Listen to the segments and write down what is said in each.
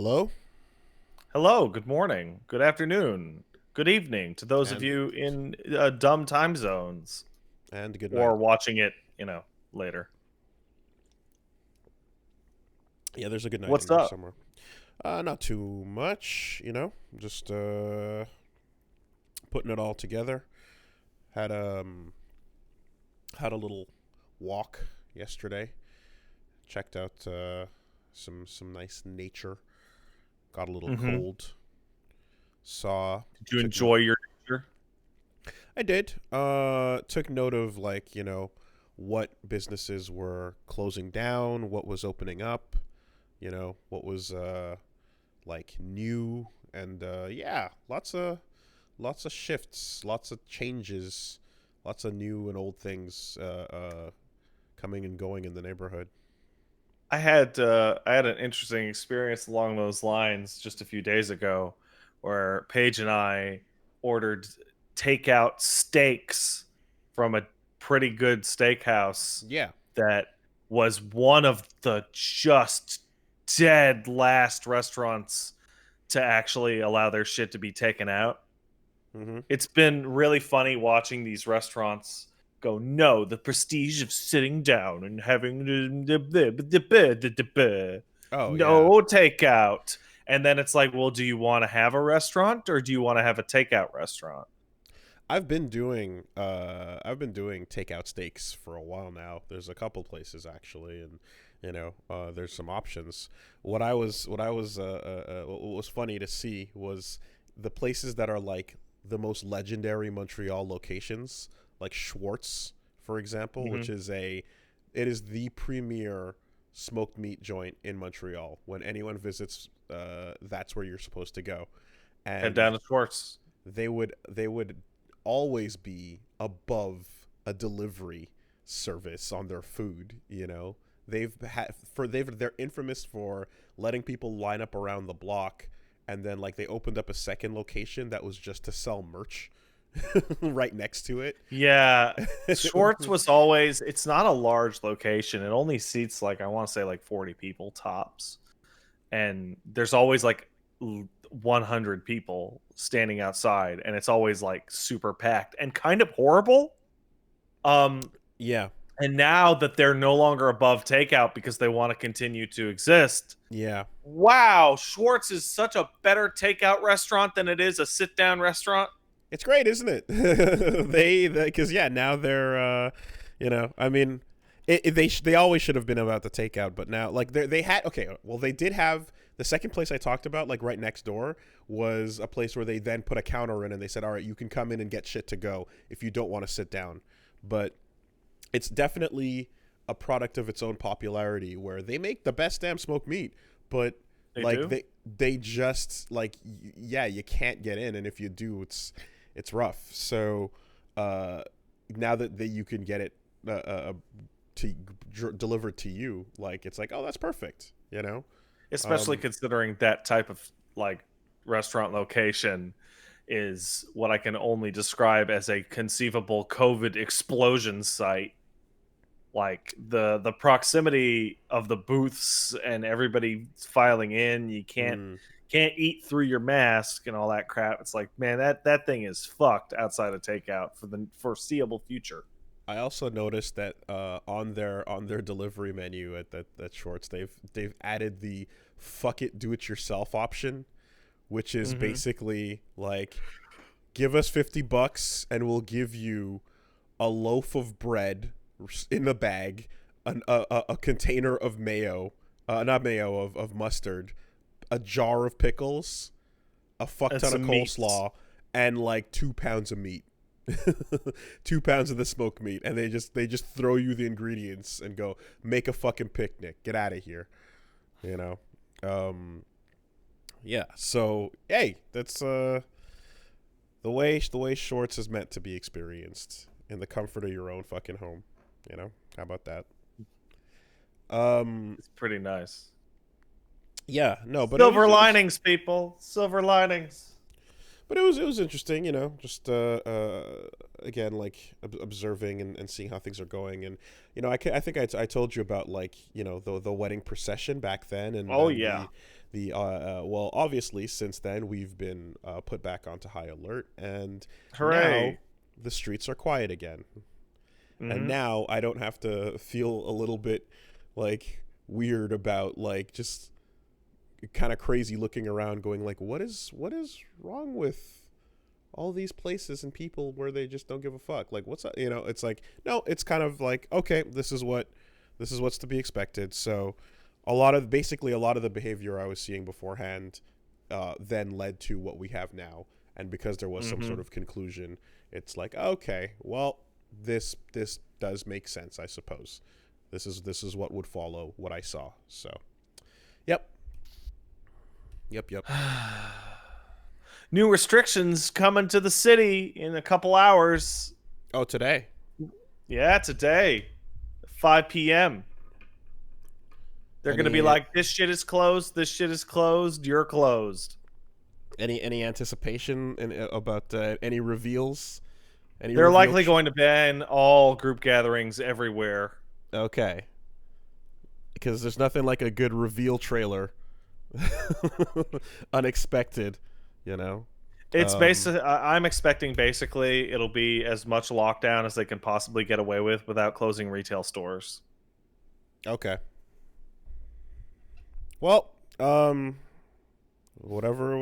Hello Hello, good morning, good afternoon, good evening to those of and you in dumb time zones good night. or watching it, later. Yeah, there's a good night in What's there up? somewhere. Not too much, just putting it all together. Had had a little walk yesterday. Checked out some nice nature. Got a little Hmm. cold. Saw Did you took note. enjoy your nature? I did. Took note of what businesses were closing down, what was opening up. What was new and yeah, lots of shifts, lots of changes, lots of new and old things coming and going in the neighborhood. I had an interesting experience along those lines just a few days ago, where Paige and I ordered takeout steaks from a pretty good steakhouse Yeah. that was one of the just dead last restaurants to actually allow their shit to be taken out. Mm-hmm. It's been really funny watching these restaurants go, no, the prestige of sitting down and having Oh yeah. no takeout. And then it's like, well, do you want to have a restaurant or do you want to have a takeout restaurant? I've been doing takeout steaks for a while now. There's a couple places actually, and there's some options. What was funny to see was the places that are like the most legendary Montreal locations, like Schwartz, for example, Hmm. it is the premier smoked meat joint in Montreal. When anyone visits, that's where you're supposed to go, Head down and to Schwartz. they would always be above a delivery service on their food. They're infamous for letting people line up around the block, and then like they opened up a second location that was just to sell merch right next to it. Yeah. Schwartz was always, it's not a large location. It only seats like, I want to say like 40 people tops. And there's always like 100 people standing outside, and it's always like super packed and kind of horrible. um Yeah, and now that they're no longer above takeout because they want to continue to exist, yeah, wow, Schwartz is such a better takeout restaurant than it is a sit down restaurant. it's great, isn't it? They because yeah, now they're I mean, they always should have been about the takeout, but now like they had okay, well they did have the second place I talked about, like right next door, was a place where they then put a counter in and they said, all right, you can come in and get shit to go if you don't want to sit down. But it's definitely a product of its own popularity where they make the best damn smoked meat, but They like do. they just like yeah, you can't get in, and if you do, it's rough. So uh, now that you can get it to delivered to you, like it's like, oh, that's perfect, you know. Especially Um, considering that type of like restaurant location is what I can only describe as a conceivable COVID explosion site. Like the proximity of the booths and everybody filing in, you mm. can't eat through your mask and all that crap. It's like, man, that thing is fucked outside of takeout for the foreseeable future. I also noticed that on their delivery menu at that Shorts, they've added the fuck it do it yourself option, which is Hmm. basically like, give us $50 and we'll give you a loaf of bread in the bag, a container of mayo, not mayo, of mustard, a jar of pickles, a fuck And ton of some meats. coleslaw, and like 2 pounds of meat. 2 pounds of the smoked meat, and they just throw you the ingredients and go, make a fucking picnic, get out of here, you know. Um, yeah. So hey, that's the way Shorts is meant to be experienced in the comfort of your own fucking home. How about that? Um, It's pretty nice. yeah, no, but Silver it was linings, people. Silver linings. but it was interesting, just again, like observing and seeing how things are going, and I think I told you about, like, the wedding procession back then, and Oh then yeah. Well, obviously, since then we've been put back onto high alert, and now Hooray. the streets are quiet again. And Hmm. now I don't have to feel a little bit like weird about like just kind of crazy looking around, going like, what is wrong with all these places and people where they just don't give a fuck? Like, what's up? It's like, no, it's kind of like, okay, this is what's to be expected. So basically a lot of the behavior I was seeing beforehand then led to what we have now. And because there was some Hmm. sort of conclusion, it's like, okay, well, this does make sense, I suppose. This is what would follow what I saw. So, yep, yep. New restrictions coming to the city in a couple hours. Oh, today. Yeah, today, 5 p.m. They're going to be Any like, this shit is closed. This shit is closed. You're closed. any anticipation about any reveals? Any They're reveal? likely going to ban all group gatherings everywhere. Okay, because there's nothing like a good reveal trailer. Unexpected, you know. It's Um, basically, I'm expecting basically it'll be as much lockdown as they can possibly get away with without closing retail stores. okay. Well, whatever.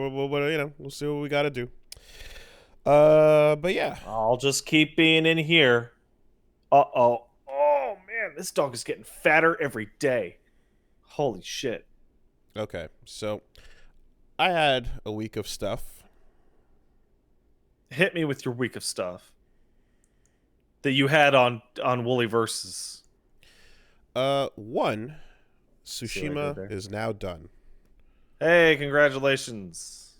We'll see what we got to do. But yeah. I'll just keep being in here. Uh-oh. Oh, man, this dog is getting fatter every day. Holy shit. Okay. So I had a week of stuff. Hit me with your week of stuff that you had on Woolly Versus. One, See what I did Tsushima there? is now done. Hey, congratulations.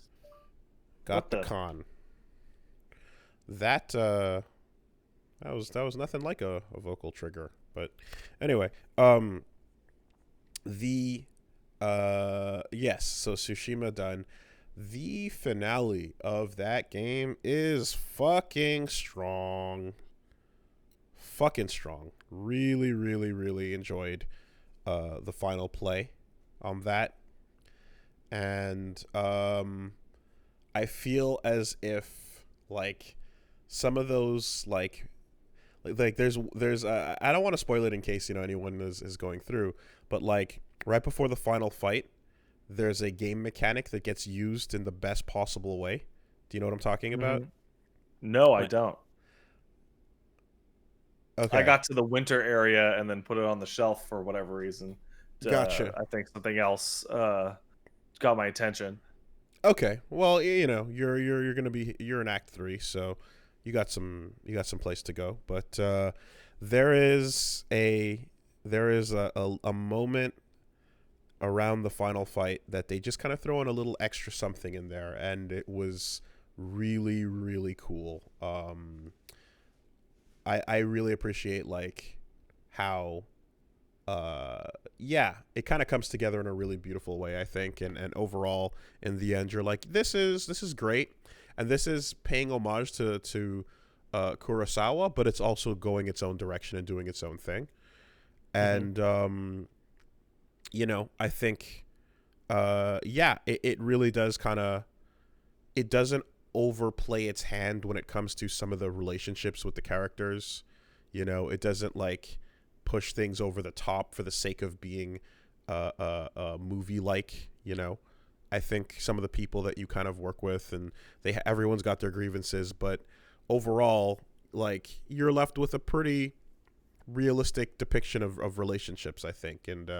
Got What the the? con. That was nothing like a vocal trigger. But anyway, the yes, so Tsushima done. The finale of that game is fucking strong. Fucking strong. Really, really, really enjoyed the final play on that. And I feel as if like some of those like there's I don't want to spoil it in case anyone is going through, but like right before the final fight there's a game mechanic that gets used in the best possible way. Do you know what I'm talking about? Hmm. No, I Right. don't. I Okay. got to the winter area and then put it on the shelf for whatever reason. Gotcha. I think something else got my attention. Okay. Well, you're gonna be you're in Act 3, so you got some place to go. But there is a there is a moment around the final fight that they just kind of throw in a little extra something in there, and it was really really cool. I really appreciate like how yeah, it kind of comes together in a really beautiful way, I think, and overall in the end you're like, this is great, and this is paying homage to Kurosawa, but it's also going its own direction and doing its own thing. Hmm. And I think yeah, it really does kind of, it doesn't overplay its hand when it comes to some of the relationships with the characters. It doesn't like push things over the top for the sake of being movie like. I think some of the people that you kind of work with, and everyone's got their grievances, but overall, like, you're left with a pretty realistic depiction of relationships, I think. And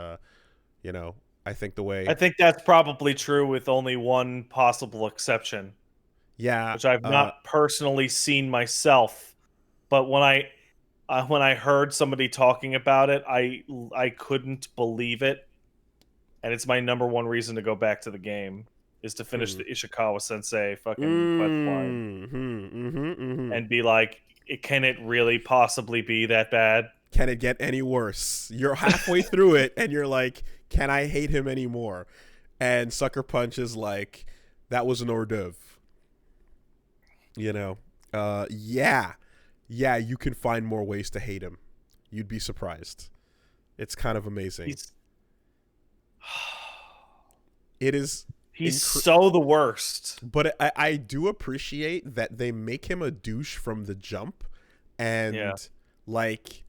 you know I think the I way, think that's probably true with only one possible exception, yeah, which I've not personally seen myself. But when I heard somebody talking about it, I couldn't believe it, and it's my number one reason to go back to the game is to finish hmm, the Ishikawa Sensei fucking quest line mm-hmm. and be like, can it really possibly be that bad? Can it get any worse? You're halfway through it and you're like, can I hate him anymore? And Sucker Punch is like, that was an hors d'oeuvre. you know yeah, you can find more ways to hate him. You'd be surprised. It's kind of amazing. He's It is. He's so the worst. But I do appreciate that they make him a douche from the jump, and like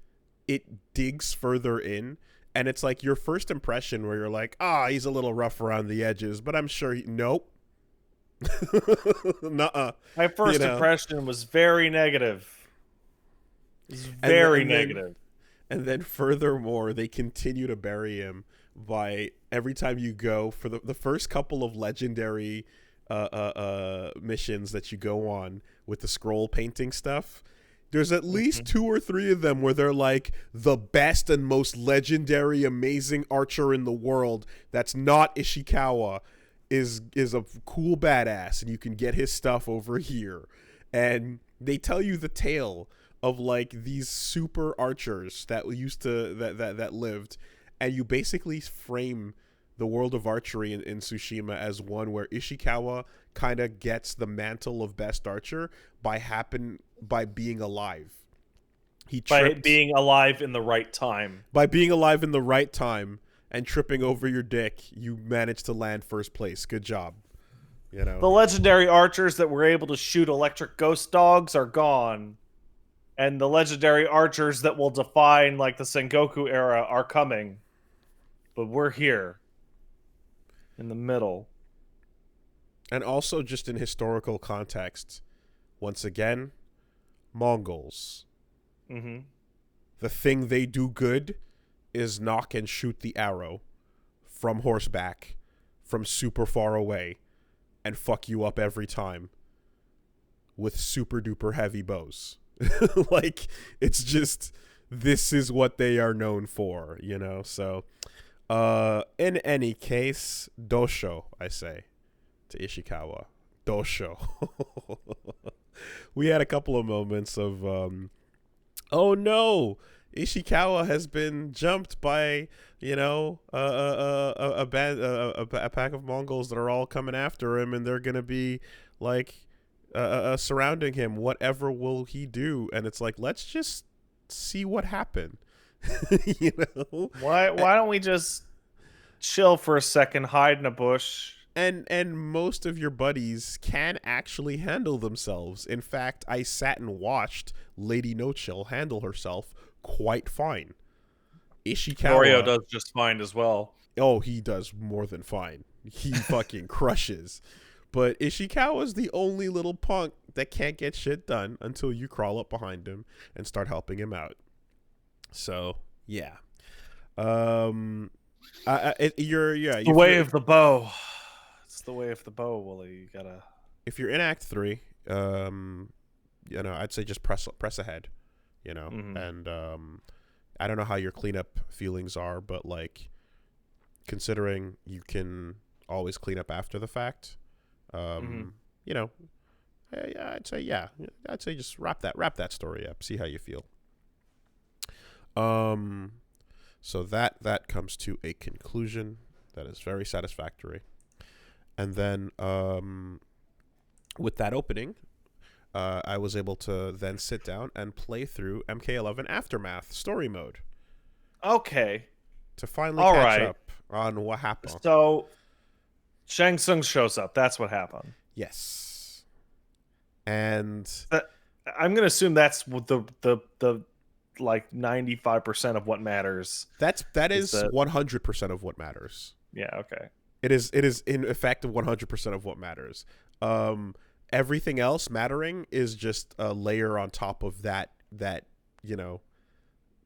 it digs further in, and it's like your first impression where you're like, he's a little rough around the edges, but I'm sure nope. Nuh-uh. My first impression was very negative. It was very negative. And then furthermore, they continue to bury him by every time you go for the first couple of legendary missions that you go on with the scroll painting stuff. There's at least 2 or 3 of them where they're like the best and most legendary, amazing archer in the world that's not Ishikawa is a cool badass, and you can get his stuff over here. And they tell you the tale of like these super archers that lived, and you basically frame the world of archery in Tsushima as one where Ishikawa kind of gets the mantle of best archer by being alive. By being alive in the right time. By being alive in the right time and tripping over your dick, you managed to land first place. Good job. You know, the legendary archers that were able to shoot electric ghost dogs are gone. And the legendary archers that will define like the Sengoku era are coming. But we're here. In the middle. And also just in historical context, once again, Mongols. Mm-hmm. The thing they do good is knock and shoot the arrow from horseback, from super far away, and fuck you up every time with super duper heavy bows. Like, it's just, this is what they are known for, you know? So, in any case, dosho, I say to Ishikawa. Dosho. We had a couple of moments of, oh no, Ishikawa has been jumped by, you know, a pack of Mongols that are all coming after him, and they're gonna be like surrounding him. Whatever will he do? And it's like, let's just see what happened. You know, why don't we just chill for a second, hide in a bush? And most of your buddies can actually handle themselves. In fact, I sat and watched Lady No Chill handle herself quite fine. Ishikawa, Norio does just fine as well. Oh, he does more than fine. He fucking crushes. But Ishikawa's the only little punk that can't get shit done until you crawl up behind him and start helping him out. So, yeah. The way of the bow. It's the way of the bow, Wooly. You gotta. If you're in Act 3, you know, I'd say just press ahead, you know, and I don't know how your cleanup feelings are, but like, considering you can always clean up after the fact, you know, I'd say just wrap that story up, see how you feel. So that comes to a conclusion that is very satisfactory. And then with that opening, I was able to then sit down and play through MK11 Aftermath story mode. Okay. To finally catch up on what happened. So, Shang Tsung shows up. That's what happened. Yes. And I'm gonna assume that's the like 95% of what matters. That is 100% of what matters. Yeah. Okay. It is in effect 100% of what matters. Everything else mattering is just a layer on top of that, you know,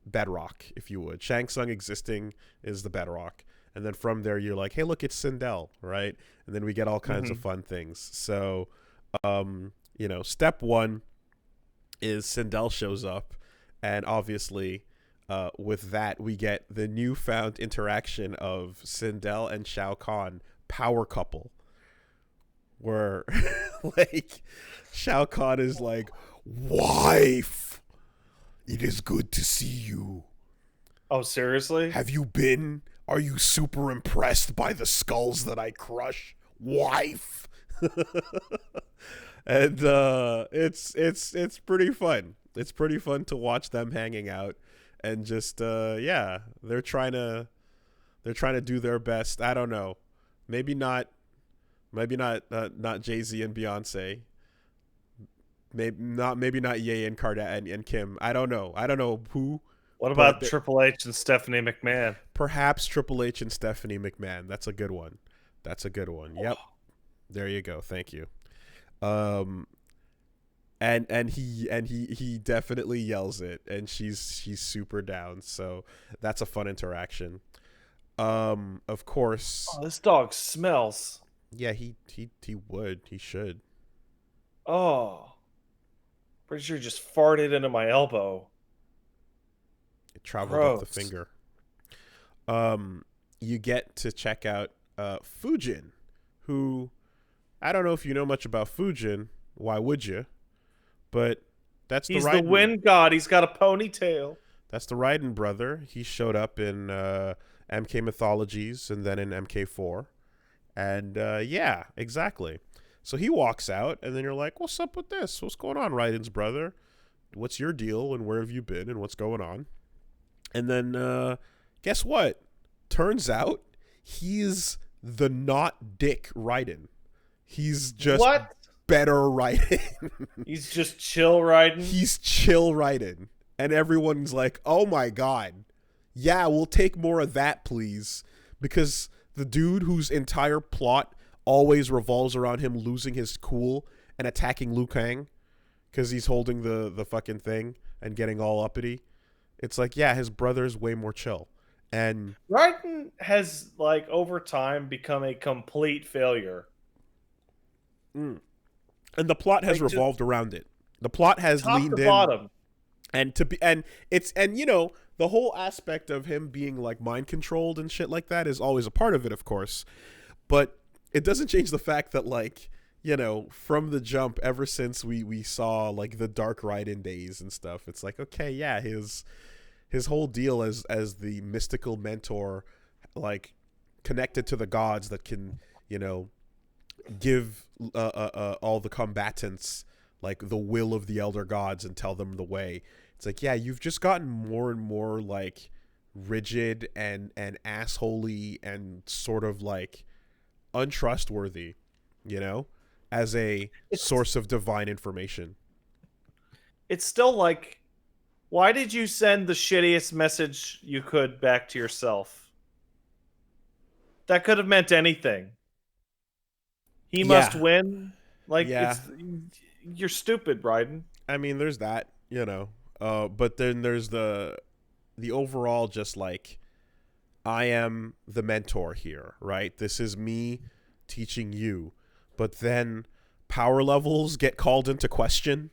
bedrock, if you would. Shang Tsung existing is the bedrock. And then from there, you're like, hey, look, it's Sindel, right? And then we get all kinds of fun things. So, you know, step 1 is Sindel shows up. And obviously, with that, we get the newfound interaction of Sindel and Shao Kahn, power couple. Where, like, Shao Kahn is like, wife, it is good to see you. Oh, seriously? Are you super impressed by the skulls that I crush, wife? And it's pretty fun. It's pretty fun to watch them hanging out and just they're trying to do their best. I don't know. Maybe not. Maybe not. Not Jay-Z and Beyonce. Maybe not Ye and and Kim. I don't know. I don't know who. What But about Triple H and Stephanie McMahon? perhaps Triple H and Stephanie McMahon. That's a good one. That's a good one. Yep. There you go. Thank you. Um, and he definitely yells it, and she's super down. So that's a fun interaction. Of course. Oh, this dog smells. Yeah, he would. He should. Oh, pretty sure he just farted into my elbow. It traveled up the Gross. finger. You get to check out Fujin, who I don't know if you know much about Fujin. Why would you? But that's He's the the Raiden. wind god. He's got a ponytail. That's the Raiden brother. He showed up in MK Mythologies and then in MK4. And yeah, exactly. So he walks out, and then you're like, what's up with this? What's going on, Raiden's brother? What's your deal, and where have you been, and what's going on? And then guess what? Turns out he's the not dick Raiden. He's just What? better Raiden. He's just chill riding. He's chill Raiden. And everyone's like, oh my god. Yeah, we'll take more of that, please. Because the dude whose entire plot always revolves around him losing his cool and attacking Liu Kang because he's holding the fucking thing and getting all uppity. It's like, yeah, his brother's way more chill. And Raiden has, like, over time become a complete failure. and the plot has Like, revolved around it. The plot has top leaned to in. bottom. And you know, the whole aspect of him being like mind controlled and shit like that is always a part of it, of course. But it doesn't change the fact that, like, you know, from the jump, ever since we saw like the Dark Raiden days and stuff, it's like, okay, yeah, his whole deal as the mystical mentor, like connected to the gods that can, you know, give all the combatants like the will of the elder gods and tell them the way. It's like, yeah, you've just gotten more and more like rigid and assholey and sort of like untrustworthy, you know, as a source of divine information. It's still like, why did you send the shittiest message you could back to yourself? That could have meant anything. He must win. Like, you're stupid, Raiden. I mean, there's that, you know. But then there's the overall just like, I am the mentor here, right? This is me teaching you. But then power levels get called into question.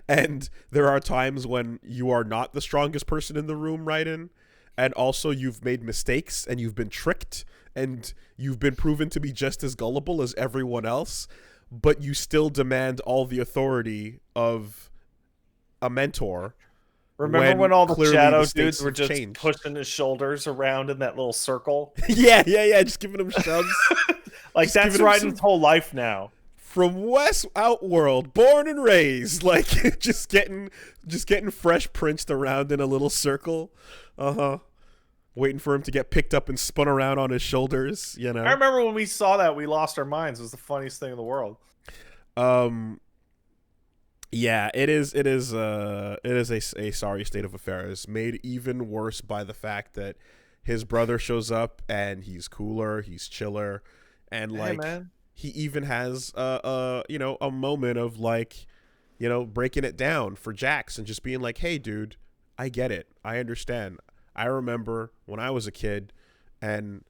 And there are times when you are not the strongest person in the room, Raiden. And also you've made mistakes and you've been tricked and you've been proven to be just as gullible as everyone else. But you still demand all the authority of a mentor. Remember when all the shadow dudes were have just changed. pushing his shoulders around in that little circle? yeah, just giving him shoves. Like, Just that's giving him Raiden's whole life now. From West Outworld, born and raised, like just getting fresh princed around in a little circle. Waiting for him to get picked up and spun around on his shoulders, you know. I remember when we saw that, we lost our minds. It was the funniest thing in the world. Yeah, it is a sorry state of affairs, made even worse by the fact that his brother shows up and he's cooler, he's chiller, and like, hey, man. He even has you know, a moment of like, you know, breaking it down for Jax and just being like, hey dude, I get it, I understand. I remember when I was a kid and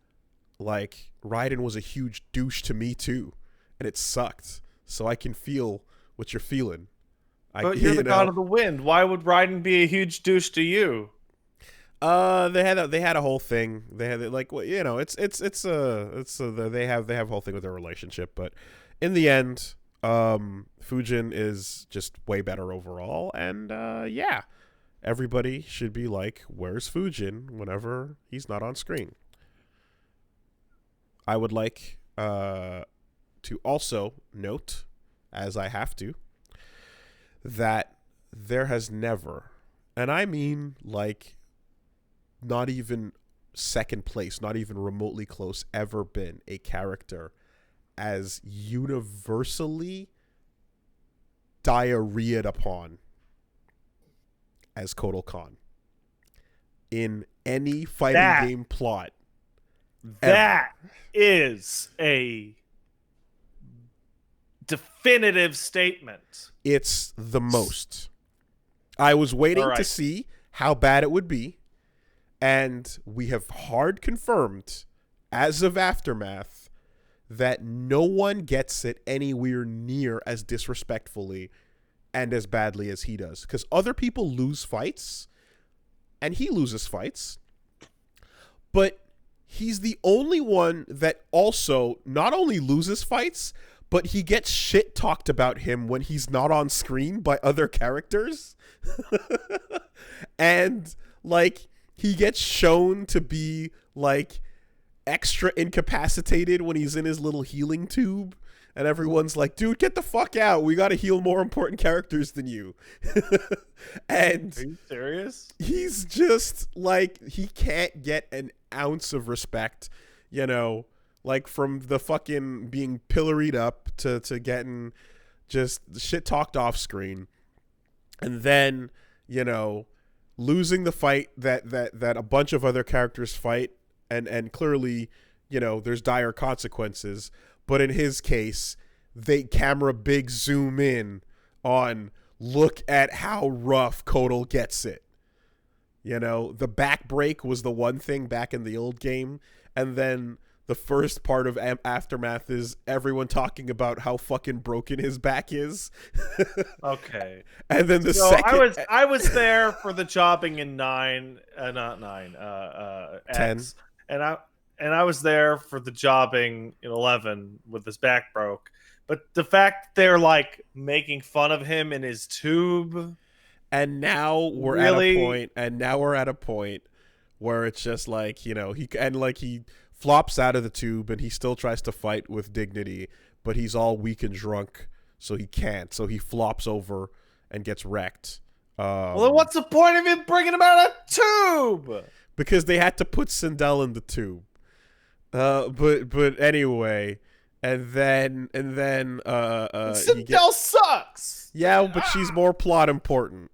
like Raiden was a huge douche to me too, and it sucked, so I can feel what you're feeling. But you're the god of the wind. Why would Raiden be a huge douche to you? They had a whole thing. They had like, you know, they have a whole thing with their relationship, but in the end, Fujin is just way better overall, and yeah, everybody should be like, where's Fujin whenever he's not on screen. I would like to also note, as I have to, that there has never, and I mean like not even second place, not even remotely close, ever been a character as universally diarrheaed upon as Kotal Khan in any fighting game plot. That is a definitive statement. It's the most. I was waiting to see how bad it would be, and we have hard confirmed, as of Aftermath, that no one gets it anywhere near as disrespectfully and as badly as he does. Because other people lose fights, and he loses fights, but he's the only one that also not only loses fights, but he gets shit talked about him when he's not on screen by other characters. And, like, he gets shown to be, like, extra incapacitated when he's in his little healing tube. And everyone's like, dude, get the fuck out. We got to heal more important characters than you. And are you serious? He's just, like, he can't get an ounce of respect, you know, like, from the fucking being pilloried up to getting just shit talked off screen. And then, you know, losing the fight that a bunch of other characters fight, and clearly, you know, there's dire consequences. But in his case, they camera big zoom in on, look at how rough Kotal gets it. You know, the back break was the one thing back in the old game, and then the first part of Aftermath is everyone talking about how fucking broken his back is. Okay. And then the second... I was there for the jobbing in 10. X, and I was there for the jobbing in 11 with his back broke. But the fact they're, like, making fun of him in his tube... And now we're at a point where it's just like, you know, he flops out of the tube and he still tries to fight with dignity, but he's all weak and drunk, so he can't. So he flops over and gets wrecked. Well, then what's the point of him bringing him out of the tube? Because they had to put Sindel in the tube. But anyway, and then Sindel sucks. Yeah, but she's more plot important.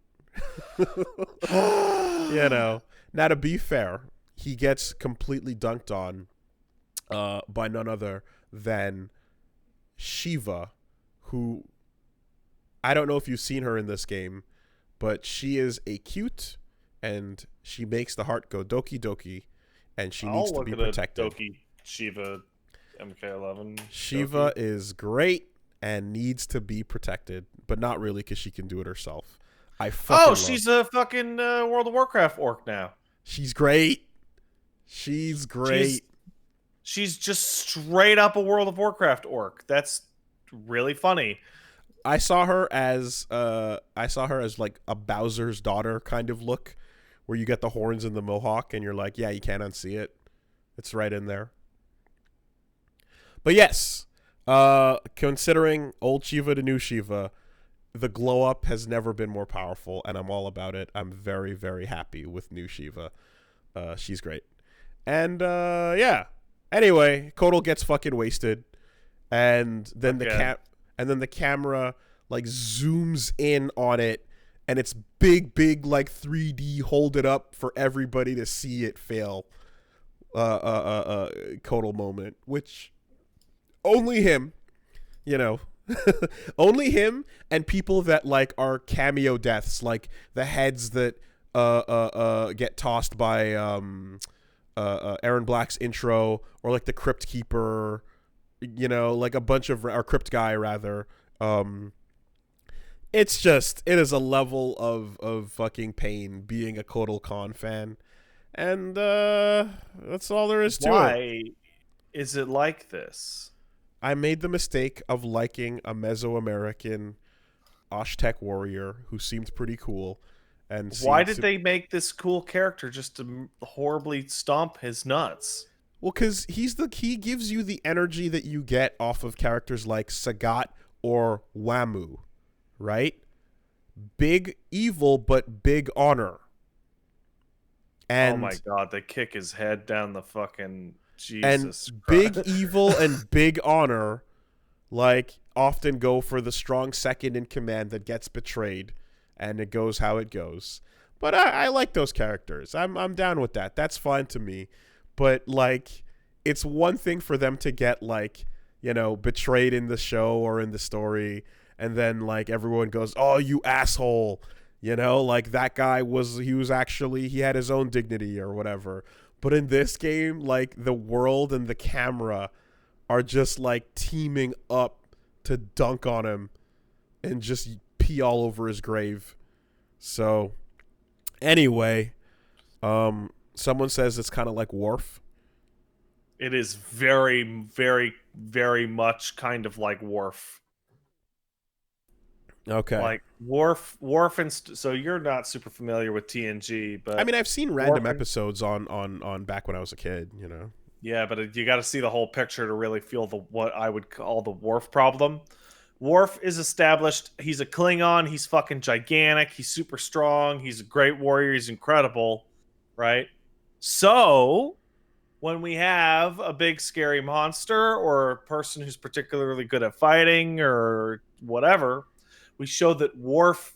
You know. Now, to be fair, he gets completely dunked on by none other than Shiva, who, I don't know if you've seen her in this game, but she is a cute, and she makes the heart go doki doki, and she needs to be protected. Doki Shiva MK11. Shiva is great and needs to be protected, but not really, because she can do it herself. She's a fucking World of Warcraft orc now. She's great. She's great. She's just straight up a World of Warcraft orc. That's really funny. I saw her as like a Bowser's daughter kind of look, where you get the horns and the mohawk, and you're like, yeah, you can't unsee it. It's right in there. But yes, considering old Shiva to new Shiva, the glow up has never been more powerful, and I'm all about it. I'm very, very happy with new Shiva. She's great. And yeah. Anyway, Kotal gets fucking wasted, and then the camera like zooms in on it, and it's big like 3D hold it up for everybody to see it fail. Kotal moment, which only him, you know. Only him and people that like are cameo deaths, like the heads that get tossed by Aaron Black's intro, or like the Crypt Keeper, you know, like a bunch of, or Crypt Guy rather. It is a level of fucking pain being a Kotal Khan fan, and that's all there is to it. Why is it like this? I made the mistake of liking a Mesoamerican Aztec warrior who seemed pretty cool. And why did they make this cool character just to horribly stomp his nuts? Well, because he gives you the energy that you get off of characters like Sagat or Wamu, right? Big evil, but big honor. Oh my And god, they kick his head down the fucking and Jesus Big Christ. Evil and Big Honor like often go for the strong second in command that gets betrayed, and it goes how it goes. But I like those characters. I'm down with that. That's fine to me. But like, it's one thing for them to get like, betrayed in the show or in the story, and then like everyone goes, "Oh, you asshole." Like that guy he had his own dignity or whatever. But in this game, like the world and the camera are just like teaming up to dunk on him and just pee all over his grave. So anyway, someone says it's kind of like Worf. It is very, very, very much kind of like Worf. Okay. Like Worf, and so you're not super familiar with TNG, but I mean, I've seen random Worf and- episodes on back when I was a kid. Yeah, but you got to see the whole picture to really feel what I would call the Worf problem. Worf is established. He's a Klingon. He's fucking gigantic. He's super strong. He's a great warrior. He's incredible, right? So when we have a big scary monster or a person who's particularly good at fighting or whatever, we show that Worf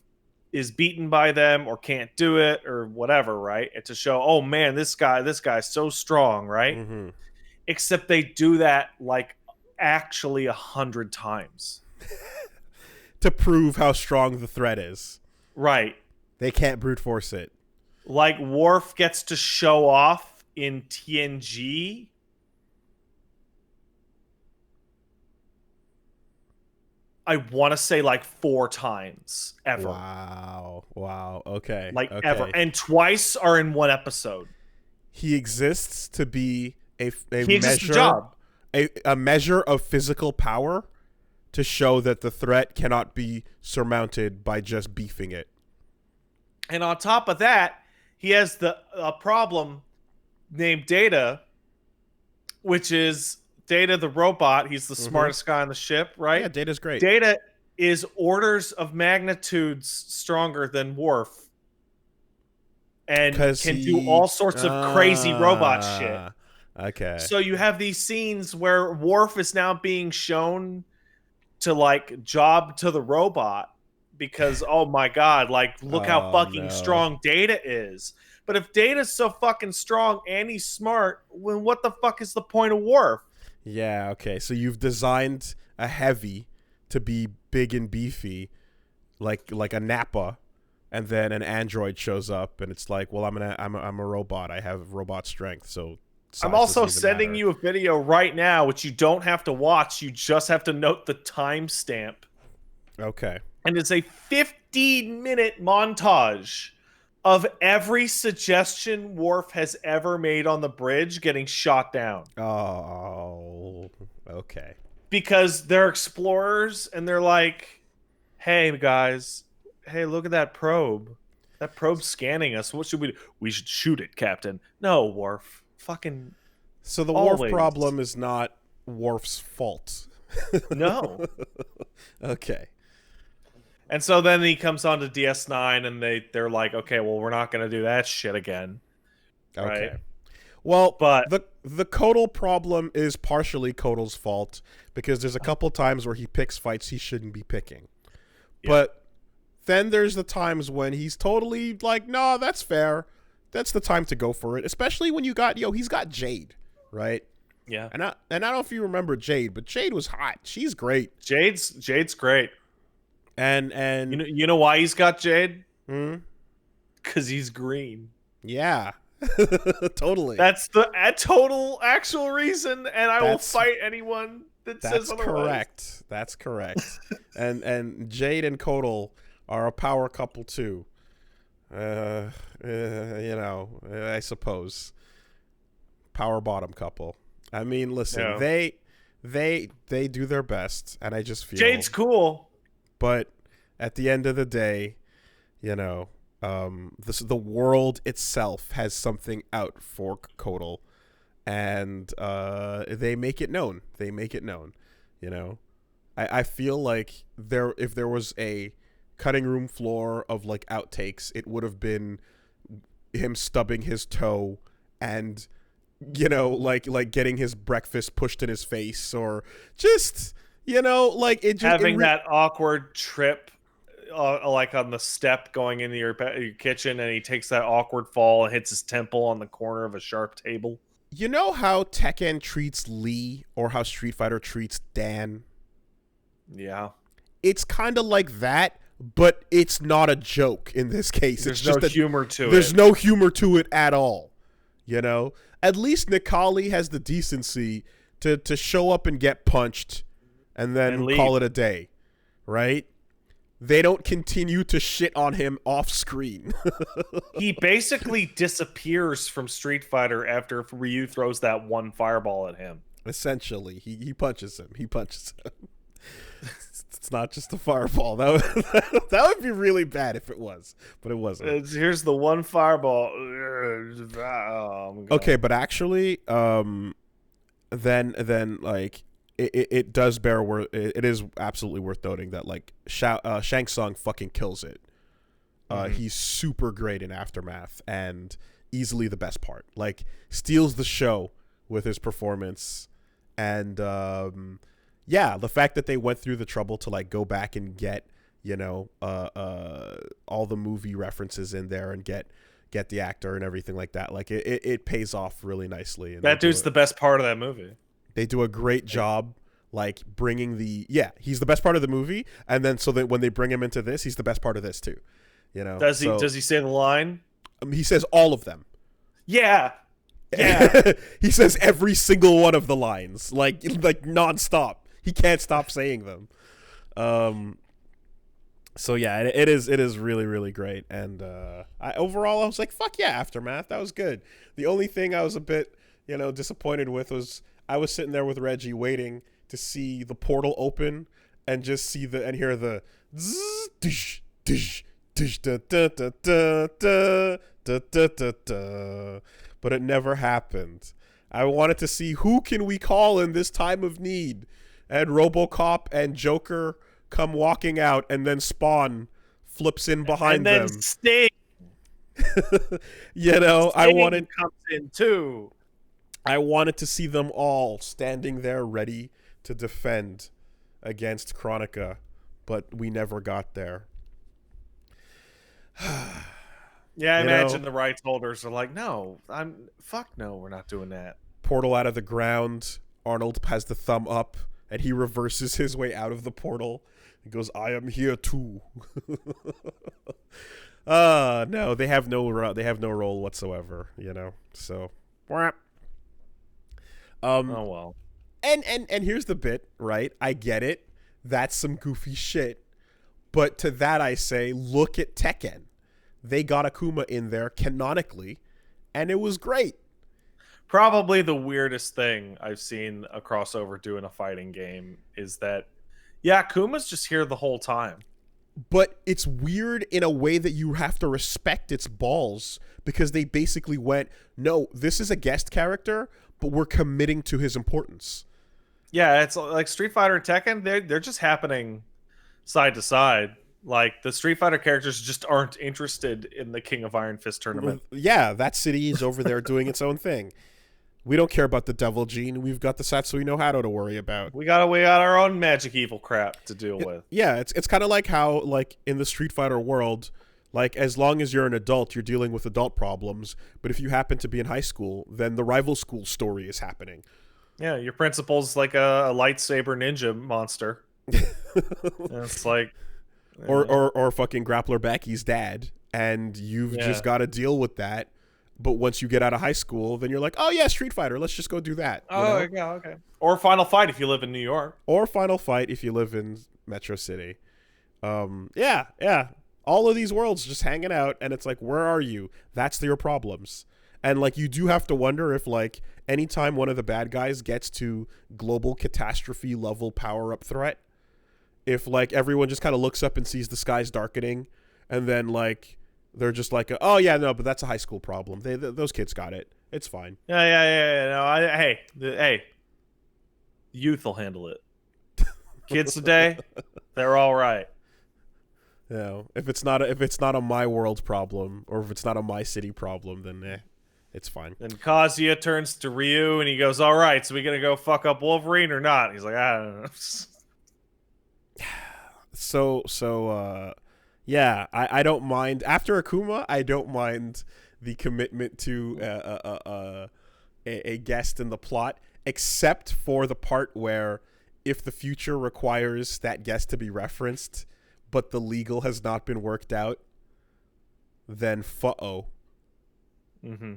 is beaten by them or can't do it or whatever, right? And to show, oh man, this guy's so strong, right? Mm-hmm. Except they do that like actually 100 times. To prove how strong the threat is. Right. They can't brute force it. Like Worf gets to show off in TNG. I want to say like 4 times ever. Wow. Okay. Like okay. ever. And twice are in 1 episode. He exists to be a He exists measure, a job. a measure of physical power to show that the threat cannot be surmounted by just beefing it. And on top of that, he has a problem named Data, which is Data the robot. He's the smartest guy on the ship, right? Yeah, Data's great. Data is orders of magnitudes stronger than Worf. And can do all sorts of crazy robot shit. Okay. So you have these scenes where Worf is now being shown to like job to the robot because oh my god, like look how fucking strong Data is. But if Data's so fucking strong and he's smart, well, what the fuck is the point of Worf? Yeah, okay. So you've designed a heavy to be big and beefy, like a Nappa, and then an android shows up and it's like, well, I'm a robot. I have robot strength, so I'm also sending you a video right now, which you don't have to watch. You just have to note the timestamp. Okay. And it's a 15-minute montage of every suggestion Worf has ever made on the bridge getting shot down. Oh, okay. Because they're explorers and they're like, hey, guys, hey, look at that probe. That probe's scanning us. What should we do? We should shoot it, Captain. No, Worf. Fucking so the always. Worf problem is not Worf's fault. No. Okay. And so then he comes on to DS9 and they're like, okay, well, we're not going to do that shit again. Okay. Right? Well, but the Kotal problem is partially Kotal's fault because there's a couple times where he picks fights he shouldn't be picking. Yeah. But then there's the times when he's totally like, no, that's fair. That's the time to go for it, especially when he's got Jade, right? Yeah. And I don't know if you remember Jade, but Jade was hot. She's great. Jade's great. And you know why he's got Jade? Because he's green. Yeah. Totally. That's the total actual reason, and I will fight anyone that says otherwise. That's correct. and Jade and Kotal are a power couple too. I suppose. Power bottom couple. I mean, listen, they do their best, and I just feel Jade's cool. But at the end of the day, the world itself has something out for Kotal, and they make it known. I feel like if there was a cutting room floor of like outtakes, it would have been him stubbing his toe and, you know, like getting his breakfast pushed in his face, or just, you know, like it just having that awkward trip, like on the step going into your kitchen, and he takes that awkward fall and hits his temple on the corner of a sharp table. You know how Tekken treats Lee, or how Street Fighter treats Dan? Yeah. It's kind of like that, but it's not a joke in this case. There's it's just no humor to it. There's no humor to it at all. You know? At least Nikali has the decency to show up and get punched and then call it a day. Right? They don't continue to shit on him off screen. He basically disappears from Street Fighter after Ryu throws that one fireball at him. Essentially, he punches him. He punches him. It's not just a fireball. That would be really bad if it was, but it wasn't. Here's the one fireball. Okay, but actually, then like it does bear worth. It is absolutely worth noting that like Shang Tsung fucking kills it. He's super great in Aftermath and easily the best part. Like steals the show with his performance, and yeah, the fact that they went through the trouble to like go back and get, you know, all the movie references in there and get the actor and everything like that. Like it pays off really nicely. And that dude's the best part of that movie. They do a great job, like bringing he's the best part of the movie, and then so that when they bring him into this, he's the best part of this too. You know, does he say the line? He says all of them. Yeah. Yeah. He says every single one of the lines, like nonstop. He can't stop saying them. So yeah, it is really, really great. And overall, I was like, fuck yeah, Aftermath. That was good. The only thing I was a bit, you know, disappointed with was I was sitting there with Reggie waiting to see the portal open and just see and hear the zzz, dish, dish, dish, da, da, da, da, da, da, da, da, da. But it never happened. I wanted to see who can we call in this time of need. And RoboCop and Joker come walking out, and then Spawn flips in behind them. And then Sting. You know, Sting comes in too. I wanted to see them all standing there ready to defend against Chronica, but we never got there. Yeah, I imagine the rights holders are like, no, we're not doing that. Portal out of the ground. Arnold has the thumb up, and he reverses his way out of the portal. He goes, I am here too. No, they have no role whatsoever, you know. So, oh well. And here's the bit, right? I get it. That's some goofy shit. But to that I say, look at Tekken. They got Akuma in there canonically, and it was great. Probably the weirdest thing I've seen a crossover do in a fighting game is that, yeah, Akuma's just here the whole time. But it's weird in a way that you have to respect its balls, because they basically went, no, this is a guest character, but we're committing to his importance. Yeah, it's like Street Fighter and Tekken, they're just happening side to side. Like, the Street Fighter characters just aren't interested in the King of Iron Fist tournament. Yeah, that city is over there doing its own thing. We don't care about the Devil Gene. We've got the Satsui no Hado to worry about. We got our own magic evil crap to deal with. Yeah, it's kind of like how, like, in the Street Fighter world, like, as long as you're an adult, you're dealing with adult problems. But if you happen to be in high school, then the rival school story is happening. Yeah, your principal's like a lightsaber ninja monster. It's like... Or fucking Grappler Becky's dad, and you've just got to deal with that. But once you get out of high school, then you're like, oh yeah, Street Fighter, let's just go do that. Oh, yeah, okay. Or Final Fight if you live in New York. Or Final Fight if you live in Metro City. Yeah. All of these worlds just hanging out, and it's like, where are you? That's your problems. And like, you do have to wonder if, like, anytime one of the bad guys gets to global catastrophe level power-up threat, if, like, everyone just kind of looks up and sees the skies darkening, and then, like, they're just like, oh, yeah, no, but that's a high school problem. Those kids got it. It's fine. Yeah. No, hey, youth will handle it. Kids today, they're all right. You know, if it's not a my world problem, or if it's not a my city problem, then it's fine. Then Kazuya turns to Ryu and he goes, "All right, so we gonna go fuck up Wolverine or not?" He's like, "I don't know." Yeah, I don't mind after Akuma. I don't mind the commitment to a guest in the plot, except for the part where if the future requires that guest to be referenced, but the legal has not been worked out, then Mm-hmm.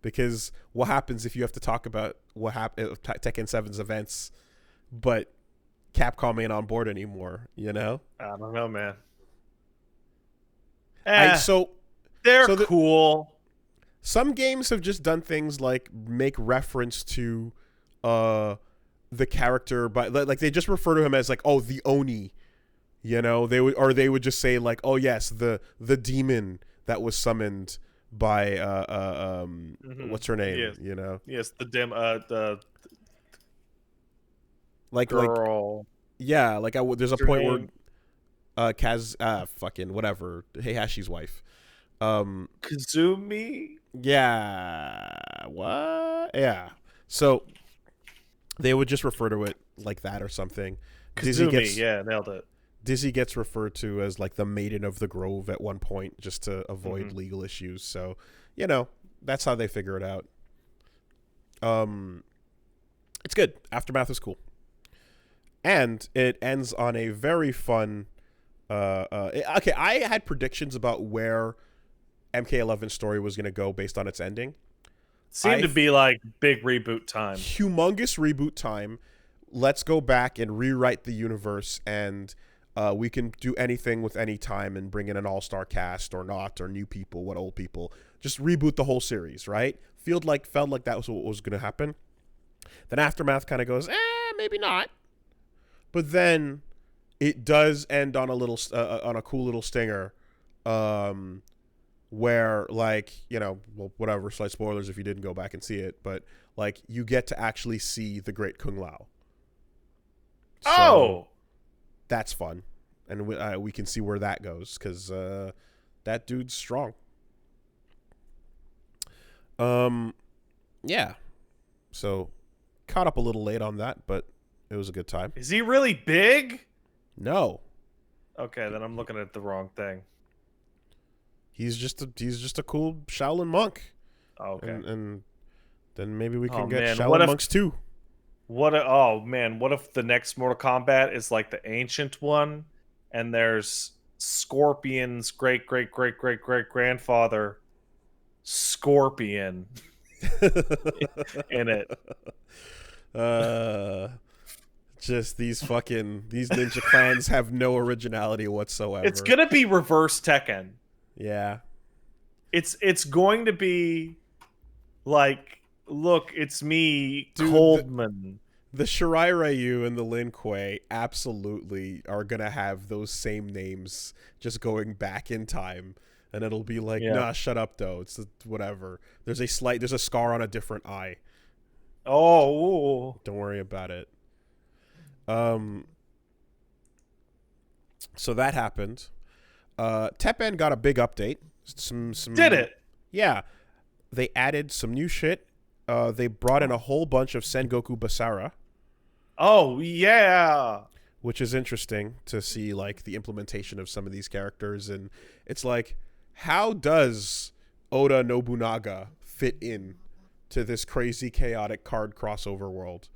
Because what happens if you have to talk about what happened Tekken 7's events, but Capcom ain't on board anymore, you know? I don't know, man. They're cool. Some games have just done things like make reference to the character, but like they just refer to him as like, oh, the Oni, you know? They would just say like, oh yes, the demon that was summoned by what's her name? Yes. You know? Yes, the like girl. There's a point where fucking whatever, Heihashi's wife. Kazumi? Yeah. What? Yeah. So they would just refer to it like that or something. Kazumi, nailed it. Dizzy gets referred to as like the Maiden of the Grove at one point just to avoid legal issues. So, you know, that's how they figure it out. It's good. Aftermath is cool. And it ends on a very fun okay, I had predictions about where MK11's story was going to go based on its ending. Seemed to be like big reboot time. Humongous reboot time. Let's go back and rewrite the universe, and we can do anything with any time and bring in an all-star cast or not, or new people, what old people. Just reboot the whole series, right? Felt like that was what was going to happen. Then Aftermath kind of goes, maybe not. But then it does end on a cool little stinger, where, like, you know, well, whatever, slight spoilers if you didn't go back and see it, but like you get to actually see the great Kung Lao. So that's fun, and we can see where that goes because that dude's strong. Yeah. So caught up a little late on that, but it was a good time. Is he really big? No. Okay, then I'm looking at the wrong thing. He's just a cool Shaolin monk. Okay. And then maybe we can get man. Shaolin monks too. What if the next Mortal Kombat is like the ancient one, and there's Scorpion's great grandfather, Scorpion, in it. Just these ninja clans have no originality whatsoever. It's gonna be reverse Tekken. Yeah. It's going to be like, look, it's me, dude, Coldman. The Shirai Ryu and the Lin Kuei absolutely are gonna have those same names, just going back in time, and it'll be like, nah, shut up, though. It's whatever. There's a scar on a different eye. Oh, don't worry about it. So that happened. Teppen got a big update. Did it? Yeah. They added some new shit. They brought in a whole bunch of Sengoku Basara. Oh, yeah. Which is interesting to see, like, the implementation of some of these characters. And it's like, how does Oda Nobunaga fit in to this crazy, chaotic card crossover world?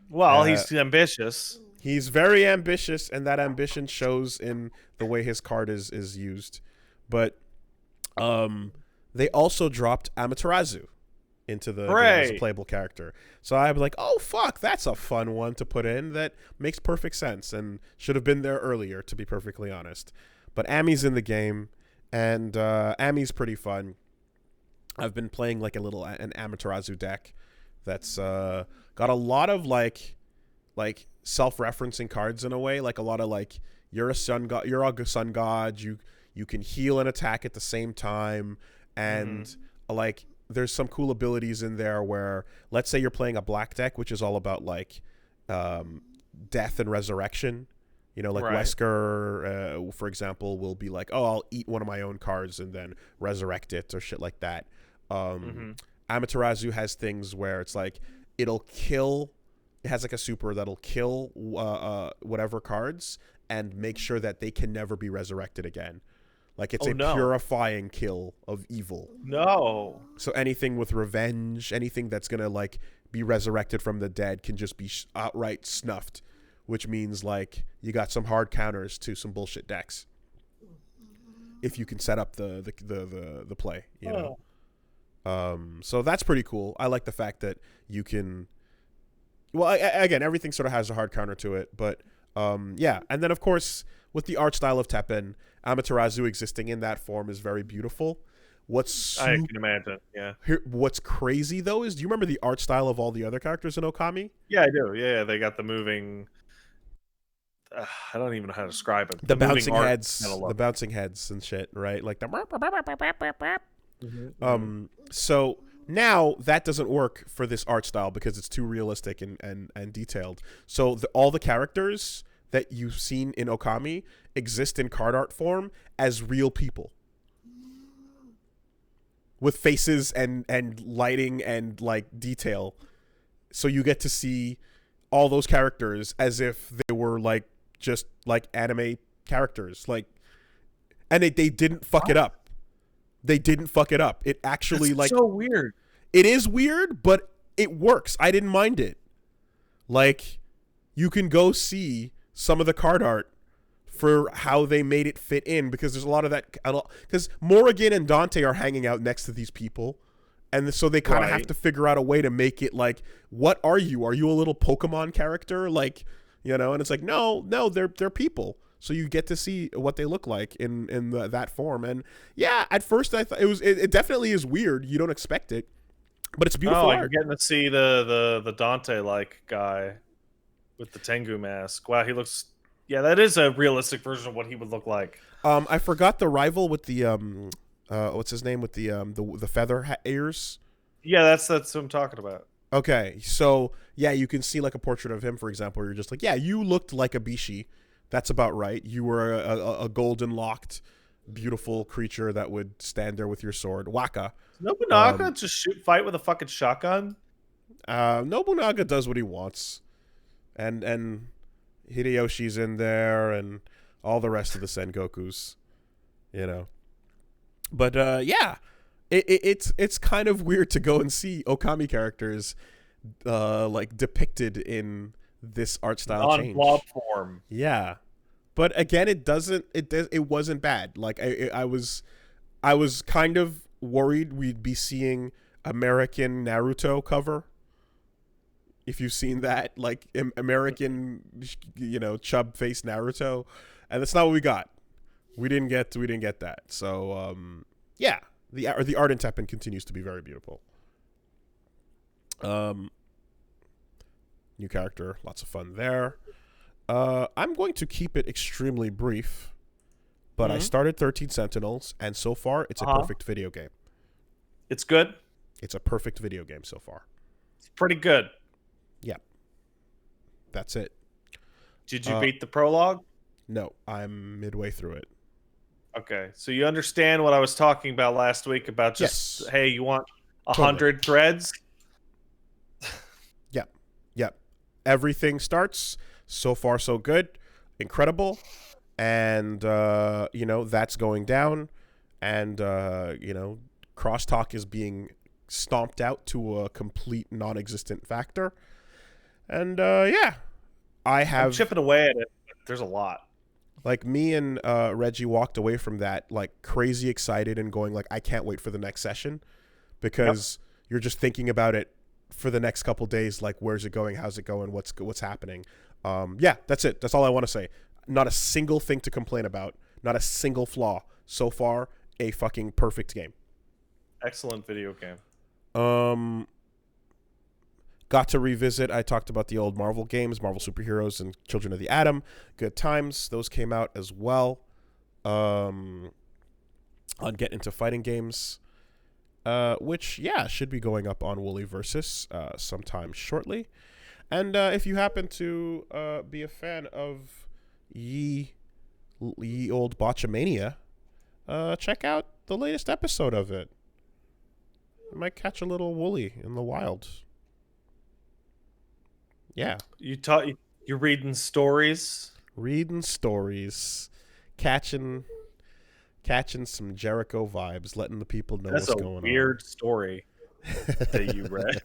Well, he's ambitious. He's very ambitious, and that ambition shows in the way his card is used. But they also dropped Amaterasu into the game as a playable character. So I was like, oh, fuck, that's a fun one to put in. That makes perfect sense and should have been there earlier, to be perfectly honest. But Ami's in the game, and Ami's pretty fun. I've been playing like an Amaterasu deck that's got a lot of like self-referencing cards in a way, like a lot of like you're a sun god, you can heal and attack at the same time, and like there's some cool abilities in there where, let's say you're playing a black deck which is all about like death and resurrection, You know, like Right. Wesker, for example, will be like, oh, I'll eat one of my own cards and then resurrect it or shit like that. Mm-hmm. Amaterasu has things where it's like it'll kill. It has like a super that'll kill whatever cards and make sure that they can never be resurrected again. Like it's Oh a no. purifying kill of evil. No. So anything with revenge, anything that's gonna like be resurrected from the dead can just be outright snuffed, which means like you got some hard counters to some bullshit decks if you can set up the play, you know. So that's pretty cool. I like the fact that you can. Well, again, everything sort of has a hard counter to it, but yeah. And then of course with the art style of Teppen, Amaterasu existing in that form is very beautiful. I can imagine. Yeah. What's crazy though is, do you remember the art style of all the other characters in Okami? Yeah, I do. Yeah, they got the moving. I don't even know how to describe it. The moving bouncing art, heads, the bouncing heads and shit, right? Like the. Mm-hmm. So now that doesn't work for this art style because it's too realistic and detailed. So all the characters that you've seen in Okami exist in card art form as real people with faces and lighting and like detail. So you get to see all those characters as if they were like just like anime characters, like, and they didn't fuck it up. They didn't fuck it up. It actually It's like so weird. It is weird, but it works. I didn't mind it. Like, you can go see some of the card art for how they made it fit in, because there's a lot of that. Because Morrigan and Dante are hanging out next to these people, and so they kind of have to figure out a way to make it like, what are you? Are you a little Pokemon character? Like, you know? And it's like, no, they're people. So you get to see what they look like in that form. And yeah, at first I thought it definitely is weird. You don't expect it, but it's beautiful art. You're getting to see the Dante like guy with the Tengu mask. Wow, he looks. Yeah, that is a realistic version of what he would look like. I forgot the rival with the what's his name with the feather ears. Yeah, that's what I'm talking about. Okay, so yeah, you can see like a portrait of him, for example. Where you're just like, yeah, you looked like a Bishi. That's about right. You were a golden locked, beautiful creature that would stand there with your sword. Waka. Nobunaga just fight with a fucking shotgun. Nobunaga does what he wants, and Hideyoshi's in there, and all the rest of the Sengokus, you know. But yeah, it's kind of weird to go and see Okami characters like depicted in this art style change. On blob form. Yeah. But again, it wasn't bad. Like I was kind of worried we'd be seeing American Naruto cover. If you've seen that, like American, you know, chub face Naruto, and that's not what we got. We didn't get that. So yeah, the art in Teppen continues to be very beautiful. New character, lots of fun there. I'm going to keep it extremely brief, but I started 13 Sentinels, and so far it's a perfect video game. It's good. It's a perfect video game so far. It's pretty good. Yeah. That's it. Did you beat the prologue? No, I'm midway through it. Okay, so you understand what I was talking about last week about just, hey, you want 100 threads? Yep. Everything starts. So far, so good. Incredible. And, you know, that's going down. And, you know, crosstalk is being stomped out to a complete non-existent factor. And, yeah. I'm chipping away at it. There's a lot. Like, me and Reggie walked away from that, like, crazy excited and going, like, I can't wait for the next session. Because you're just thinking about it for the next couple days, like, where's it going, how's it going, what's happening. Yeah, that's it. That's all I want to say. Not a single thing to complain about. Not a single flaw. So far, a fucking perfect game. Excellent video game. Got to revisit. I talked about the old Marvel games, Marvel Superheroes and Children of the Atom. Good times. Those came out as well. On Get Into Fighting Games. Which, yeah, should be going up on Wooly Versus sometime shortly. And if you happen to be a fan of ye old Botchamania, check out the latest episode of it. You might catch a little woolly in the wild. Yeah. You're reading stories? Reading stories. Catching some Jericho vibes, letting the people know what's going on. That's a weird story that you read.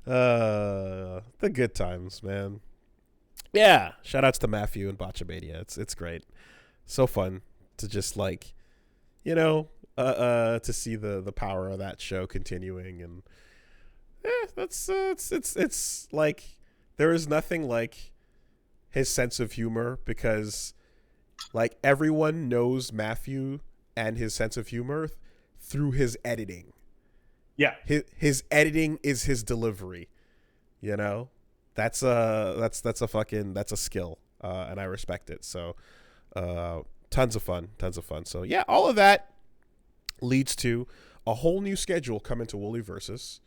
The good times, man. Yeah. Shout outs to Matthew and Botchamania. It's great. So fun to just like, to see the power of that show continuing, and it's like there is nothing like his sense of humor, because like everyone knows Matthew and his sense of humor through his editing. Yeah. His editing is his delivery. That's a skill. And I respect it. So tons of fun. So yeah, all of that leads to a whole new schedule coming to Wooly Versus.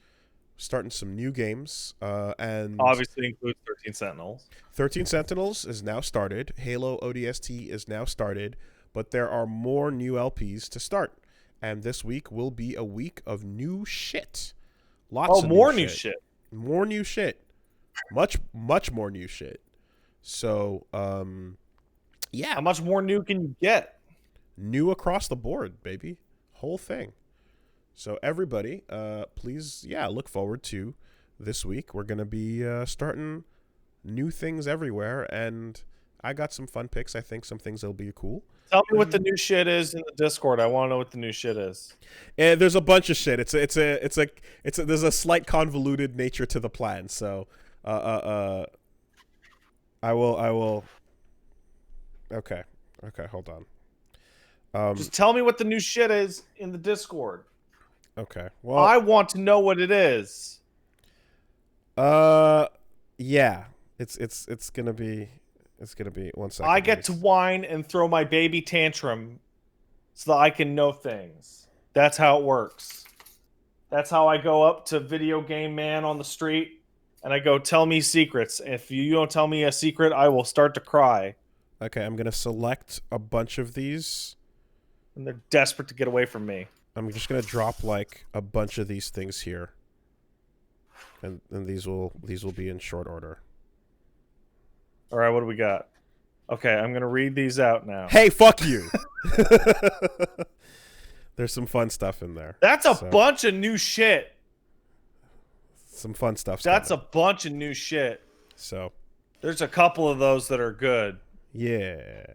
Starting some new games, and obviously includes 13 Sentinels. 13 Sentinels is now started. Halo ODST is now started, but there are more new LPs to start. And this week will be a week of new shit. Lots of more new shit. More new shit. Much more new shit. So, yeah. How much more new can you get? New across the board, baby. Whole thing. So everybody, please, look forward to this week. We're going to be starting new things everywhere, and I got some fun picks. I think some things that'll be cool. Tell me what the new shit is in the Discord. I want to know what the new shit is. And there's a bunch of shit. There's a slight convoluted nature to the plan. So, I will. Okay, hold on. Just tell me what the new shit is in the Discord. Okay. Well, I want to know what it is. Yeah. It's gonna be 1 second. I get to whine and throw my baby tantrum so that I can know things. That's how it works. That's how I go up to Video Game Man on the street and I go, tell me secrets. If you don't tell me a secret, I will start to cry. Okay, I'm gonna select a bunch of these. And they're desperate to get away from me. I'm just gonna drop like a bunch of these things here, and these will be in short order. All right, what do we got? Okay, I'm gonna read these out now. Hey, fuck you! There's some fun stuff in there. That's a bunch of new shit. Some fun stuff. That's coming. A bunch of new shit. So there's a couple of those that are good. Yeah.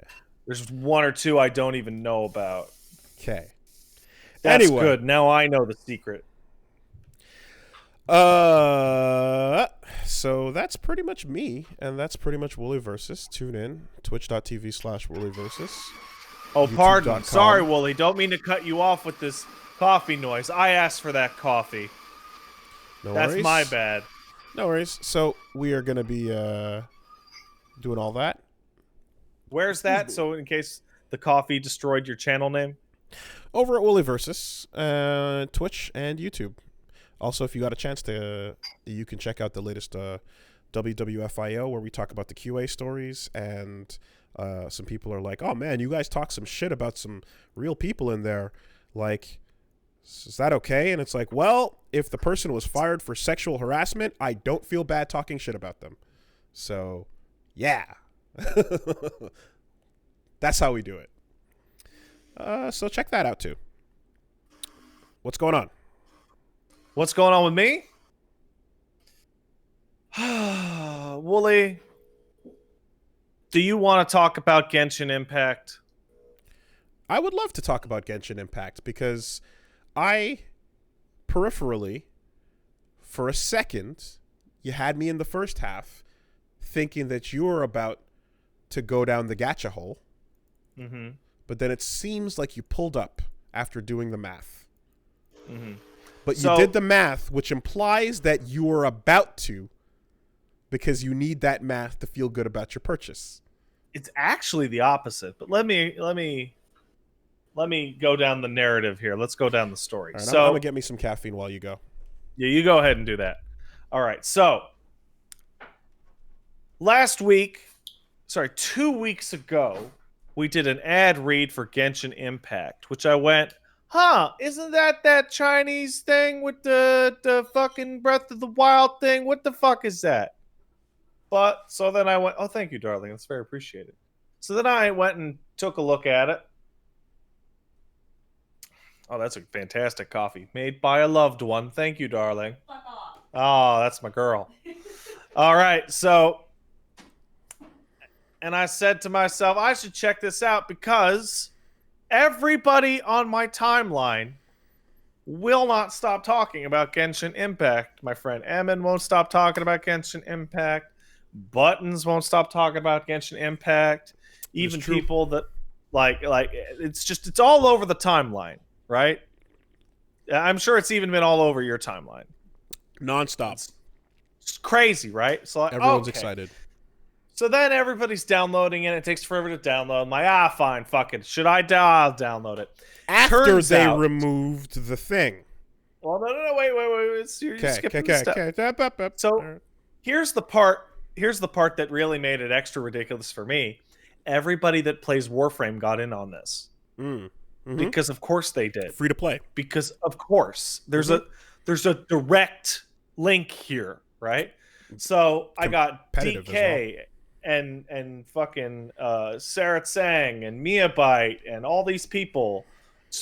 There's one or two I don't even know about. Okay. That's good. Now I know the secret. So that's pretty much me, and that's pretty much Wooly Versus. Tune in, twitch.tv/Wooly Versus. Oh, pardon. Sorry, Wooly. Don't mean to cut you off with this coffee noise. I asked for that coffee. No That's worries. my bad. No worries. So we are going to be doing all that. Where's that? So in case the coffee destroyed your channel name? Over at Wooly Versus, Twitch and YouTube. Also, if you got a chance to, you can check out the latest WWFIO, where we talk about the QA stories, and some people are like, oh man, you guys talk some shit about some real people in there. Like, is that okay? And it's like, well, if the person was fired for sexual harassment, I don't feel bad talking shit about them. So, yeah. That's how we do it. So check that out too. What's going on? What's going on with me? Wooly, do you want to talk about Genshin Impact? I would love to talk about Genshin Impact, because I, peripherally, for a second, you had me in the first half thinking that you were about to go down the gacha hole. Mm-hmm. But then it seems like you pulled up after doing the math. Mm-hmm. But you did the math, which implies that you were about to, because you need that math to feel good about your purchase. It's actually the opposite. But let me go down the narrative here. Let's go down the story. Right, so I'm gonna get me some caffeine while you go. Yeah, you go ahead and do that. All right. So last week, 2 weeks ago, we did an ad read for Genshin Impact, which I went, huh, isn't that Chinese thing with the fucking Breath of the Wild thing? What the fuck is that? But so then I went, oh, thank you, darling. That's very appreciated. So then I went and took a look at it. Oh, that's a fantastic coffee made by a loved one. Thank you, darling. Fuck off. Oh, that's my girl. All right, so, and I said to myself, I should check this out because everybody on my timeline will not stop talking about Genshin Impact. My friend Emin won't stop talking about Genshin Impact. Buttons won't stop talking about Genshin Impact. Even people that like it's all over the timeline, right? I'm sure it's even been all over your timeline. Nonstop. It's crazy, right? So everyone's excited. So then everybody's downloading it. It takes forever to download. I'm like, fine, fuck it. Should I I'll download it. After they removed the thing. Well, no, wait. You're skipping the step. So here's the part that really made it extra ridiculous for me. Everybody that plays Warframe got in on this. Because of course they did. Free to play. Because of course. There's a direct link here, right? So I got DK and fucking Sarah Tsang and Miabyte and all these people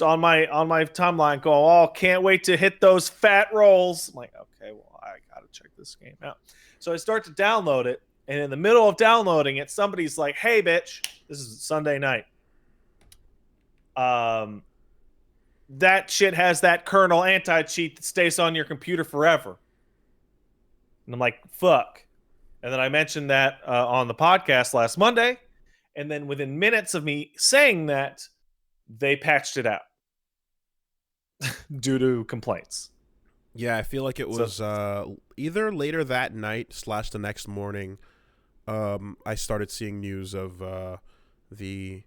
on my timeline going, oh, can't wait to hit those fat rolls. I'm like, okay, well, I gotta check this game out. So I start to download it, and in the middle of downloading it, somebody's like, hey, bitch, this is Sunday night. That shit has that kernel anti-cheat that stays on your computer forever. And I'm like, fuck. And then I mentioned that on the podcast last Monday. And then within minutes of me saying that, they patched it out due to complaints. Yeah, I feel like it was either later that night / the next morning. I started seeing news of the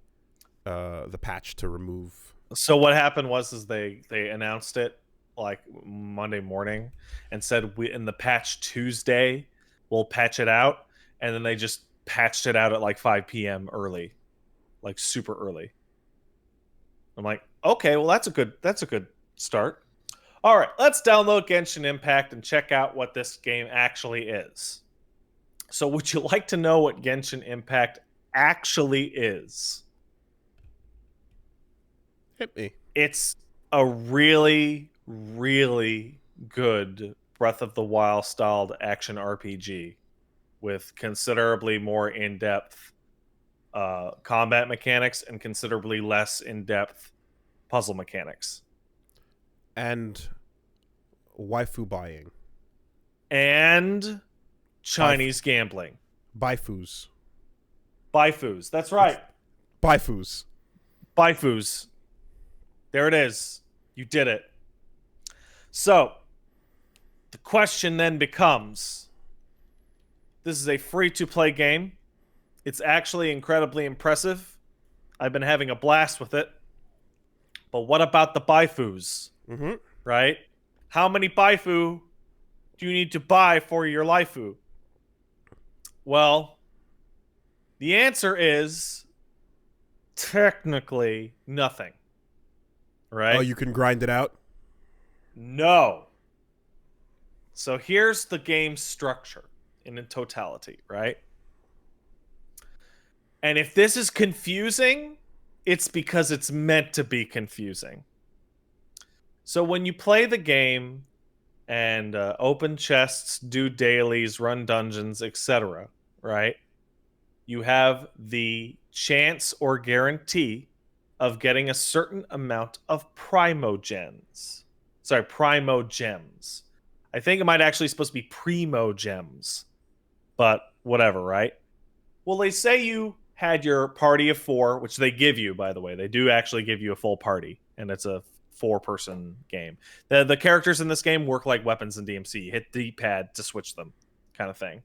patch to remove. So what happened was they announced it like Monday morning and said in the patch Tuesday we'll patch it out, and then they just patched it out at like 5 p.m. early, like super early. I'm like, okay, well that's a good start. All right, let's download Genshin Impact and check out what this game actually is. So would you like to know what Genshin Impact actually is? Hit me. It's a really, really good Breath of the Wild styled action RPG with considerably more in-depth combat mechanics and considerably less in-depth puzzle mechanics. And waifu buying. And Chinese gambling. Buyfus. Buyfus. That's right. Buyfus. Buyfus. There it is. You did it. So, the question then becomes, this is a free-to-play game. It's actually incredibly impressive. I've been having a blast with it. But what about the Buyfus? Right? How many Buyfu do you need to buy for your Laifu? Well, the answer is technically nothing. Right? Oh, you can grind it out? No. So here's the game structure in totality, right? And if this is confusing, it's because it's meant to be confusing. So when you play the game and open chests, do dailies, run dungeons, etc., right? You have the chance or guarantee of getting a certain amount of primogems. Sorry, primogems. I think it might actually supposed to be primogems. But whatever, right? Well, they say you had your party of 4, which they give you, by the way. They do actually give you a full party, and it's a 4-person game. The characters in this game work like weapons in DMC. You hit the D-pad to switch them, kind of thing.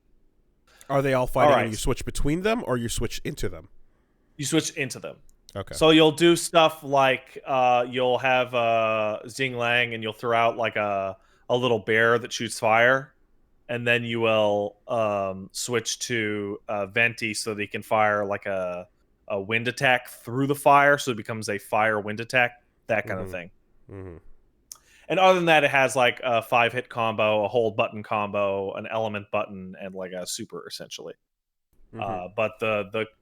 Are they all fighting and you switch between them, or you switch into them? You switch into them. Okay. So you'll do stuff like you'll have Xing Lang, and you'll throw out like a little bear that shoots fire, and then you will switch to Venti so that you can fire like a wind attack through the fire, so it becomes a fire wind attack, that kind of thing. And other than that, it has like a 5-hit combo, a hold button combo, an element button, and like a super, essentially. But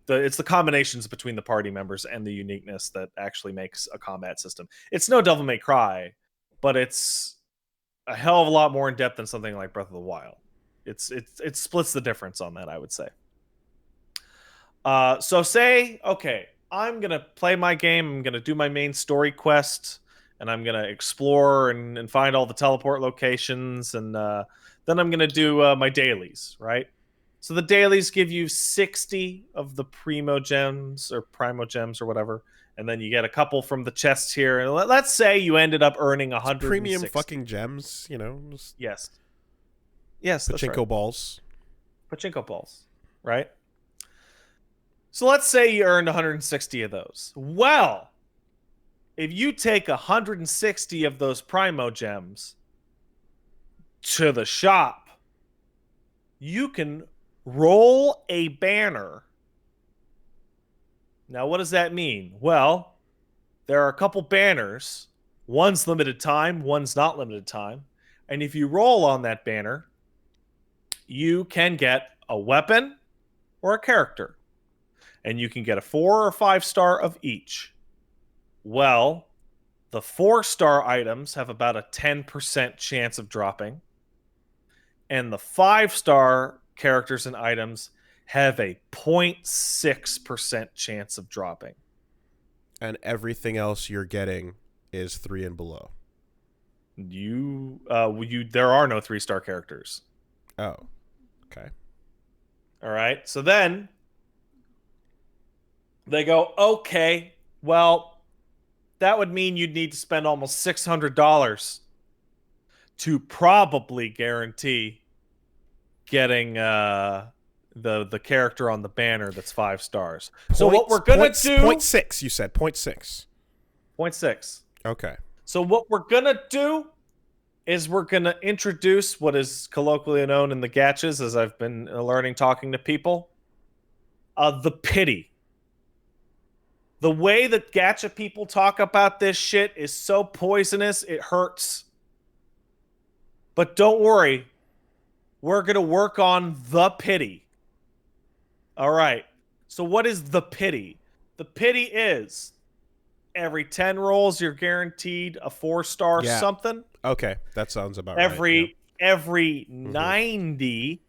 it's the combinations between the party members and the uniqueness that actually makes a combat system. It's no Devil May Cry, but it's a hell of a lot more in depth than something like Breath of the Wild. It splits the difference on that, I would say. So say, okay, I'm gonna play my game. I'm gonna do my main story quest, and I'm gonna explore and find all the teleport locations, and then I'm gonna do my dailies, right? So the dailies give you 60 of the primo gems or whatever, and then you get a couple from the chests here. And let's say you ended up earning 100 premium fucking gems, Yes, pachinko balls. Pachinko balls, right? So let's say you earned 160 of those. Well, if you take 160 of those primo gems to the shop, you can roll a banner. Now, what does that mean? Well, there are a couple banners. One's limited time, one's not limited time. And if you roll on that banner, you can get a weapon or a character. And you can get a 4 or 5 star of each. Well, the 4-star items have about a 10% chance of dropping. And the 5-star characters and items have a 0.6% chance of dropping. And everything else you're getting is 3 and below. There are no 3-star characters. Oh, okay. All right. So then they go, okay, well, that would mean you'd need to spend almost $600 to probably guarantee getting the character on the banner that's 5 stars. So what we're gonna do 0.6, you said 0.6. 0.6. Okay. So what we're gonna do is we're gonna introduce what is colloquially known in the gachas, as I've been learning talking to people, the pity. The way that gacha people talk about this shit is so poisonous, it hurts. But don't worry, we're going to work on the pity. All right. So what is the pity? The pity is every 10 rolls, you're guaranteed a 4-star something. Okay. That sounds about right. Every 90,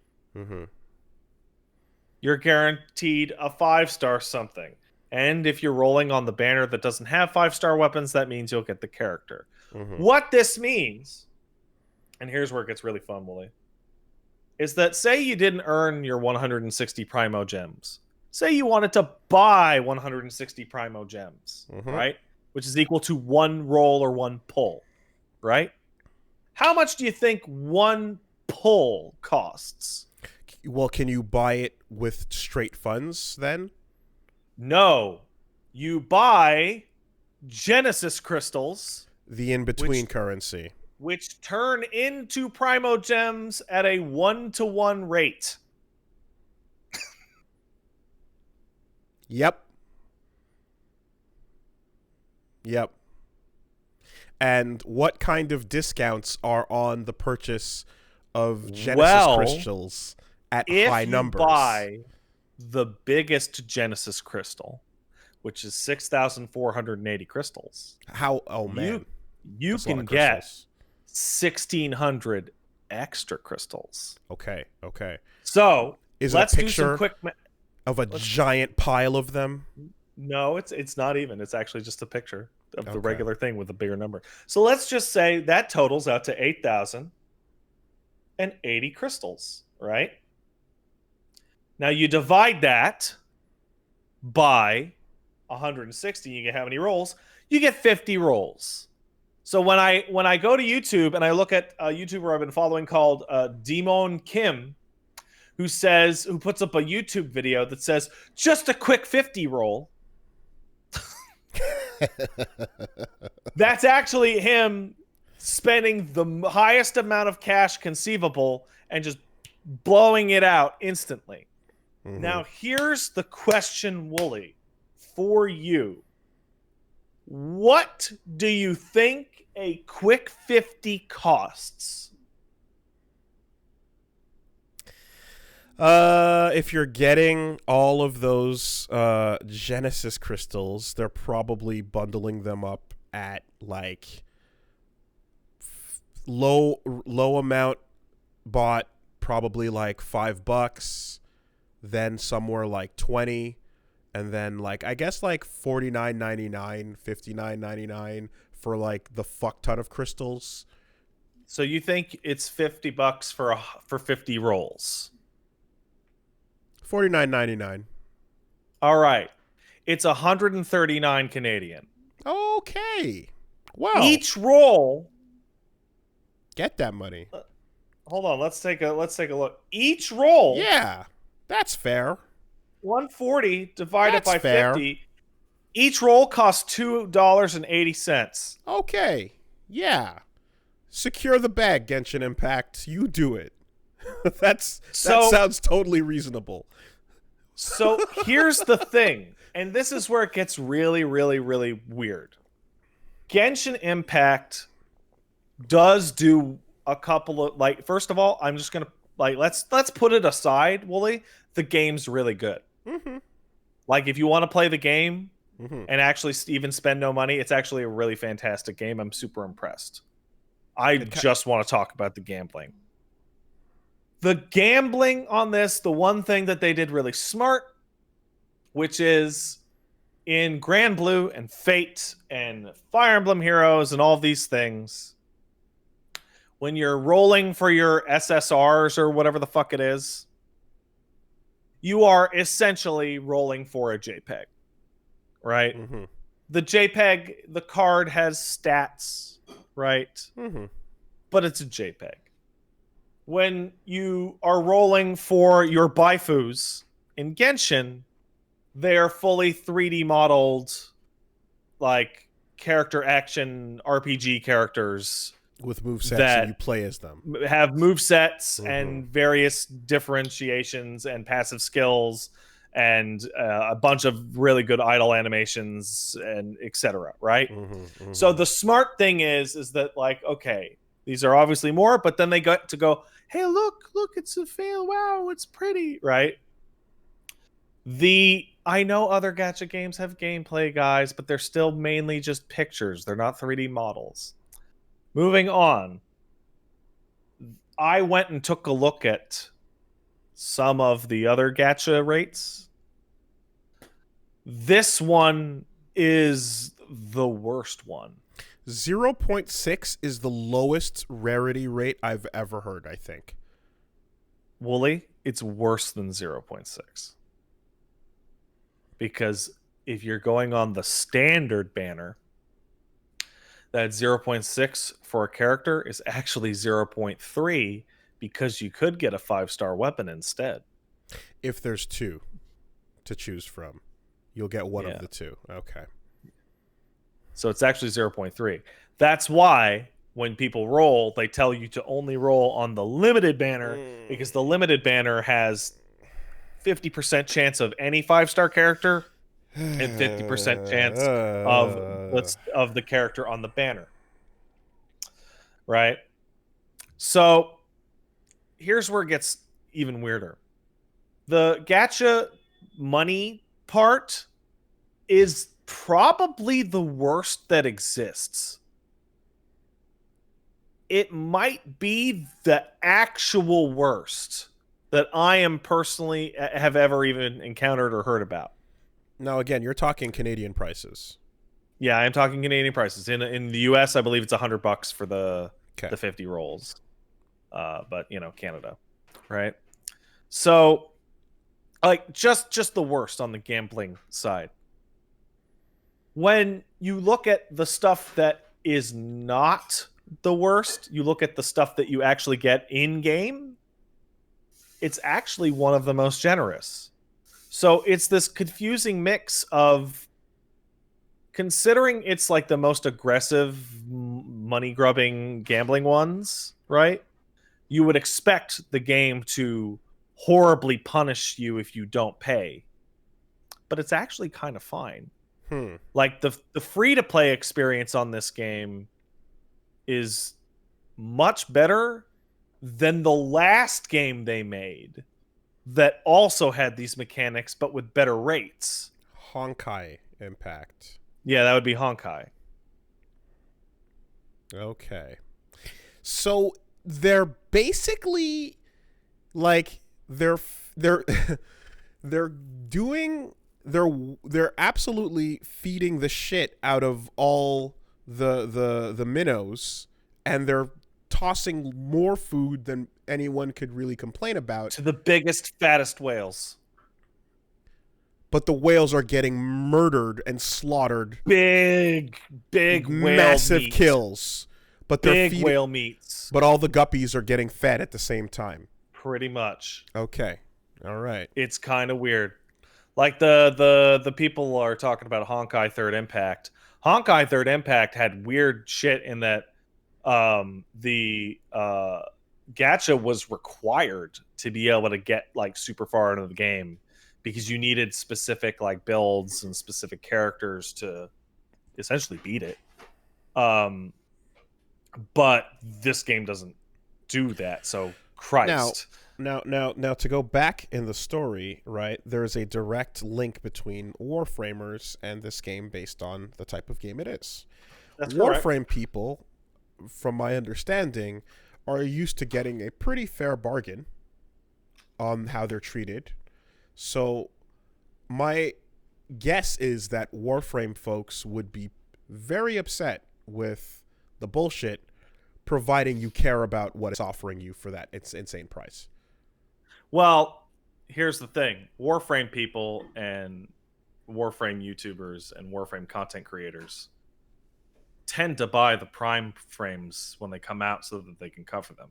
you're guaranteed a 5-star something. And if you're rolling on the banner that doesn't have 5-star weapons, that means you'll get the character. What this means, and here's where it gets really fun, Willie, is that say you didn't earn your 160 primo gems. Say you wanted to buy 160 primo gems, right? Which is equal to 1 roll or 1 pull, right? How much do you think 1 pull costs? Well, can you buy it with straight funds then? No. You buy Genesis crystals. The in-between currency. Which turn into primo gems at a 1-to-1 rate. Yep. And what kind of discounts are on the purchase of Genesis crystals at high numbers? If you buy the biggest Genesis crystal, which is 6,480 crystals. How? Oh, man. You can get 1,600 extra crystals. Okay. So let's do some quick of a giant pile of them. No, it's not even. It's actually just a picture of the regular thing with a bigger number. So let's just say that totals out to 8,080 crystals, right? Now you divide that by 160, you get how many rolls? You get 50 rolls. So when I go to YouTube and I look at a YouTuber I've been following called Demon Kim, who puts up a YouTube video that says just a quick 50 roll. That's actually him spending the highest amount of cash conceivable and just blowing it out instantly. Mm-hmm. Now, here's the question, Wooly, for you. What do you think a quick 50 costs? If you're getting all of those Genesis crystals, they're probably bundling them up at like low amount bought, probably like $5, then somewhere like 20, and then like I guess like $49.99, $59.99 for like the fuck ton of crystals. So you think it's $50 for 50 rolls? $49.99. All right. It's 139 Canadian. Okay. Well, Each roll. get that money. Hold on, let's take a look. Each roll. Yeah. That's fair. 140 divided That's by fair. 50. Each roll costs $2.80. Okay. Yeah. Secure the bag, Genshin Impact. You do it. That sounds totally reasonable. So here's the thing, and this is where it gets really, really, really weird. Genshin Impact does do a couple of, like, first of all, I'm just gonna like let's put it aside, Wooly. The game's really good. Mm-hmm. Like, if you want to play the game Mm-hmm. and actually even spend no money, it's actually a really fantastic game. I'm super impressed. I just want to talk about the gambling. The gambling on this, the one thing that they did really smart, which is in Grand Blue and Fate and Fire Emblem Heroes and all these things, when you're rolling for your SSRs or whatever the fuck it is, you are essentially rolling for a JPEG, right? Mm-hmm. The JPEG, the card has stats, right? Mm-hmm. But it's a JPEG. When you are rolling for your Buyfus in Genshin, they're fully 3D modeled, like, character action RPG characters With movesets, that and you play as them. have movesets and various differentiations and passive skills and a bunch of really good idle animations and etc. Right? So the smart thing is that, like, okay, these are obviously more, but then they got to go, hey, look, it's a fail. Wow, it's pretty, right? I know other gacha games have gameplay, guys, but they're still mainly just pictures. They're not 3D models. Moving on. I went and took a look at some of the other gacha rates. This one is the worst one. 0.6 is the lowest rarity rate I've ever heard, I think. Wooly, it's worse than 0.6. Because if you're going on the standard banner, that 0.6 for a character is actually 0.3 because you could get a 5-star weapon instead. If there's two to choose from, you'll get one of the two. Okay. So it's actually 0.3. That's why when people roll, they tell you to only roll on the limited banner because the limited banner has 50% chance of any 5-star character and 50% chance of the character on the banner. Right? So here's where it gets even weirder. The gacha money part is probably the worst that exists. It might be the actual worst that I am personally have ever even encountered or heard about. Now, again, you're talking Canadian prices. Yeah, I'm talking Canadian prices. In the US, I believe it's $100 for the 50 rolls. But, you know, Canada, right? So, like, just the worst on the gambling side. When you look at the stuff that is not the worst, you look at the stuff that you actually get in-game, it's actually one of the most generous. So it's this confusing mix of, considering it's like the most aggressive money-grubbing gambling ones, right? you would expect the game to horribly punish you if you don't pay. But it's actually kind of fine. Like the free to play experience on this game is much better than the last game they made that also had these mechanics but with better rates. Honkai Impact. Yeah, that would be Honkai. Okay. So they're basically like they're they're doing they're absolutely feeding the shit out of all the minnows, and they're tossing more food than anyone could really complain about to the biggest, fattest whales. But the whales are getting murdered and slaughtered. Big whale massive meat. Kills. But they're big whale meats. But all the guppies are getting fed at the same time. Pretty much. Okay. All right. It's kind of weird. Like the people are talking about Honkai Third Impact. Honkai Third Impact had weird shit in that the gacha was required to be able to get like super far into the game because you needed specific like builds and specific characters to essentially beat it. But this game doesn't do that. So Christ. Now, to go back in the story, right, there's a direct link between Warframers and this game based on the type of game it is. That's Warframe correct. people, from my understanding, are used to getting a pretty fair bargain on how they're treated. So my guess is that Warframe folks would be very upset with the bullshit, providing you care about what it's offering you for that insane price. Well, here's the thing. Warframe people and Warframe YouTubers and Warframe content creators tend to buy the Prime frames when they come out so that they can cover them.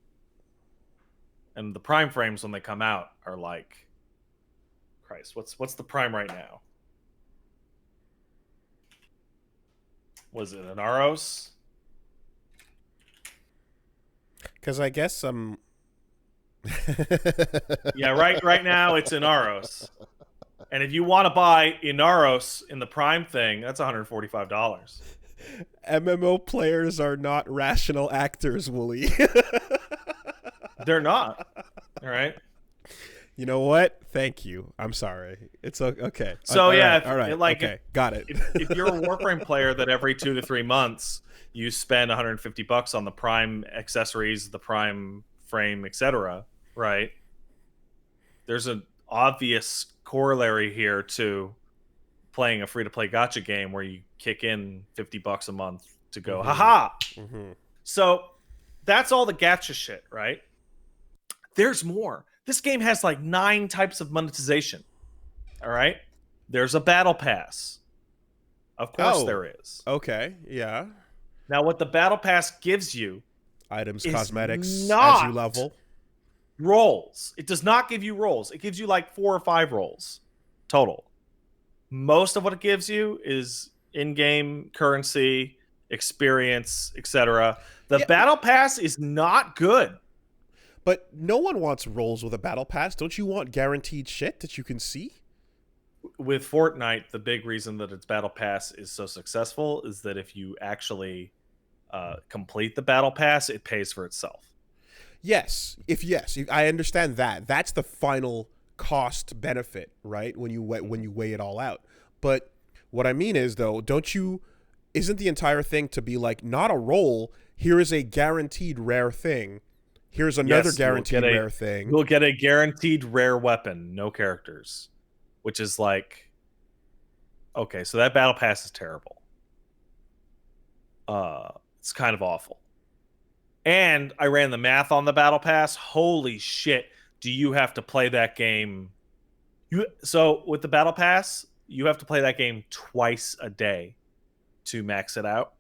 And the Prime frames when they come out are like, Christ, what's the Prime right now? Was it an Aros? Because I guess Yeah, right now it's Inaros. And if you want to buy Inaros in the Prime thing, that's $145. MMO players are not rational actors, Wooly. They're not. All right. You know what? Thank you. I'm sorry. It's okay. So all yeah, right, all right. like okay, got it. If you're a Warframe player that every 2 to 3 months you spend $150 on the Prime accessories, the Prime frame, etc., right? There's an obvious corollary here to playing a free-to-play gacha game where you kick in $50 a month to go, haha. Mm-hmm. So that's all the gacha shit, right? There's more. This game has like 9 types of monetization. All right? There's a battle pass. Of course there is. Okay, yeah. Now what the battle pass gives you items, is cosmetics not as you level. Rolls. It does not give you rolls. It gives you like 4 or 5 rolls total. Most of what it gives you is in-game currency, experience, etc. The battle pass is not good. But no one wants rolls with a battle pass. Don't you want guaranteed shit that you can see? With Fortnite, the big reason that its battle pass is so successful is that if you actually complete the battle pass, it pays for itself. Yes, I understand that. That's the final cost benefit, right? When you weigh it all out. But what I mean is, though, isn't the entire thing to be like, not a roll, here is a guaranteed rare thing. Here's another guaranteed rare thing. You'll get a guaranteed rare weapon, no characters. Which is like, okay, so that battle pass is terrible. It's kind of awful. And I ran the math on the battle pass. Holy shit, do you have to play that game? So with the battle pass, you have to play that game twice a day to max it out,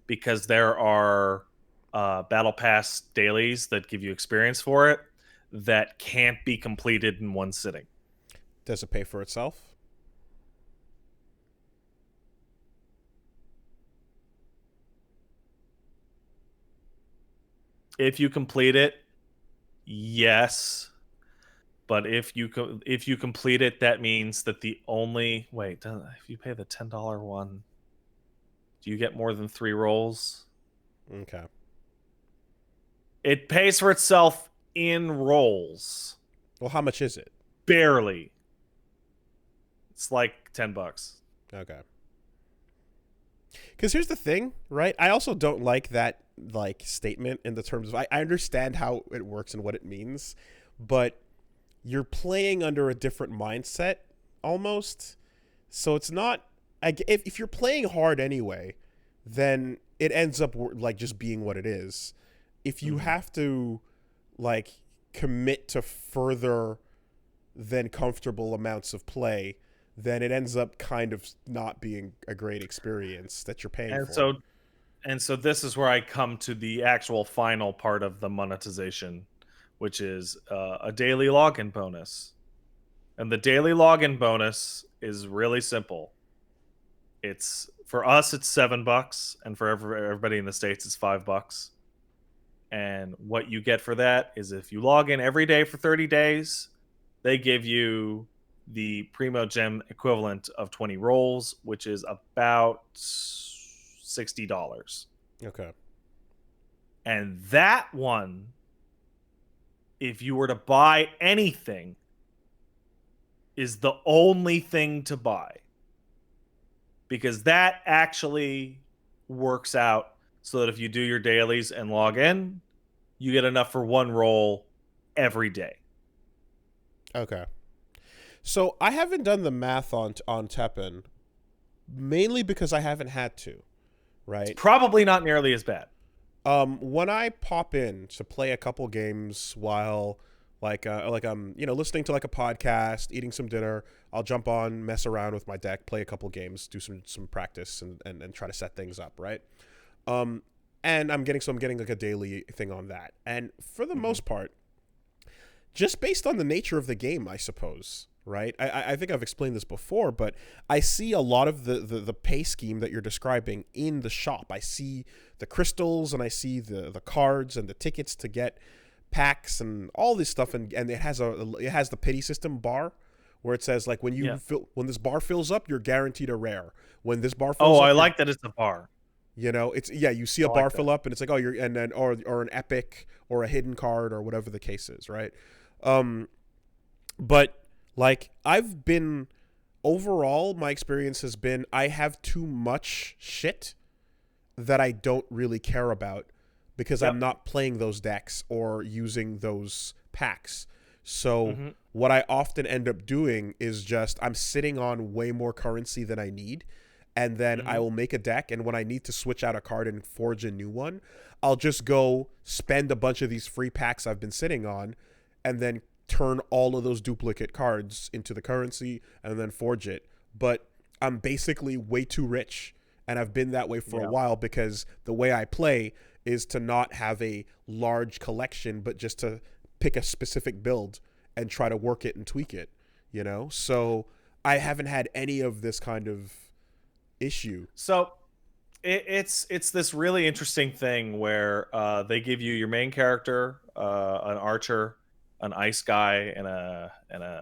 because there are battle pass dailies that give you experience for it that can't be completed in one sitting. Does it pay for itself? If you complete it, Yes, but if you complete it, that means that the only if you pay the $10 one, do you get more than 3 rolls? Okay. It pays for itself in rolls. Well, how much is it? Barely. It's like $10. Okay. Because here's the thing, right? I also don't like that like statement in the terms of I understand how it works and what it means, but you're playing under a different mindset almost. So it's not if you're playing hard anyway, then it ends up like just being what it is. If you have to like commit to further than comfortable amounts of play, then it ends up kind of not being a great experience that you're paying And for. so this is where I come to the actual final part of the monetization, which is a daily login bonus. And the daily login bonus is really simple. It's for us, it's $7, and for everybody in the States, it's $5. And what you get for that is if you log in every day for 30 days, they give you the Primo Gem equivalent of 20 rolls, which is about $60. Okay. And that one, if you were to buy anything, is the only thing to buy. Because that actually works out so that if you do your dailies and log in, you get enough for 1 roll every day. Okay. So I haven't done the math on Teppen, mainly because I haven't had to, right? It's probably not nearly as bad. When I pop in to play a couple games while I'm listening to like a podcast, eating some dinner, I'll jump on, mess around with my deck, play a couple games, do some practice and try to set things up, right? And I'm getting like a daily thing on that. And for the most part, just based on the nature of the game, I suppose, right? I think I've explained this before, but I see a lot of the pay scheme that you're describing in the shop. I see the crystals and I see the cards and the tickets to get packs and all this stuff, and it has the pity system bar where it says like when this bar fills up, you're guaranteed a rare. When this bar fills up, I like that it's a bar. You know, it's you see a bar fill up and it's like, oh, you're and then or an epic or a hidden card or whatever the case is, right? But like I've been overall, my experience has been I have too much shit that I don't really care about because I'm not playing those decks or using those packs. So what I often end up doing is just I'm sitting on way more currency than I need. And then I will make a deck, and when I need to switch out a card and forge a new one, I'll just go spend a bunch of these free packs I've been sitting on, and then turn all of those duplicate cards into the currency, and then forge it. But I'm basically way too rich, and I've been that way for a while because the way I play is to not have a large collection, but just to pick a specific build and try to work it and tweak it, you know? So I haven't had any of this kind of issue. So it's this really interesting thing where they give you your main character, an archer, an ice guy, and an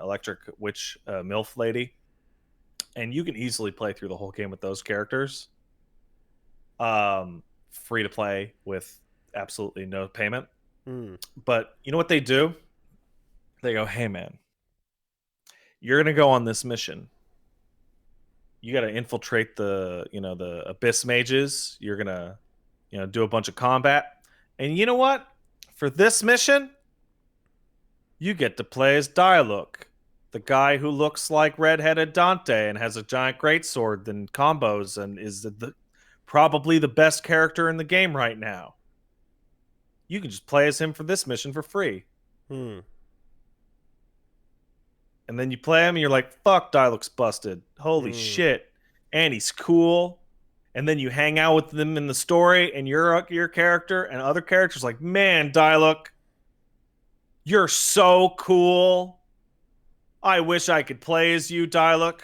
electric witch MILF lady, and you can easily play through the whole game with those characters. Free to play with absolutely no payment. But you know what they do? They go, hey man, you're gonna go on this mission. You got to infiltrate the abyss mages. You're gonna do a bunch of combat, and you know what? For this mission, you get to play as Dialog, the guy who looks like redheaded Dante and has a giant greatsword and combos, and is probably the best character in the game right now. You can just play as him for this mission for free. And then you play him and you're like, fuck, Dialog's busted. Holy shit. And he's cool. And then you hang out with them in the story and your character and other characters like, man, Dialog, you're so cool. I wish I could play as you, Dialog.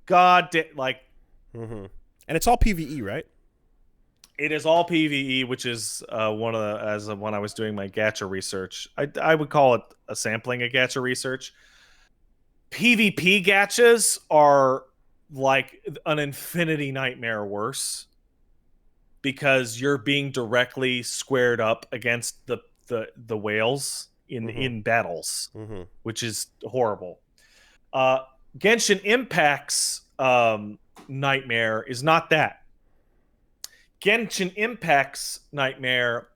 God, And it's all PvE, right? It is all PVE, which is one of the when I was doing my gacha research. I would call it a sampling of gacha research. PvP gachas are like an infinity nightmare worse because you're being directly squared up against the whales in battles, which is horrible. Genshin Impact's nightmare is not that. Genshin Impact's nightmare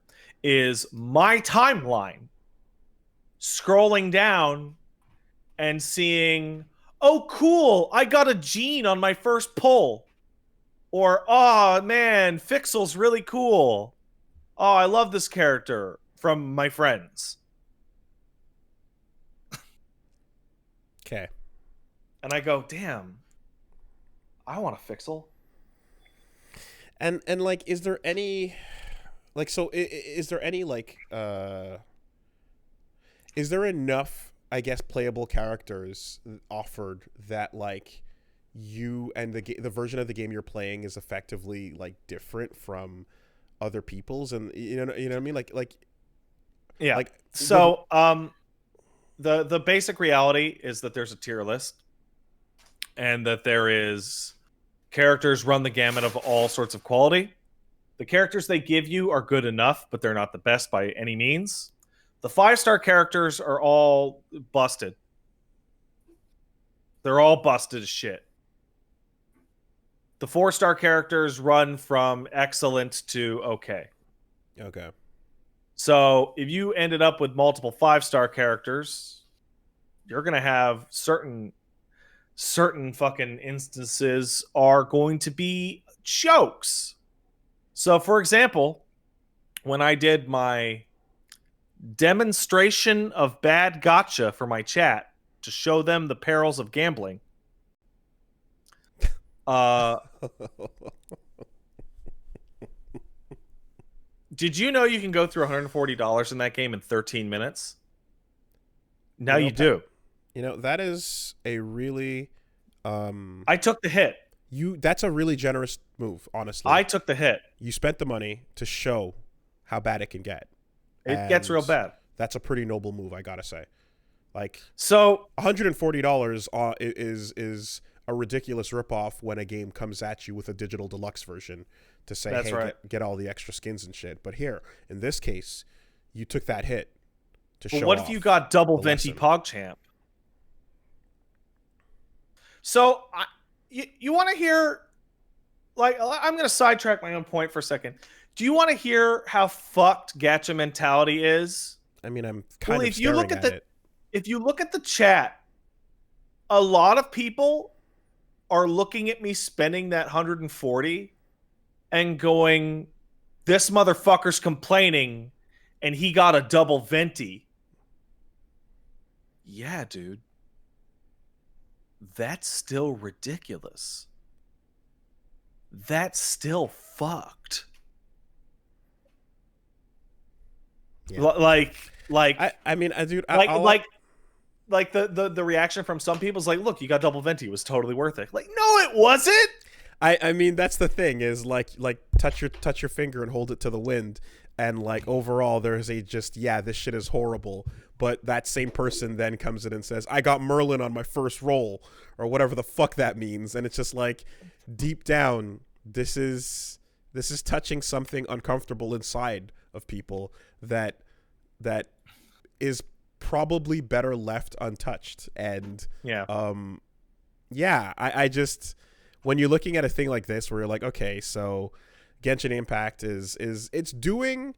is my timeline scrolling down and seeing, oh, cool, I got a gene on my first pull. Or, oh, man, Fixel's really cool. Oh, I love this character from my friends. Okay. And I go, damn, I want a Fixel. And like, is there any, like, so is there any, like, is there enough, I guess, playable characters offered that, like, you and the version of the game you're playing is effectively, like, different from other people's? And you know what I mean? Like yeah. Like, so the basic reality is that there's a tier list and that there is characters run the gamut of all sorts of quality. The characters they give you are good enough, but they're not the best by any means. The 5-star characters are all busted. They're all busted as shit. The 4-star characters run from excellent to okay. Okay. So if you ended up with multiple 5-star characters, you're going to have certain fucking instances are going to be jokes. So, for example, when I did my demonstration of bad gacha for my chat to show them the perils of gambling, did you know you can go through $140 in that game in 13 minutes? Now you do. You know, that is a really I took the hit. That's a really generous move, honestly. I took the hit. You spent the money to show how bad it can get. It gets real bad. That's a pretty noble move, I gotta say. Like, so $140 is a ridiculous ripoff when a game comes at you with a digital deluxe version to say, that's hey, right. get all the extra skins and shit. But here, in this case, you took that hit to show. But what if you got double Venti PogChamp? So you want to hear, like, I'm going to sidetrack my own point for a second. Do you want to hear how fucked gacha mentality is? I mean, I'm kind of staring at it. If you look at the chat, a lot of people are looking at me spending that 140 and going, this motherfucker's complaining and he got a double Venti. Yeah, dude. That's still ridiculous. That's still fucked. Yeah. I mean, dude, like the reaction from some people is like, look, you got double Venti, it was totally worth it. Like, no, it wasn't. I mean, that's the thing is like touch your finger and hold it to the wind, and like overall there's a just, yeah, this shit is horrible. But that same person then comes in and says, I got Merlin on my first roll, or whatever the fuck that means. And it's just like, deep down, this is touching something uncomfortable inside of people that is probably better left untouched. And I just, when you're looking at a thing like this where you're like, okay, so Genshin Impact is it's doing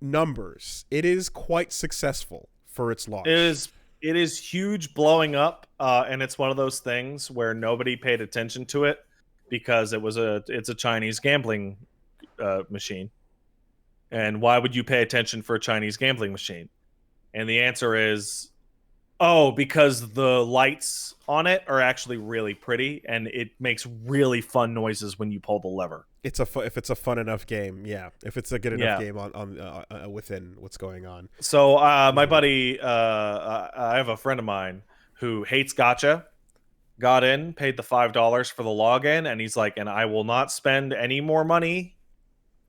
numbers. It is quite successful for its launch. It is huge, blowing up, and it's one of those things where nobody paid attention to it because it's a Chinese gambling machine. And why would you pay attention for a Chinese gambling machine? And the answer is, oh, because the lights on it are actually really pretty and it makes really fun noises when you pull the lever. If it's a fun enough game, yeah. If it's a good enough game on within what's going on. So my buddy, I have a friend of mine who hates gacha. Got in, paid the $5 for the login, and he's like, and I will not spend any more money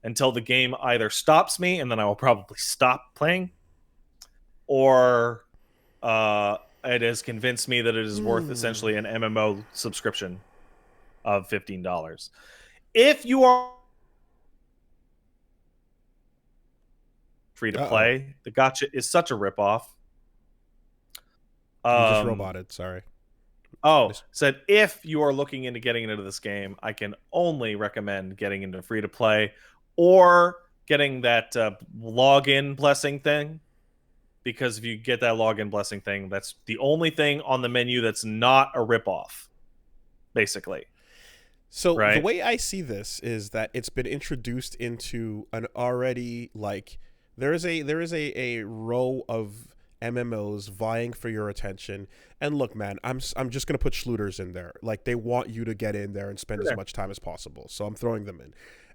until the game either stops me, and then I will probably stop playing, or it has convinced me that it is worth essentially an MMO subscription of $15. If you are free to play, the gacha is such a ripoff. You just roboted, sorry. Said if you are looking into getting into this game, I can only recommend getting into free to play or getting that login blessing thing. Because if you get that login blessing thing, that's the only thing on the menu that's not a ripoff, basically. So the way I see this is that it's been introduced into an already like there is a row of MMOs vying for your attention. And look, man, I'm just gonna put Schluters in there. Like they want you to get in there and spend as much time as possible. So I'm throwing them in,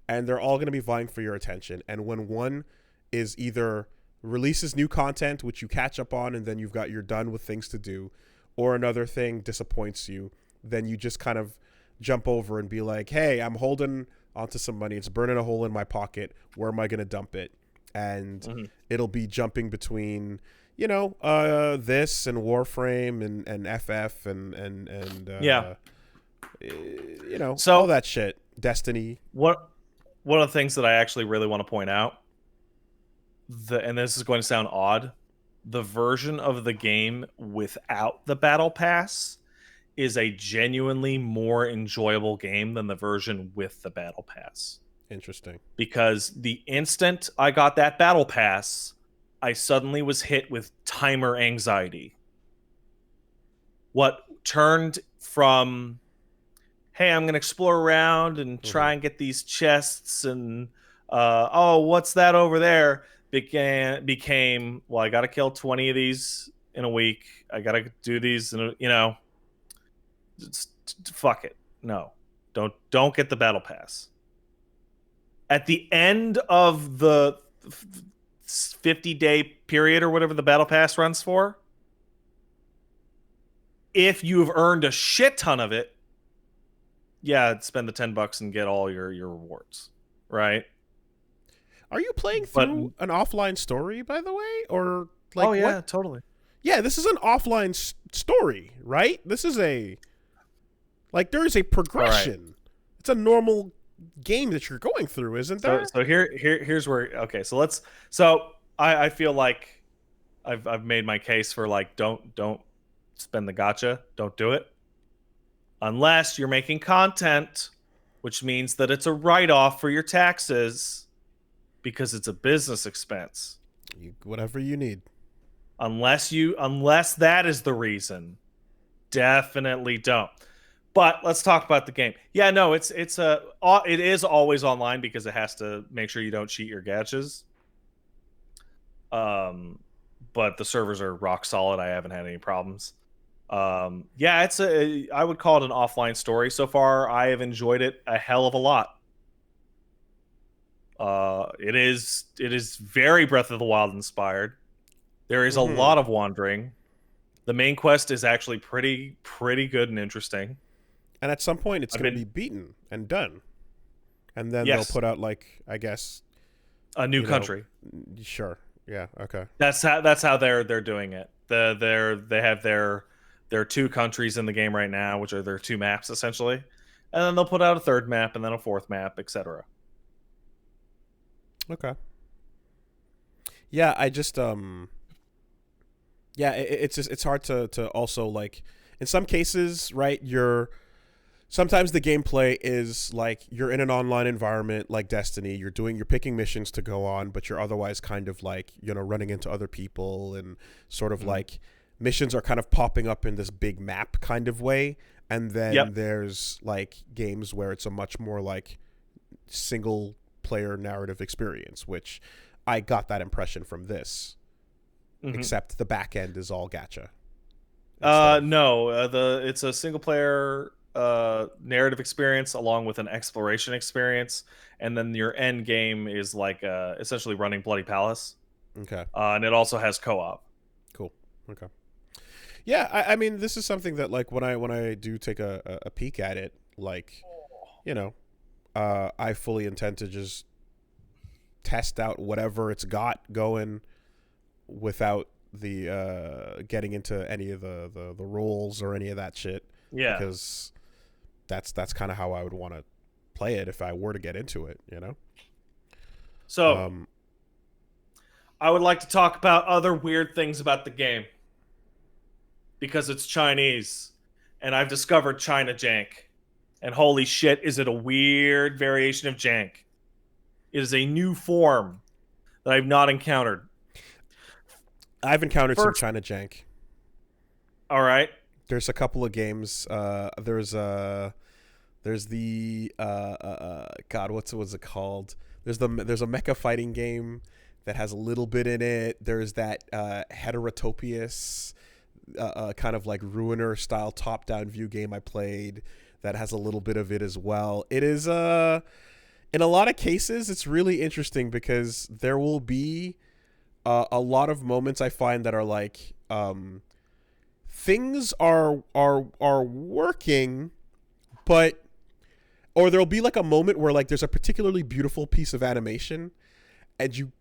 and they're all gonna be vying for your attention. And when one is either releases new content which you catch up on and then you're done with things to do, or another thing disappoints you, then you just kind of jump over and be like, hey, I'm holding onto some money, it's burning a hole in my pocket, where am I going to dump it? And it'll be jumping between this and Warframe and FF and so all that shit, Destiny. One of the things that I actually really want to point out, and this is going to sound odd, the version of the game without the battle pass is a genuinely more enjoyable game than the version with the battle pass. Interesting. Because the instant I got that battle pass, I suddenly was hit with timer anxiety. What turned from, hey, I'm going to explore around and try and get these chests and, what's that over there? Became, well, I got to kill 20 of these in a week. I got to do these, fuck it. No, don't get the battle pass. At the end of the 50-day period or whatever the battle pass runs for, if you've earned a shit ton of it, spend the $10 and get all your rewards, right? Are you playing through an offline story, by the way, or like? Oh yeah, what? Totally. Yeah, this is an offline story, right? This is there is a progression. Right. It's a normal game that you're going through, isn't there? So here's where So I feel like I've made my case for like don't spend the gacha, don't do it unless you're making content, which means that it's a write-off for your taxes because it's a business expense. Whatever you need. Unless that is the reason, definitely don't. But let's talk about the game. Yeah, no, it is always online because it has to make sure you don't cheat your gachas. But the servers are rock solid. I haven't had any problems. I would call it an offline story. So far, I have enjoyed it a hell of a lot. It is very Breath of the Wild inspired. There is a lot of wandering. The main quest is actually pretty good and interesting. And at some point, it's going to be beaten and done. And then they'll put out, I guess, a new country. Sure. Yeah. Okay. That's how they're doing it. They have their 2 countries in the game right now, which are their 2 maps essentially, and then they'll put out a 3rd map and then a 4th map, etc. Okay. Yeah, I just it's hard to also in some cases, right? Sometimes the gameplay is you're in an online environment like Destiny. You're picking missions to go on, but you're otherwise kind of running into other people and sort of missions are kind of popping up in this big map kind of way. And then there's games where it's a much more single player narrative experience, which I got that impression from this. Except the back end is all gacha. No, it's a single player narrative experience along with an exploration experience, and then your end game is essentially running Bloody Palace. Okay. And it also has co-op. Cool. Okay. Yeah, I mean, this is something that when I do take a peek at it, I fully intend to just test out whatever it's got going without the getting into any of the rules or any of that shit. Yeah. Because that's kind of how I would want to play it if I were to get into it, you know? So, I would like to talk about other weird things about the game. Because it's Chinese. And I've discovered China jank. And holy shit, is it a weird variation of jank. It is a new form that I've not encountered. I've encountered some China jank. All right. There's a couple of games. There's the God, what's it called? There's a mecha fighting game that has a little bit in it. There's that Heterotopius kind of like Ruiner style top down view game I played that has a little bit of it as well. It is in a lot of cases it's really interesting because there will be a lot of moments I find that are like things are working, but or there'll be like a moment where like there's a particularly beautiful piece of animation and you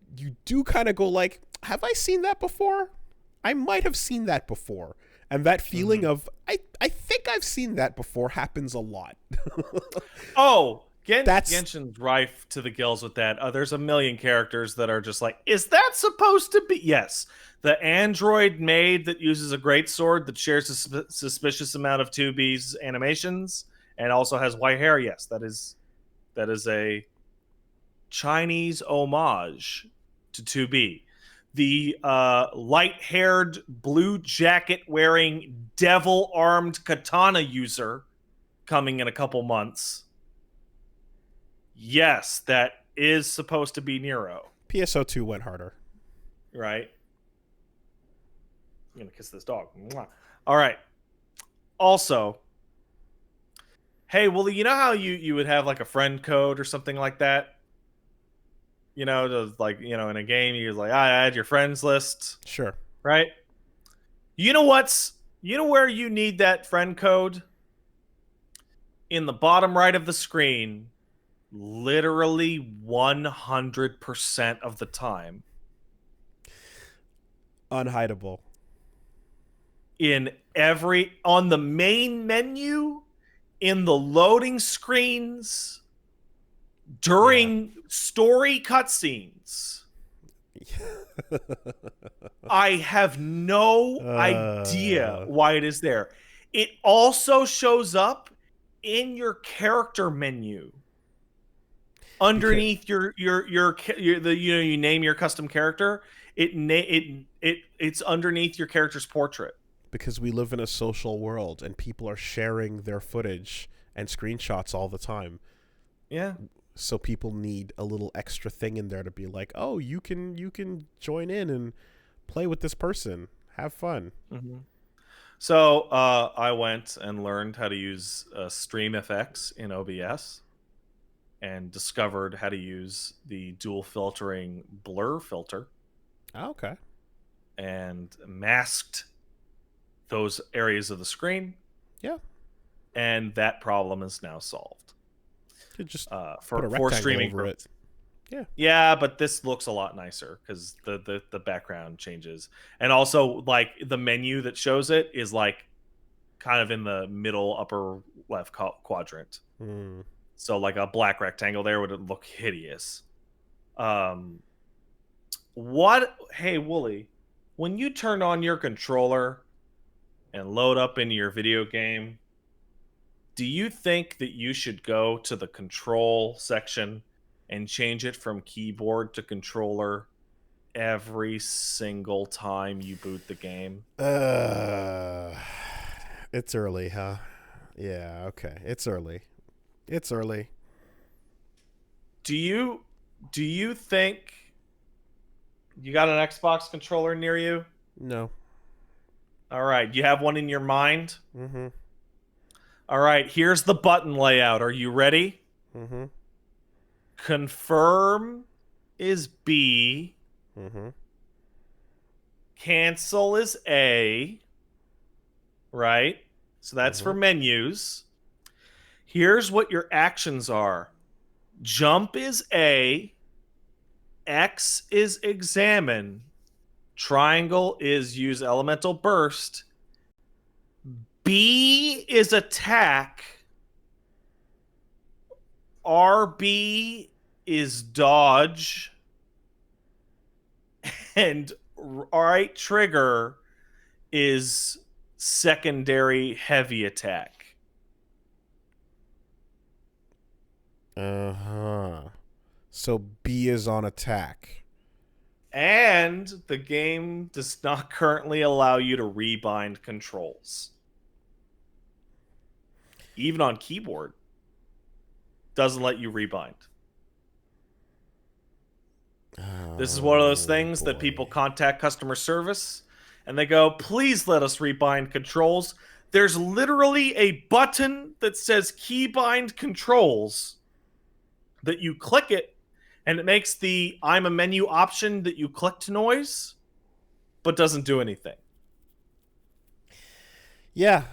do kind of go like, have I seen that before? I might have seen that before. And that feeling of I think I've seen that before happens a lot. Genshin's rife to the gills with that. There's a million characters that are just like, is that supposed to be? Yes. The android maid that uses a great sword that shares a suspicious amount of 2B's animations and also has white hair. Yes, that is a Chinese homage to 2B. The light-haired, blue jacket-wearing, devil-armed katana user coming in a couple months. Yes, that is supposed to be Nero. PSO2 went harder. Right. I'm going to kiss this dog. Mwah. All right. Also, hey, well, you know how you would have like a friend code or something like that? You know, like, you know, in a game, you're like, I add your friends list. Sure. Right? You know where you need that friend code? In the bottom right of the screen, literally 100% of the time. Unhideable. On the main menu, in the loading screens, during story cutscenes. I have no idea why it is there. It also shows up in your character menu. Underneath you name your custom character. It's underneath your character's portrait. Because we live in a social world and people are sharing their footage and screenshots all the time. Yeah. So people need a little extra thing in there to be like, oh, you can join in and play with this person. Have fun. Mm-hmm. So I went and learned how to use StreamFX in OBS and discovered how to use the dual filtering blur filter. Oh, okay. And masked those areas of the screen. Yeah. And that problem is now solved. You just for streaming over it. Yeah. Yeah, but this looks a lot nicer because the background changes. And also, like, the menu that shows it is like kind of in the middle upper left quadrant. So like a black rectangle there would look hideous. Hey, Wooly, when you turn on your controller and load up into your video game, do you think that you should go to the control section and change it from keyboard to controller every single time you boot the game? It's early, huh? Yeah, okay. It's early. Do you think you got an Xbox controller near you? No. All right. You have one in your mind? Mm-hmm. All right. Here's the button layout. Are you ready? Mm-hmm. Confirm is B. Mm-hmm. Cancel is A. Right? So that's for menus. Here's what your actions are. Jump is A. X is examine, triangle is use elemental burst, B is attack, RB is dodge, and right trigger is secondary heavy attack. So B is on attack. And the game does not currently allow you to rebind controls. Even on keyboard, doesn't let you rebind. This is one of those things that people contact customer service and they go, please let us rebind controls. There's literally a button that says keybind controls that you click it and it makes the I'm a menu option that you clicked noise, but doesn't do anything. Yeah.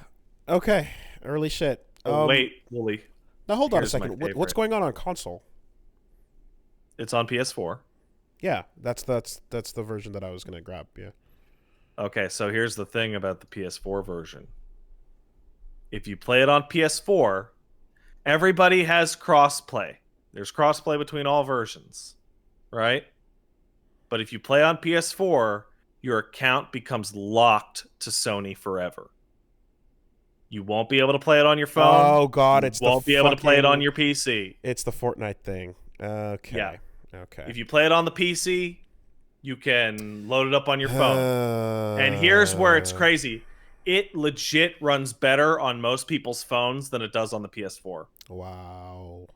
Okay. Early shit. Wait, Wooly. Now hold on a second. What's going on console? It's on PS4. Yeah, that's the version that I was gonna grab. Yeah. Okay, so here's the thing about the PS4 version. If you play it on PS4, everybody has crossplay. There's crossplay between all versions, right? But if you play on PS4, your account becomes locked to Sony forever. You won't be able to play it on your phone. Oh God, you won't be able to play it on your PC. It's the Fortnite thing. Okay. Yeah. Okay. If you play it on the PC, you can load it up on your phone. And here's where it's crazy. It legit runs better on most people's phones than it does on the PS4. Wow.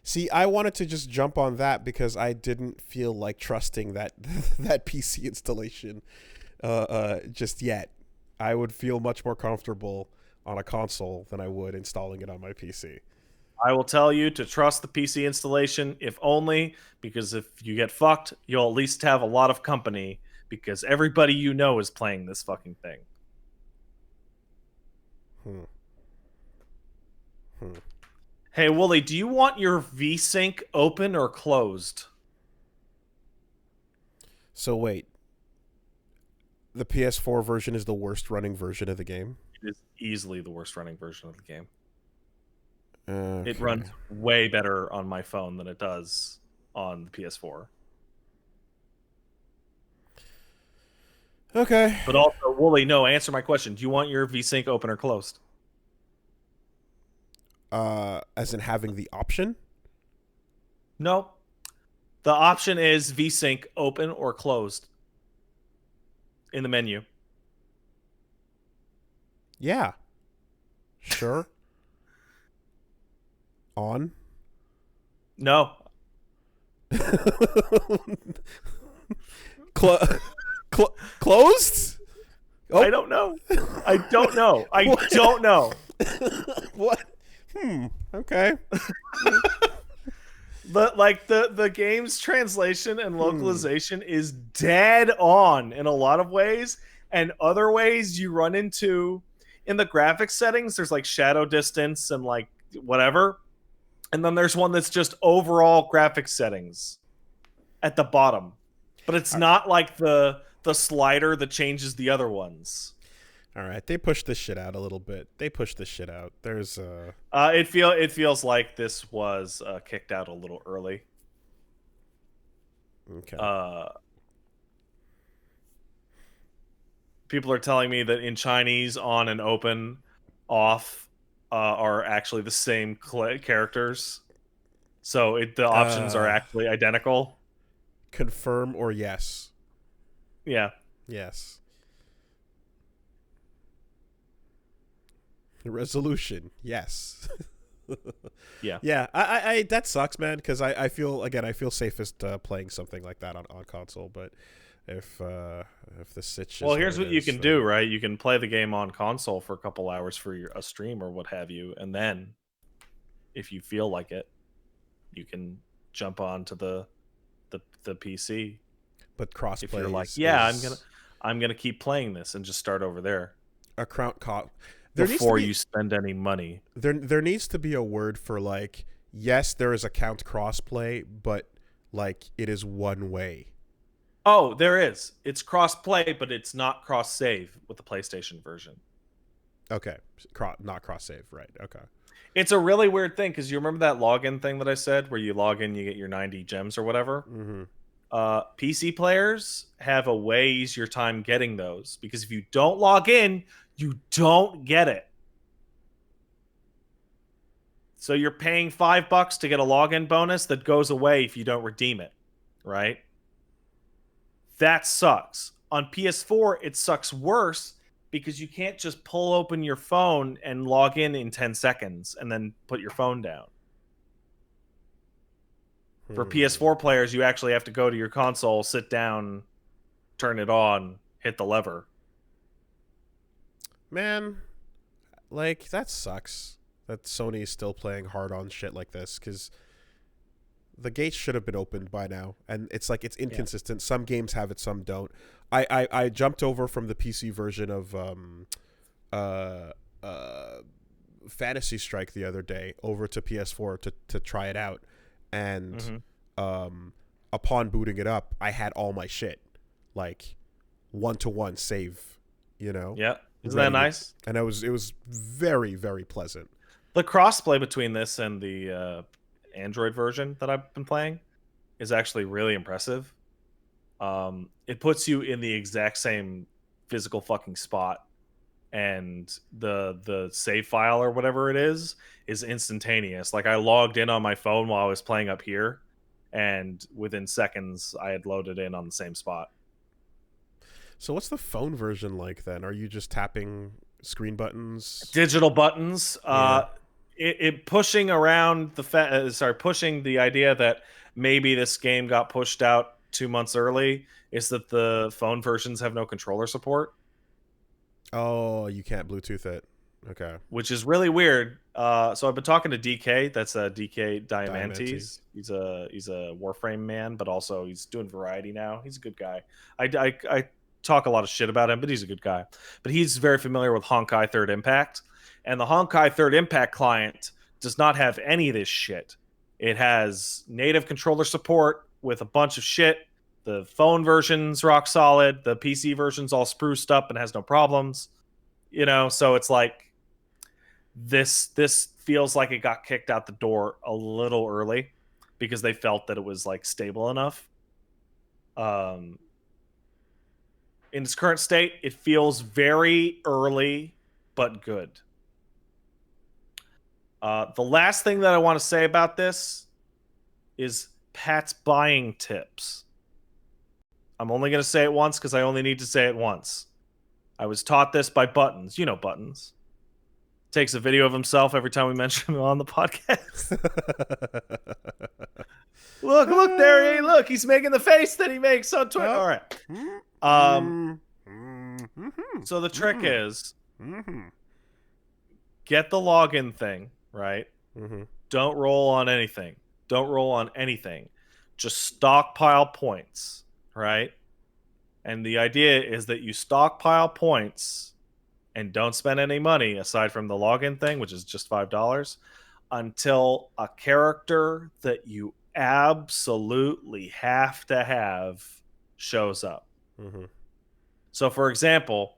See, I wanted to just jump on that because I didn't feel like trusting that that PC installation just yet. I would feel much more comfortable on a console than I would installing it on my PC. I will tell you to trust the PC installation, if only because if you get fucked, you'll at least have a lot of company because everybody you know is playing this fucking thing. Hey, Wooly, do you want your VSync open or closed? So wait. The PS4 version is the worst running version of the game? It is easily the worst running version of the game. Okay. It runs way better on my phone than it does on the PS4. Okay. But also, Wooly, no, answer my question. Do you want your VSync open or closed? As in having the option? No. The option is VSync open or closed in the menu. Yeah. Sure. On? No. Closed? Oh. I don't know. I don't know. I don't know. What? Okay. But like the game's translation and localization is dead on in a lot of ways, and other ways you run into in the graphics settings. There's like shadow distance and like whatever, and then there's one that's just overall graphics settings at the bottom, but it's not like the slider that changes the other ones. All right, they pushed this shit out a little bit. There's it feels like this was kicked out a little early. Okay. People are telling me that in Chinese, on and open, off are actually the same characters, so the options are actually identical. Confirm or yes? Yeah. Yes. Resolution, yes. Yeah. Yeah, I that sucks, man, because I feel safest playing something like that on console, but if the Sitch well, here's what you can do, right? You can play the game on console for a couple hours for a stream or what have you, and then if you feel like it, you can jump onto the PC. But crossplay, if you're like, yeah, I'm gonna keep playing this and just start over there. Before you spend any money. There needs to be a word for like, yes, there is account crossplay, but like it is one way. Oh, there is. It's cross-play, but it's not cross-save with the PlayStation version. Okay, not cross save, right? Okay. It's a really weird thing because you remember that login thing that I said where you log in, you get your 90 gems or whatever? Mm-hmm. PC players have a way easier time getting those because if you don't log in, you don't get it. So you're paying $5 to get a login bonus that goes away if you don't redeem it, right? That sucks. On PS4, it sucks worse because you can't just pull open your phone and log in 10 seconds and then put your phone down. For PS4 players, you actually have to go to your console, sit down, turn it on, hit the lever. Man, like, that sucks that Sony is still playing hard on shit like this, because the gates should have been opened by now, and it's like it's inconsistent. Some games have it, some don't. I jumped over from the PC version of Fantasy Strike the other day over to PS4 to try it out, and upon booting it up, I had all my shit, like 1-to-1 save, you know. Yeah, isn't that nice? And it was very, very pleasant. The crossplay between this and the Android version that I've been playing is actually really impressive. It puts you in the exact same physical fucking spot, and the save file or whatever it is instantaneous. Like, I logged in on my phone while I was playing up here, and within seconds I had loaded in on the same spot. So what's the phone version like then? Are you just tapping screen buttons? Digital buttons. Yeah. It pushing around pushing the idea that maybe this game got pushed out 2 months early is that the phone versions have no controller support. Oh, you can't Bluetooth it. Okay. Which is really weird. So I've been talking to DK. That's DK Diamantes. He's a Warframe man, but also he's doing variety now. He's a good guy. I talk a lot of shit about him, but he's a good guy. But he's very familiar with Honkai Third Impact. And the Honkai Third Impact client does not have any of this shit. It has native controller support with a bunch of shit. The phone version's rock solid. The PC version's all spruced up and has no problems. You know, so it's like this feels like it got kicked out the door a little early because they felt that it was like stable enough. In its current state, it feels very early but good. The last thing that I want to say about this is Pat's buying tips. I'm only going to say it once because I only need to say it once. I was taught this by Buttons. You know Buttons. Takes a video of himself every time we mention him on the podcast. look there. Hey, look. He's making the face that he makes on Twitter. All right. So the trick is get the login thing, right? Don't roll on anything. Just stockpile points, right? And the idea is that you stockpile points and don't spend any money aside from the login thing, which is just $5, until a character that you absolutely have to have shows up. So, for example,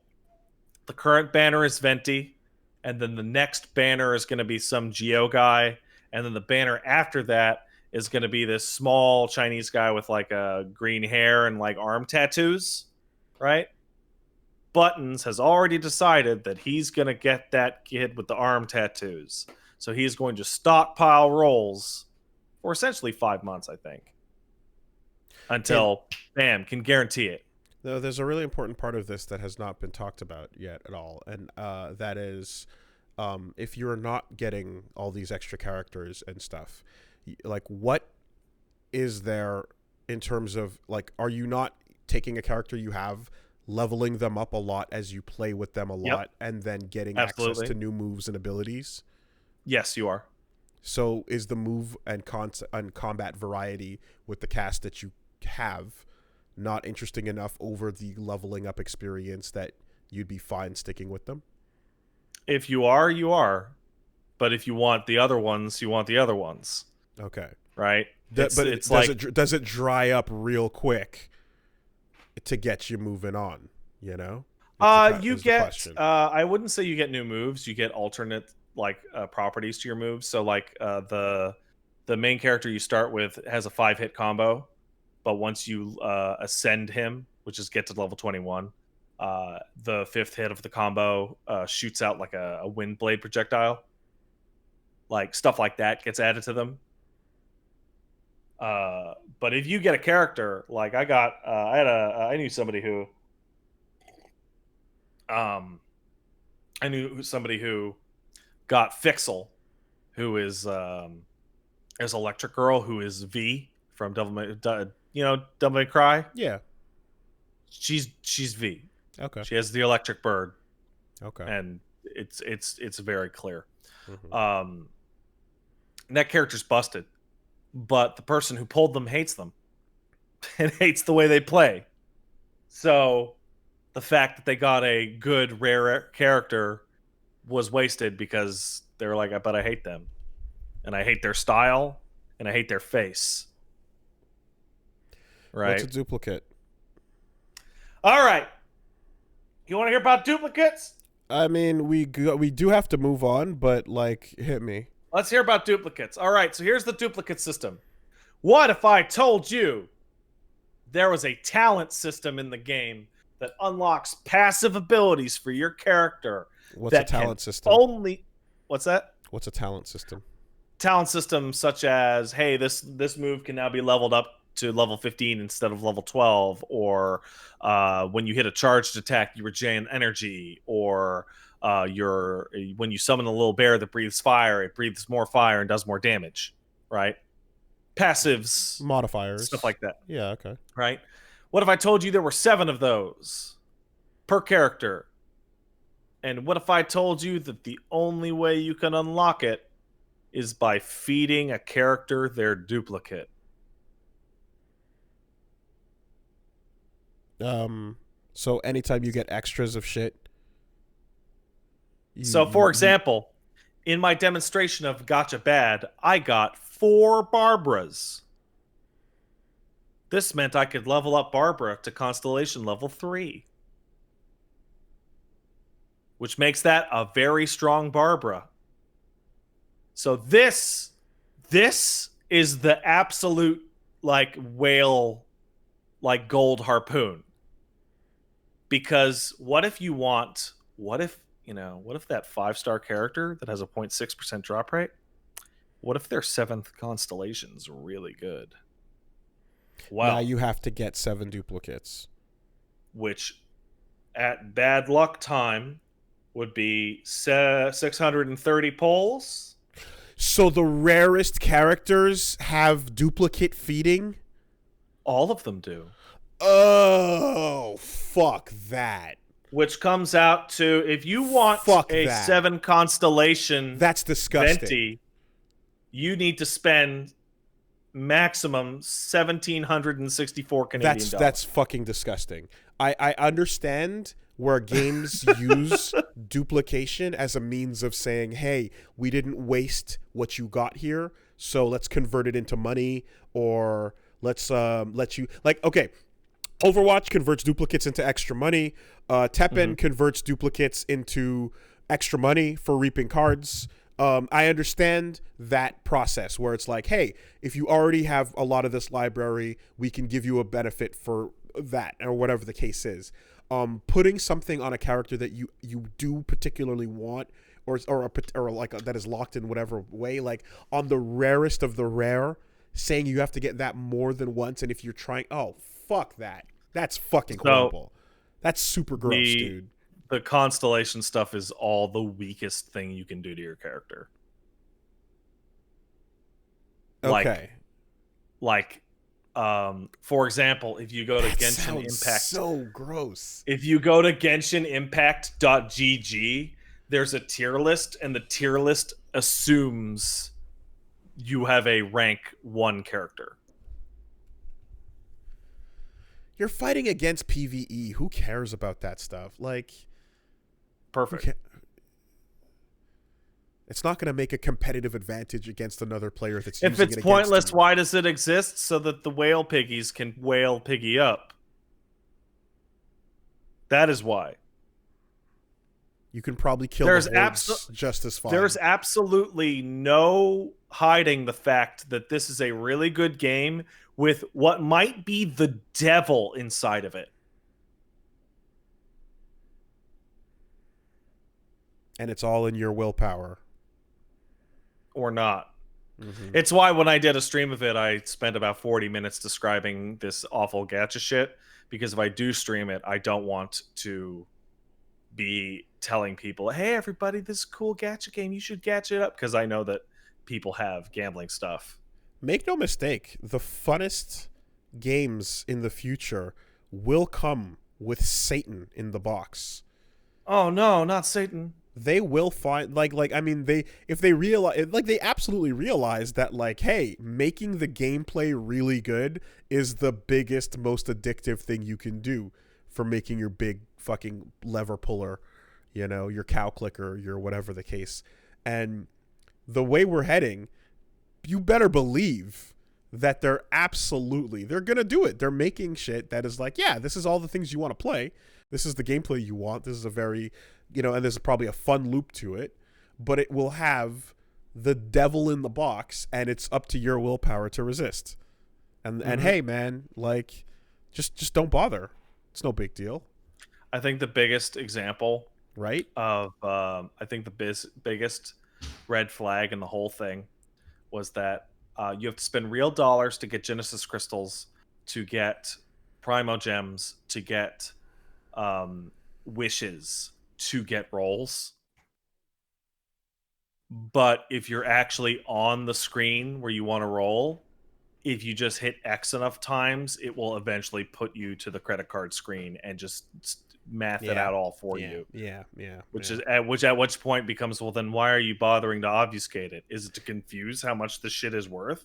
the current banner is Venti, and then the next banner is going to be some Geo guy, and then the banner after that is going to be this small Chinese guy with like a green hair and like arm tattoos, right? Buttons has already decided that he's going to get that kid with the arm tattoos. So he's going to stockpile rolls for essentially 5 months, I think. Until, bam, can guarantee it. No, there's a really important part of this that has not been talked about yet at all. And that is, if you're not getting all these extra characters and stuff, like, what is there in terms of, like, are you not taking a character you have, leveling them up a lot as you play with them a lot, and then getting access to new moves and abilities? Yes, you are. So is the move and combat variety with the cast that you have not interesting enough over the leveling up experience that you'd be fine sticking with them? If you are, you are. But if you want the other ones, you want the other ones. Okay. Right? It's like does it dry up real quick to get you moving on? You know. You get I wouldn't say you get new moves. You get alternate properties to your moves. So like the main character you start with has a 5-hit combo, but once you ascend him, which is get to level 21, the 5th hit of the combo shoots out like a wind blade projectile. Like stuff like that gets added to them. But if you get a character like I knew somebody who got Fixel, who is Electric Girl, who is V from Devil May Cry. Yeah, she's V. Okay. She has the electric bird. Okay. And it's very clear. Mm-hmm. That character's busted, but the person who pulled them hates them and hates the way they play. So the fact that they got a good rare character was wasted because they were like, but I hate them, and I hate their style, and I hate their face. Right? What's a duplicate? All right. You want to hear about duplicates? I mean, we do have to move on, but like, hit me. Let's hear about duplicates. All right, so here's the duplicate system. What if I told you there was a talent system in the game that unlocks passive abilities for your character? What's a talent system? What's that? What's a talent system? Talent system such as, hey, this move can now be leveled up to level 15 instead of level 12, or when you hit a charged attack, you regain energy, or when you summon a little bear that breathes fire, it breathes more fire and does more damage, right? Passives, modifiers, stuff like that. Yeah, okay. Right? What if I told you there were 7 of those per character? And what if I told you that the only way you can unlock it is by feeding a character their duplicate? So anytime you get extras of shit. For example, in my demonstration of Gotcha Bad, I got 4 Barbaras. This meant I could level up Barbara to Constellation level 3. Which makes that a very strong Barbara. So this is the absolute whale, gold harpoon. Because what if that 5-star character that has a 0.6% drop rate, what if their 7th constellation's really good? Wow. Now you have to get 7 duplicates. Which, at bad luck time, would be 630 pulls. So the rarest characters have duplicate feeding? All of them do. Oh, fuck that. Which comes out to, if you want 7 constellation, that's disgusting. Venti, you need to spend maximum 1,764 Canadian dollars. That's fucking disgusting. I understand where games use duplication as a means of saying, hey, we didn't waste what you got here, so let's convert it into money, or let's let you, okay, Overwatch converts duplicates into extra money. Teppen converts duplicates into extra money for reaping cards. I understand that process where it's like, hey, if you already have a lot of this library, we can give you a benefit for that, or whatever the case is. Putting something on a character that you do particularly want, or that is locked in whatever way, on the rarest of the rare, saying you have to get that more than once, and if you're trying, fuck that. That's fucking horrible. That's super gross, dude. The constellation stuff is all the weakest thing you can do to your character. Okay. For example, if you go to Genshin Impact, so gross. If you go to GenshinImpact.gg, there's a tier list, and the tier list assumes you have a rank 1 character. You're fighting against PvE. Who cares about that stuff? Perfect. It's not going to make a competitive advantage against another player that's If using it's it pointless, against you. why does it exist? So that the whale piggies can whale piggy up. That is why. You can probably kill There's the hordes just as fine. There's absolutely no hiding the fact that this is a really good game with what might be the devil inside of it. And it's all in your willpower. Or not. Mm-hmm. It's why when I did a stream of it, I spent about 40 minutes describing this awful gacha shit. Because if I do stream it, I don't want to be telling people, hey, everybody, this is a cool gacha game. You should gacha it up. Because I know that people have gambling stuff. Make no mistake, the funnest games in the future will come with Satan in the box. Oh, no, not Satan. They will find I mean, if they realize, like, they absolutely realize that, like, hey, making the gameplay really good is the biggest, most addictive thing you can do for making your big fucking lever puller, you know, your cow clicker, your whatever the case. And the way we're heading, you better believe that they're gonna do it. They're making shit that is like, yeah, this is all the things you want to play. This is the gameplay you want. This is a very, you know, and there's probably a fun loop to it, but it will have the devil in the box, and it's up to your willpower to resist. And hey, man, like, just don't bother. It's no big deal. I think the biggest example, right, of I think the biggest red flag in the whole thing was that you have to spend real dollars to get Genesis crystals, to get Primo gems, to get wishes, to get rolls. But if you're actually on the screen where you want to roll, if you just hit X enough times, it will eventually put you to the credit card screen and just math it out all for you. Which at which point becomes, well, then why are you bothering to obfuscate it? Is it to confuse how much the shit is worth?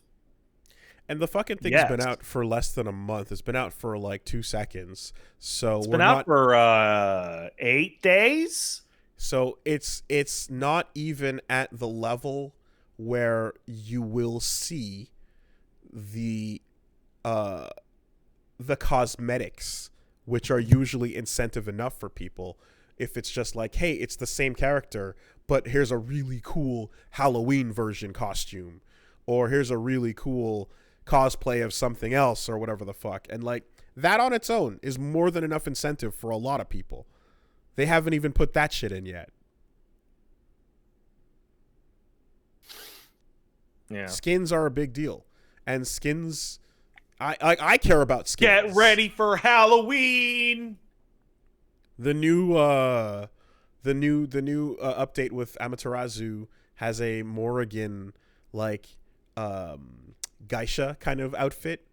And the fucking thing's been out for less than a month. It's been out for like 2 seconds. So it's been out for 8 days. So it's not even at the level where you will see the cosmetics, which are usually incentive enough for people. If it's just like, hey, it's the same character, but here's a really cool Halloween version costume, or here's a really cool cosplay of something else, or whatever the fuck. And like, that on its own is more than enough incentive for a lot of people. They haven't even put that shit in yet. Yeah. Skins are a big deal. And skins, I care about skins. Get ready for Halloween. The new update with Amaterasu has a Morrigan, like, geisha kind of outfit,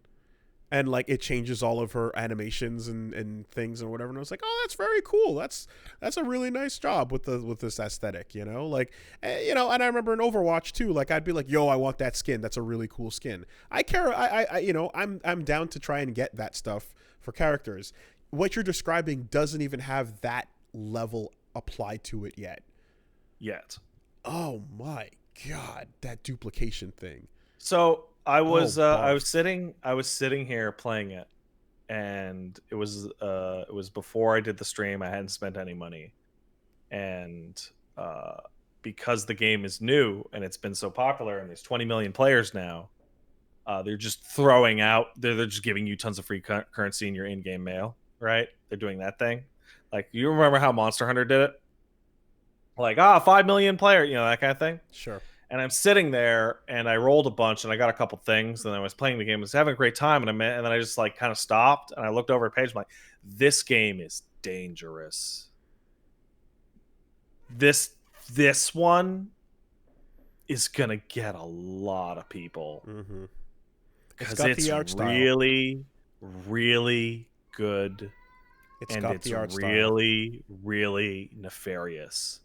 and like it changes all of her animations and things and whatever. And I was like, oh, that's very cool. That's a really nice job with this aesthetic, you know, like, you know. And I remember in Overwatch too, like, I'd be like, yo, I want that skin. That's a really cool skin. I care. I you know, I'm down to try and get that stuff for characters. What you're describing doesn't even have that level applied to it yet. Oh my god, that duplication thing. So I was sitting here playing it, and it was before I did the stream. I hadn't spent any money, and because the game is new and it's been so popular and there's 20 million players now, they're just throwing out. They're just giving you tons of free currency in your in-game mail. Right? They're doing that thing. Like, you remember how Monster Hunter did it? Like, 5 million player, you know, that kind of thing. Sure. And I'm sitting there, and I rolled a bunch, and I got a couple things, and I was playing the game. I was having a great time, and then I just, like, kind of stopped, and I looked over at the page. I'm like, this game is dangerous. This one is gonna get a lot of people, because it's really, really good, and it's really, really nefarious.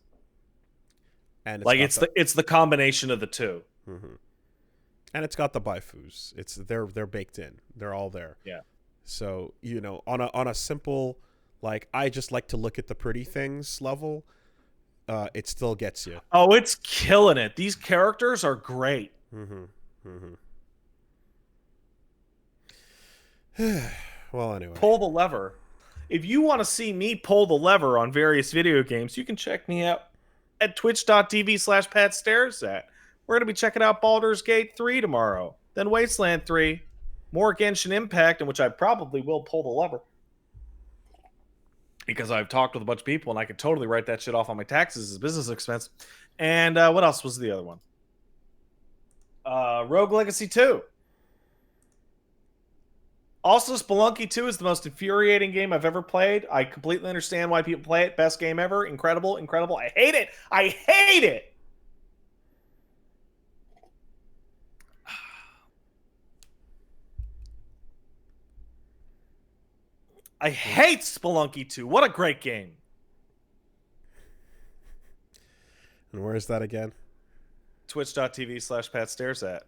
And it's like it's the combination of the two. And it's got the Buyfus. They're baked in. They're all there. Yeah. So, you know, on a simple, like, I just like to look at the pretty things level, it still gets you. Oh, it's killing it. These characters are great. Well, anyway. Pull the lever. If you want to see me pull the lever on various video games, you can check me out at twitch.tv/PatStaresAt. We're going to be checking out Baldur's Gate 3 tomorrow, then Wasteland 3, more Genshin Impact, in which I probably will pull the lever. Because I've talked with a bunch of people, and I could totally write that shit off on my taxes as a business expense. And what else was the other one? Rogue Legacy 2. Also, Spelunky 2 is the most infuriating game I've ever played. I completely understand why people play it. Best game ever. Incredible, incredible. I hate it. I hate it. I hate Spelunky 2. What a great game. And where is that again? Twitch.tv/PatStaresAt.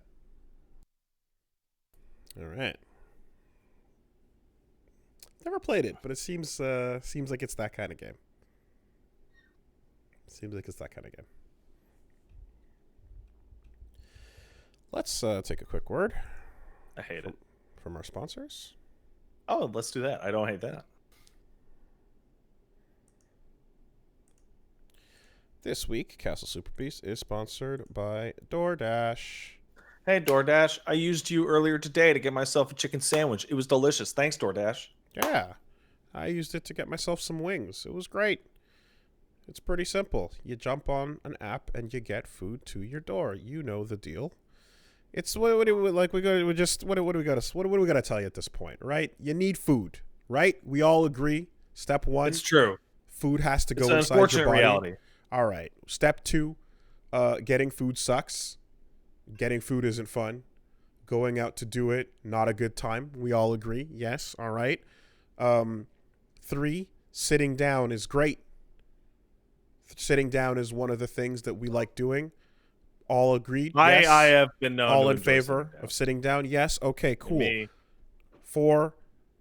All right. Never played it, but it seems like it's that kind of game. Seems like it's that kind of game. Let's take a quick word. I hate it. From our sponsors. Oh, let's do that. I don't hate that. This week, Castle Super Piece is sponsored by DoorDash. Hey, DoorDash. I used you earlier today to get myself a chicken sandwich. It was delicious. Thanks, DoorDash. Yeah. I used it to get myself some wings. It was great. It's pretty simple. You jump on an app and you get food to your door. You know the deal. It's what do we got to tell you at this point, right? You need food, right? We all agree. Step 1. It's true. Food has to go it's an inside unfortunate your body. reality. All right. Step 2, getting food sucks. Getting food isn't fun. Going out to do it, not a good time. We all agree. Yes. All right. 3, sitting down is great. Sitting down is one of the things that we like doing. All agreed? Yes. I have been known all to in favor of sitting down? Yes. Okay, cool. Me. 4,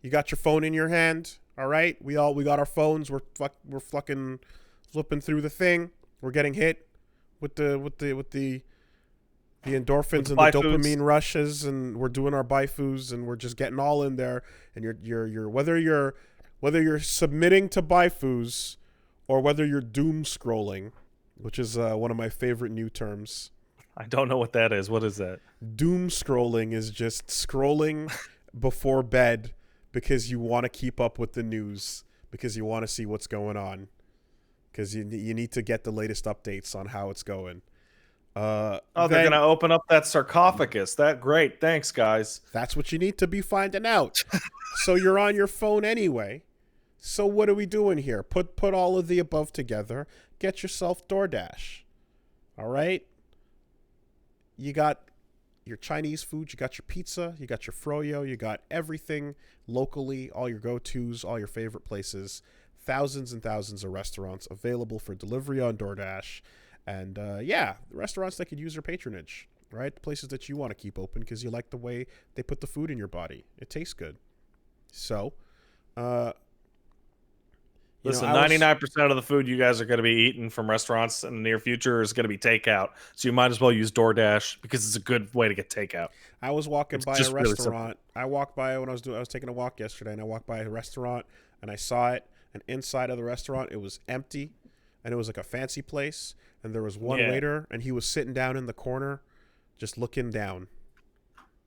you got your phone in your hand. All right. We got our phones. We're fucking flipping through the thing. We're getting hit with the endorphins and the dopamine rushes, and we're doing our Buyfus, and we're just getting all in there. And you're whether you're submitting to Buyfus or whether you're doom scrolling, which is one of my favorite new terms. I don't know what that is. What is that? Doom scrolling is just scrolling before bed because you want to keep up with the news, because you want to see what's going on, because you need to get the latest updates on how it's going. They're going to open up that sarcophagus. Great. Thanks, guys. That's what you need to be finding out. So you're on your phone anyway. So what are we doing here? Put all of the above together. Get yourself DoorDash. All right? You got your Chinese food. You got your pizza. You got your froyo. You got everything locally, all your go-tos, all your favorite places. Thousands and thousands of restaurants available for delivery on DoorDash. And, the restaurants that could use your patronage, right? The places that you want to keep open because you like the way they put the food in your body. It tastes good. So, listen, 99% of the food you guys are going to be eating from restaurants in the near future is going to be takeout. So you might as well use DoorDash because it's a good way to get takeout. I was walking by a restaurant. I walked by when I was taking a walk yesterday, and I walked by a restaurant, and I saw it. And inside of the restaurant, it was empty, and it was like a fancy place. And there was one waiter, and he was sitting down in the corner, just looking down.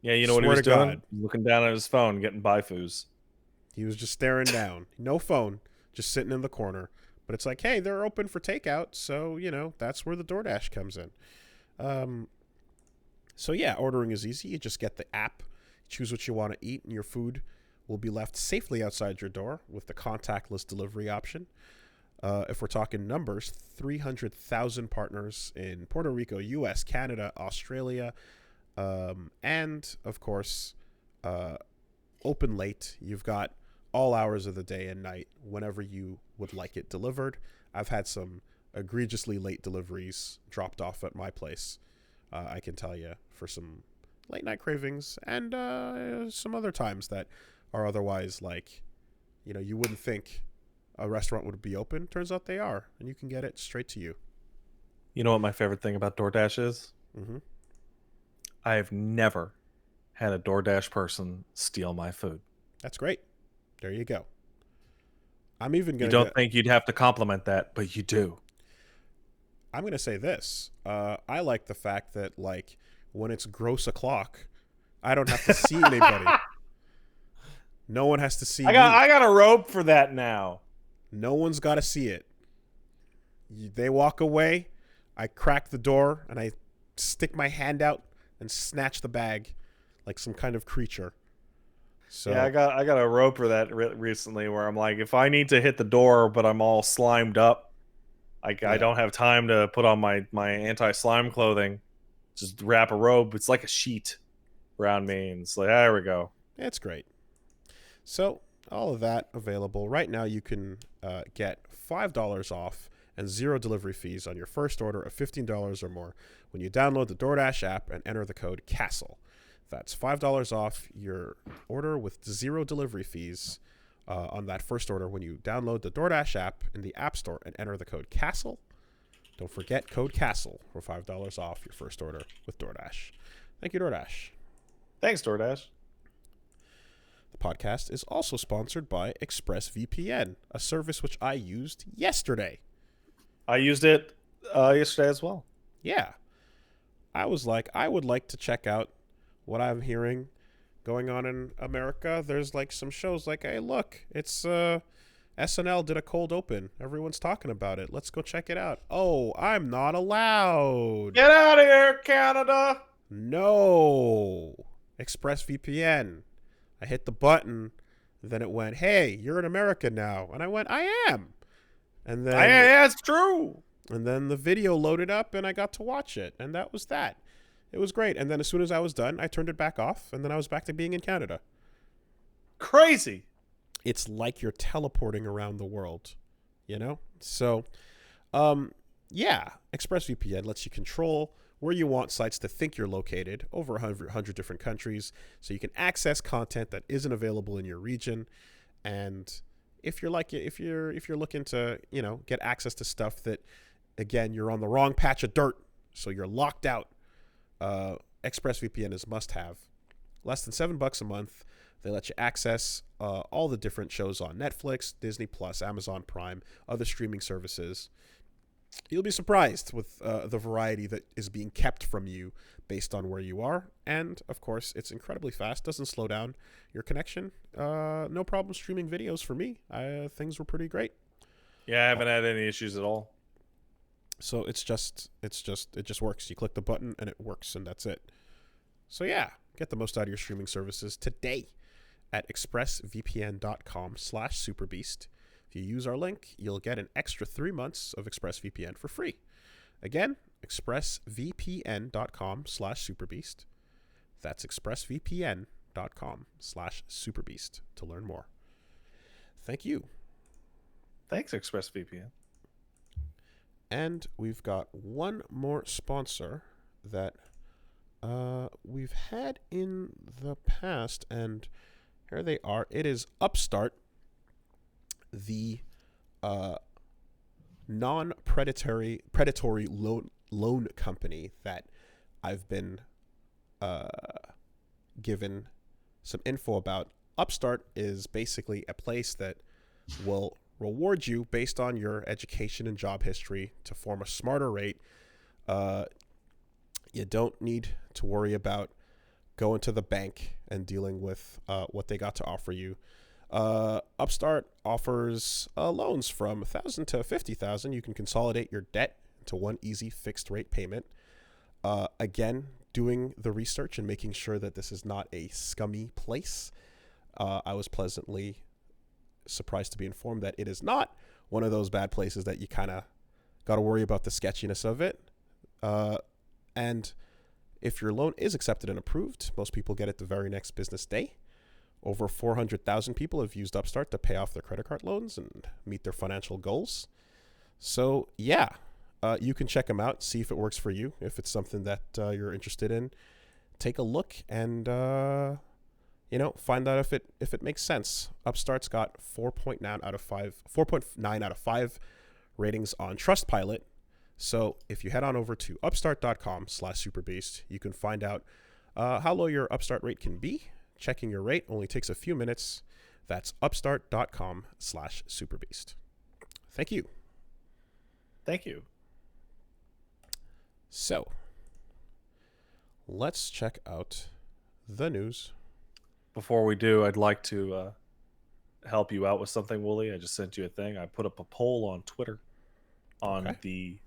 Yeah, you know what he was doing? Looking down at his phone, getting Buyfus. He was just staring down. No phone, just sitting in the corner. But it's like, hey, they're open for takeout, so, that's where the DoorDash comes in. Ordering is easy. You just get the app, choose what you want to eat, and your food will be left safely outside your door with the contactless delivery option. If we're talking numbers, 300,000 partners in Puerto Rico, U.S., Canada, Australia, and, of course, open late. You've got all hours of the day and night whenever you would like it delivered. I've had some egregiously late deliveries dropped off at my place, I can tell you, for some late-night cravings and some other times that are otherwise, like, you wouldn't think a restaurant would be open. Turns out they are, and you can get it straight to you. You know what my favorite thing about DoorDash is? Mm-hmm. I have never had a DoorDash person steal my food. That's great. There you go. I'm even You gonna. don't think you'd have to compliment that, but you do. I'm gonna say this. I like the fact that like when it's gross o'clock, I don't have to see anybody. No one has to see me. I got a rope for that now. No one's got to see it. They walk away. I crack the door and I stick my hand out and snatch the bag like some kind of creature. So Yeah, I got a rope for that recently where I'm like, if I need to hit the door, but I'm all slimed up, I don't have time to put on my anti-slime clothing. Just wrap a rope. It's like a sheet around me, and it's like, there we go. it's great. So all of that available right now. You can get $5 off and 0 delivery fees on your first order of $15 or more when you download the DoorDash app and enter the code CASTLE. That's $5 off your order with 0 delivery fees on that first order when you download the DoorDash app in the App Store and enter the code CASTLE. Don't forget code CASTLE for $5 off your first order with DoorDash. Thank you, DoorDash. Thanks, DoorDash. The podcast is also sponsored by ExpressVPN, a service which I used yesterday. I used it yesterday as well. Yeah. I was like, I would like to check out what I'm hearing going on in America. There's like some shows like, hey, look, it's SNL did a cold open. Everyone's talking about it. Let's go check it out. Oh, I'm not allowed. Get out of here, Canada. No. ExpressVPN. I hit the button. Then it went, hey, you're in America now. And I went, I am. And then That's true. And then the video loaded up and I got to watch it. And that was that. It was great. And then as soon as I was done, I turned it back off. And then I was back to being in Canada. Crazy. It's like you're teleporting around the world, you know? So, yeah, ExpressVPN lets you control where you want sites to think you're located over 100 different countries. So you can access content that isn't available in your region. And if you're looking to, you know, get access to stuff that, again, you're on the wrong patch of dirt, so you're locked out, ExpressVPN is must have. Less than $7 a month. They let you access all the different shows on Netflix, Disney Plus, Amazon Prime, other streaming services. You'll be surprised with the variety that is being kept from you based on where you are. And, of course, it's incredibly fast. Doesn't slow down your connection. No problem streaming videos for me. Things were pretty great. Yeah, I haven't had any issues at all. So it just works. You click the button and it works, and that's it. So, yeah, get the most out of your streaming services today at expressvpn.com/superbeast. If you use our link, you'll get an extra 3 months of ExpressVPN for free. Again, expressvpn.com/superbeast. That's expressvpn.com/superbeast to learn more. Thank you. Thanks, ExpressVPN. And we've got one more sponsor that we've had in the past, and here they are. It is Upstart, the non-predatory loan company that I've been given some info about. Upstart is basically a place that will reward you based on your education and job history to form a smarter rate. You don't need to worry about going to the bank and dealing with what they got to offer you. Upstart offers loans from $1,000 to $50,000. You can consolidate your debt into one easy fixed rate payment. Again, doing the research and making sure that this is not a scummy place. I was pleasantly surprised to be informed that it is not one of those bad places that you kind of got to worry about the sketchiness of it. And if your loan is accepted and approved, most people get it the very next business day. Over 400,000 people have used Upstart to pay off their credit card loans and meet their financial goals. So, yeah, you can check them out, see if it works for you. If it's something that you're interested in, take a look and, find out if it makes sense. Upstart's got 4.9 out of 5 ratings on Trustpilot. So if you head on over to upstart.com/superbeast, you can find out how low your Upstart rate can be. Checking your rate only takes a few minutes. That's upstart.com/superbeast. Thank you. Thank you. So let's check out the news. Before we do, I'd like to help you out with something, Wooly. I just sent you a thing. I put up a poll on Twitter on the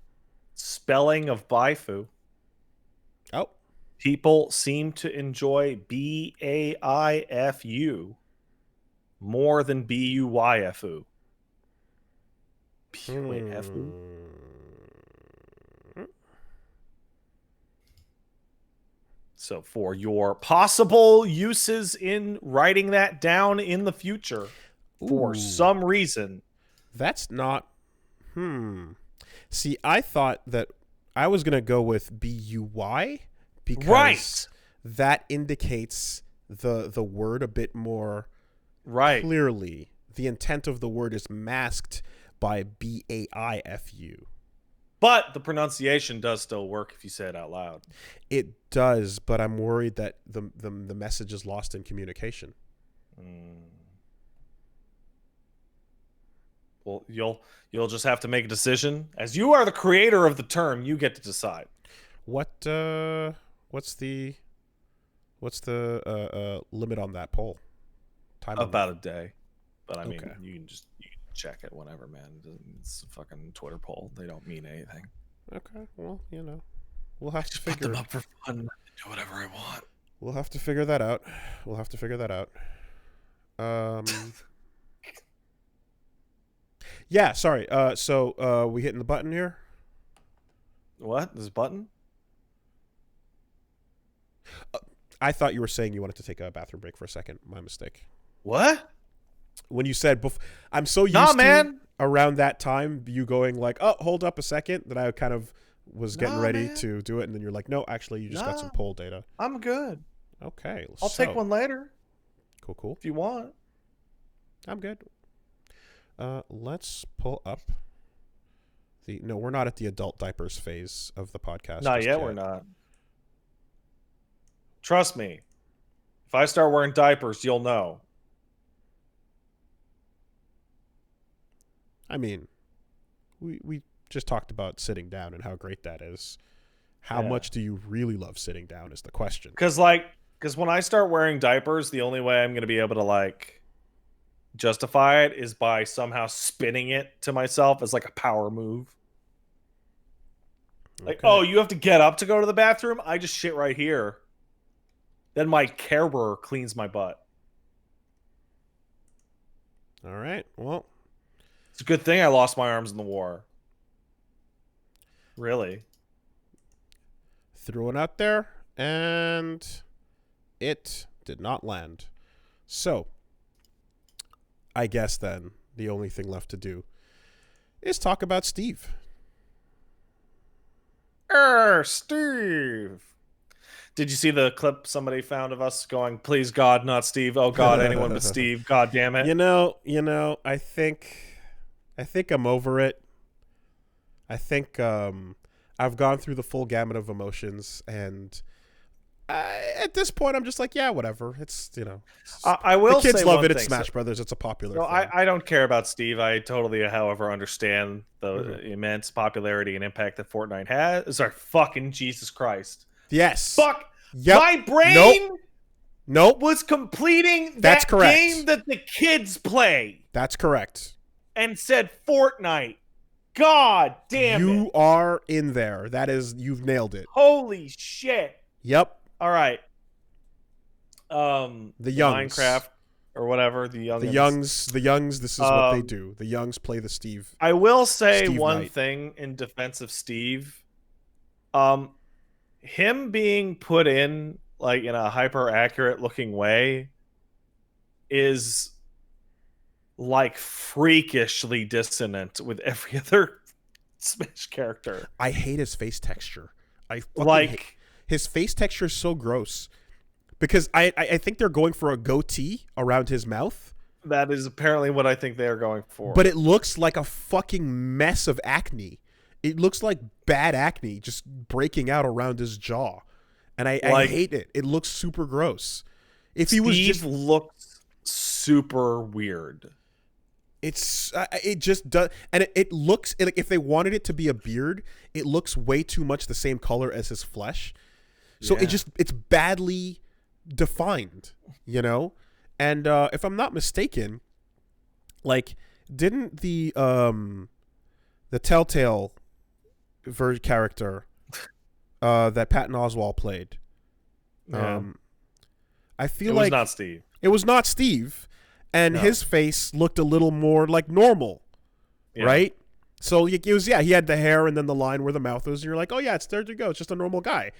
spelling of Buyfu. Oh. People seem to enjoy Baifu more than Buyfu. Buyfu? So for your possible uses in writing that down in the future, for some reason. That's not... See, I thought that I was going to go with BUY because that indicates the word a bit more clearly. The intent of the word is masked by BAIFU. But the pronunciation does still work if you say it out loud. It does, but I'm worried that the message is lost in communication. Well, you'll just have to make a decision. As you are the creator of the term, you get to decide. What's the limit on that poll? Time about a day. But I mean, okay. you can check it whenever, man. It's a fucking Twitter poll. They don't mean anything. Okay, well, we'll have to put them up for fun. Do whatever I want. We'll have to figure that out. Yeah, sorry. So we hitting the button here? What? This button? I thought you were saying you wanted to take a bathroom break for a second. My mistake. What? When you said, I'm so used to around that time, you going like, oh, hold up a second, that I kind of was getting ready to do it. And then you're like, no, actually, you just got some poll data. I'm good. Okay. I'll take one later. Cool. If you want. I'm good. Let's pull up no, we're not at the adult diapers phase of the podcast. Not yet, we're not. Trust me. If I start wearing diapers, you'll know. I mean, we just talked about sitting down and how great that is. How much do you really love sitting down is the question. Because when I start wearing diapers, the only way I'm going to be able to justify it is by somehow spinning it to myself as a power move. Oh, you have to get up to go to the bathroom? I just shit right here. Then my KIRBO cleans my butt. All right. Well, it's a good thing I lost my arms in the war. Really. Threw it out there, and it did not land. So, I guess then the only thing left to do is talk about Steve. Steve. Did you see the clip somebody found of us going, please God, not Steve. Oh God, anyone but Steve. God damn it. I think I'm over it. I think I've gone through the full gamut of emotions, and at this point I'm just like, yeah, whatever. It's, I will say the kids love it. Thing. It's Smash Brothers. It's a popular thing. I don't care about Steve. I totally, however, understand the immense popularity and impact that Fortnite has. Sorry, fucking Jesus Christ. Yes. Fuck. Yep. My brain Nope. was completing That's that correct. game that the kids play. That's correct. And said Fortnite. God damn it. You are in there. That is, you've nailed it. Holy shit. Yep. All right. The Youngs. Minecraft or whatever. The Youngs. This is what they do. The Youngs play the Steve. I will say Steve one Knight. thing in defense of Steve. Him being put in in a hyper accurate looking way is freakishly dissonant with every other Smash character. I hate his face texture. I fucking hate. His face texture is so gross because I think they're going for a goatee around his mouth. That is apparently what I think they are going for. But it looks like a fucking mess of acne. It looks like bad acne just breaking out around his jaw. And I hate it. It looks super gross. If he was just looks super weird. It just does, and it looks like if they wanted it to be a beard, it looks way too much the same color as his flesh. So it's badly defined, you know? And if I'm not mistaken, like didn't the Telltale character that Patton Oswalt played, I feel like it was not Steve. It was not Steve. And his face looked a little more like normal, right? So it was, he had the hair and then the line where the mouth was, and you're like, oh yeah, there you go, it's just a normal guy.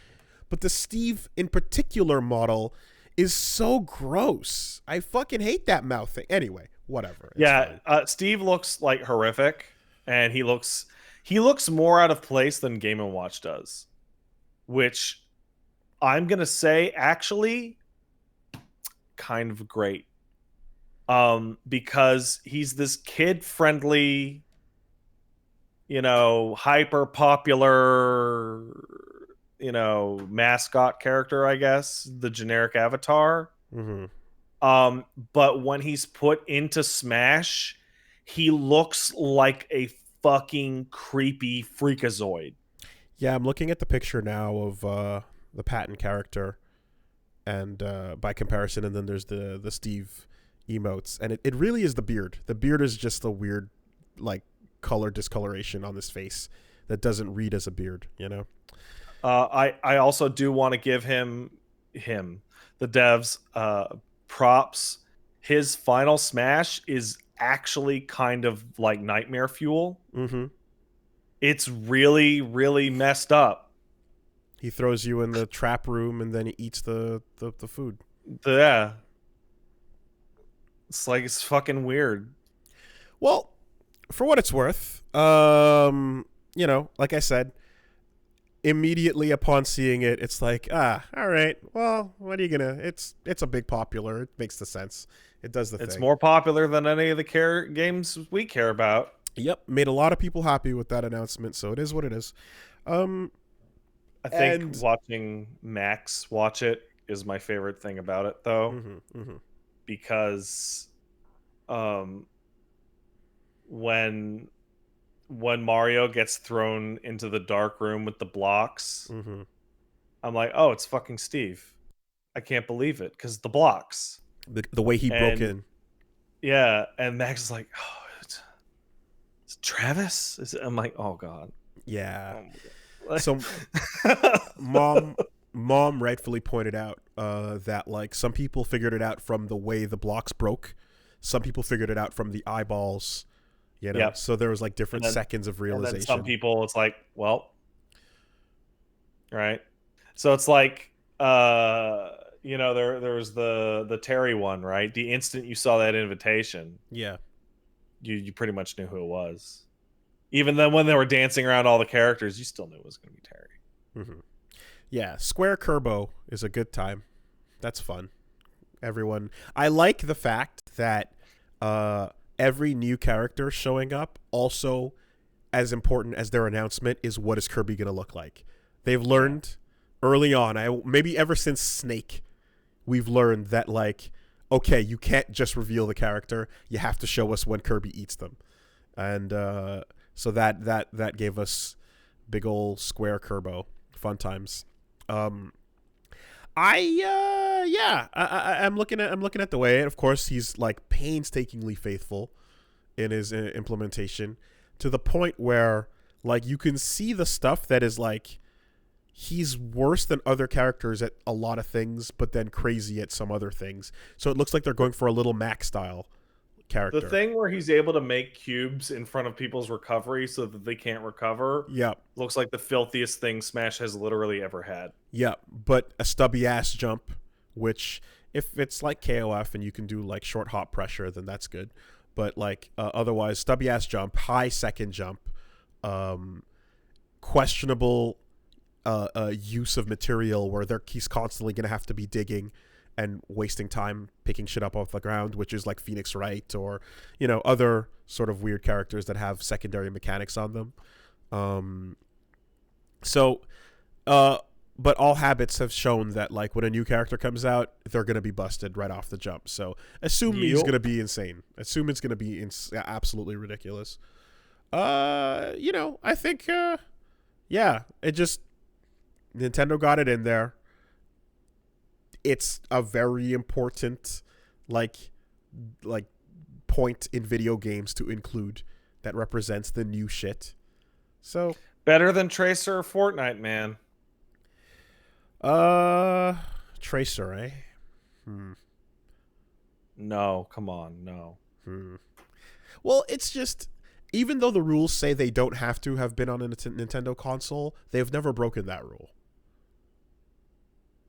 But the Steve in particular model is so gross. I fucking hate that mouth thing. Anyway, whatever. Steve looks like horrific, and he looks more out of place than Game & Watch does, which I'm gonna say actually kind of great. Because he's this kid-friendly, hyper popular, mascot character, I guess, the generic avatar. Mm-hmm. But when he's put into Smash, he looks like a fucking creepy freakazoid. Yeah, I'm looking at the picture now of the Patton character, and by comparison, and then there's the Steve emotes, and it really is the beard. The beard is just a weird like color discoloration on his face that doesn't read as a beard, I also do want to give him the devs props. His final smash is actually kind of like nightmare fuel. Mm-hmm. It's really, really messed up. He throws you in the trap room and then he eats the food. Yeah. It's fucking weird. Well, for what it's worth, like I said, immediately upon seeing it, it's like, all right, well, what are you gonna? It's a big popular. It makes the sense. It does the thing. It's more popular than any of the games we care about. Yep, made a lot of people happy with that announcement, so it is what it is. I think watching Max watch it is my favorite thing about it, though. Mm-hmm, mm-hmm. Because when Mario gets thrown into the dark room with the blocks, mm-hmm. I'm like, oh, it's fucking Steve. I can't believe it, because the blocks. The way he broke in. Yeah, and Max is like, oh, it's Travis? I'm like, oh, God. Yeah. Oh, so mom rightfully pointed out that like some people figured it out from the way the blocks broke, some people figured it out from the eyeballs, Yep. So there was like different seconds of realization. And then some people, it's like, well, right. So it's like, there was the Terry one, right? The instant you saw that invitation, you pretty much knew who it was. Even then, when they were dancing around all the characters, you still knew it was going to be Terry. Mm-hmm. Yeah, Square KIRBO is a good time. That's fun. Everyone, I like the fact that every new character showing up, also as important as their announcement, is what is Kirby going to look like. They've learned early on, maybe ever since Snake, we've learned that like, okay, you can't just reveal the character. You have to show us when Kirby eats them. And so that gave us big old Square KIRBO. Fun times. I'm looking at the way, and of course he's like painstakingly faithful in his implementation, to the point where like you can see the stuff that is like he's worse than other characters at a lot of things, but then crazy at some other things. So it looks like they're going for a little Mac style character. The thing where he's able to make cubes in front of people's recovery so that they can't recover. Yep. Looks like the filthiest thing Smash has literally ever had. Yep. But a stubby ass jump, which if it's like KOF and you can do like short hop pressure, then that's good. But like otherwise, stubby ass jump, high second jump, questionable use of material where he's constantly going to have to be digging and wasting time picking shit up off the ground, which is like Phoenix Wright or, other sort of weird characters that have secondary mechanics on them. But all habits have shown that, like, when a new character comes out, they're going to be busted right off the jump. So assume he's going to be insane. Assume it's going to be absolutely ridiculous. I think, it just, Nintendo got it in there. It's a very important, like point in video games to include that represents the new shit. So better than Tracer or Fortnite, man. Tracer, eh? No, come on, no. Well, it's just, even though the rules say they don't have to have been on a Nintendo console, they've never broken that rule.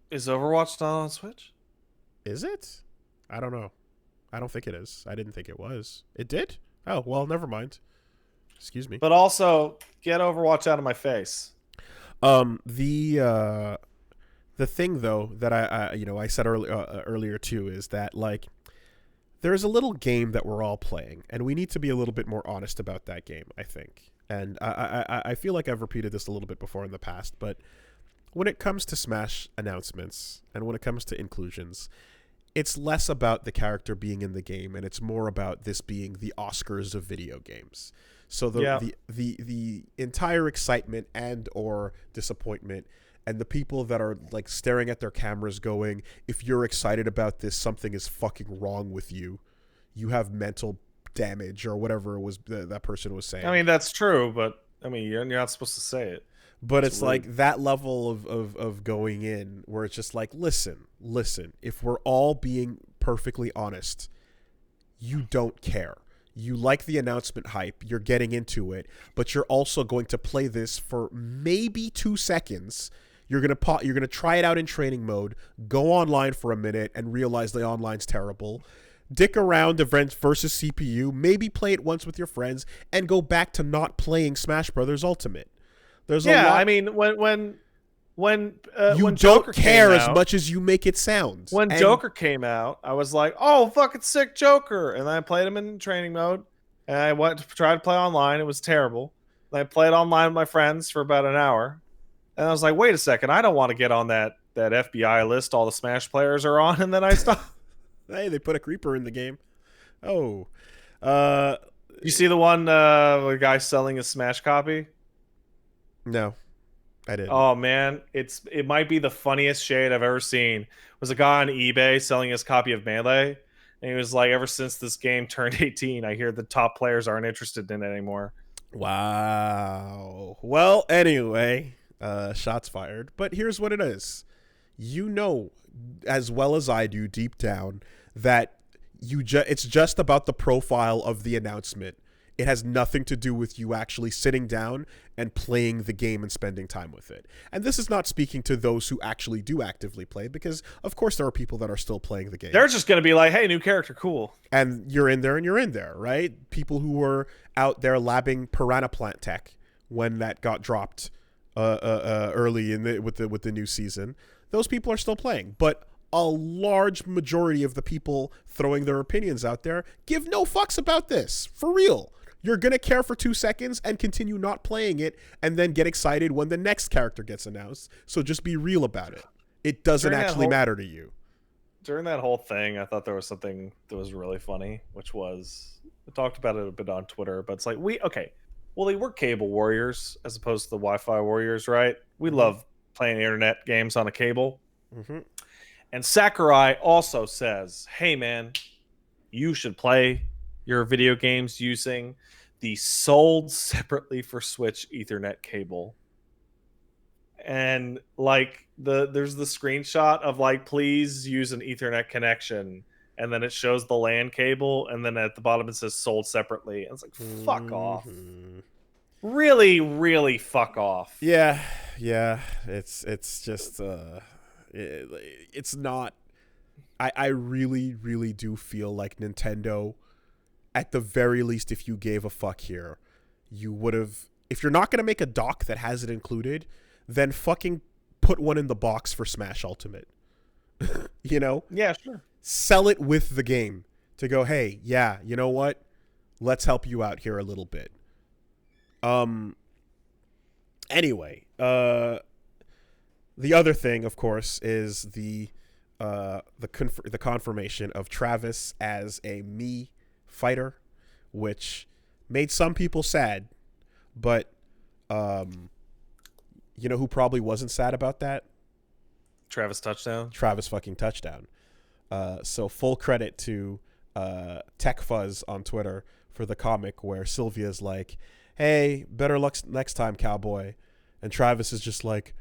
Is Overwatch not on Switch? Is it? I don't know. I don't think it is. I didn't think it was. It did? Oh, well, never mind. Excuse me. But also, get Overwatch out of my face. The thing, though, that I said earlier too, is that, like, there's a little game that we're all playing, and we need to be a little bit more honest about that game, I think. And I feel like I've repeated this a little bit before in the past, but when it comes to Smash announcements and when it comes to inclusions, it's less about the character being in the game, and it's more about this being the Oscars of video games. So the entire excitement and or disappointment, and the people that are, like, staring at their cameras going, if you're excited about this, something is fucking wrong with you. You have mental damage, or whatever it was that person was saying. I mean, that's true, but I mean, you're not supposed to say it. But it's like that level of going in where it's just like, listen, if we're all being perfectly honest, you don't care. You like the announcement hype, you're getting into it, but you're also going to play this for maybe 2 seconds. You're gonna try it out in training mode, go online for a minute and realize the online's terrible. Dick around events versus CPU, maybe play it once with your friends, and go back to not playing Smash Brothers Ultimate. There's a lot. I mean, when you don't care as much as you make it sound. When Joker came out, I was like, "Oh, fucking sick Joker!" And then I played him in training mode, and I went to try to play online. It was terrible. And I played online with my friends for about an hour, and I was like, "Wait a second, I don't want to get on that FBI list all the Smash players are on." And then I stopped. Hey, they put a creeper in the game. Oh, you see the one the guy selling a Smash copy? No, I didn't. Oh man, it might be the funniest shade I've ever seen. It was a guy on eBay selling his copy of Melee, and he was like, "Ever since this game turned 18, I hear the top players aren't interested in it anymore." Wow. Well, anyway, shots fired. But here's what it is. You know as well as I do deep down that it's just about the profile of the announcement. It has nothing to do with you actually sitting down and playing the game and spending time with it. And this is not speaking to those who actually do actively play, because of course there are people that are still playing the game. They're just going to be like, "Hey, new character, cool." And you're in there, right? People who were out there labbing Piranha Plant tech when that got dropped early with the new season. Those people are still playing, but a large majority of the people throwing their opinions out there give no fucks about this. For real. You're going to care for 2 seconds and continue not playing it and then get excited when the next character gets announced. So just be real about it. It doesn't actually matter to you. During that whole thing, I thought there was something that was really funny, which was, we talked about it a bit on Twitter, but it's like, we're cable warriors as opposed to the Wi-Fi warriors, right? We love playing internet games on a cable. Mm-hmm. And Sakurai also says, "Hey man, you should play your video games using the sold separately for Switch Ethernet cable." And like there's the screenshot of like, "Please use an Ethernet connection," and then it shows the LAN cable, and then at the bottom it says "sold separately." And it's like, fuck off. Really, really fuck off. Yeah. It's just it's not. I really, really do feel like Nintendo, at the very least, if you gave a fuck here, you would have. If you're not going to make a dock that has it included, then fucking put one in the box for Smash Ultimate. You know? Yeah, sure. Sell it with the game to go, hey, yeah, you know what? Let's help you out here a little bit. Anyway, the other thing, of course, is the confirmation of Travis as a Mii fighter, which made some people sad, but you know who probably wasn't sad about that? Travis Touchdown. Travis fucking Touchdown. So full credit to Tech Fuzz on Twitter for the comic where Sylvia's like, hey, better luck next time, cowboy. And Travis is just like,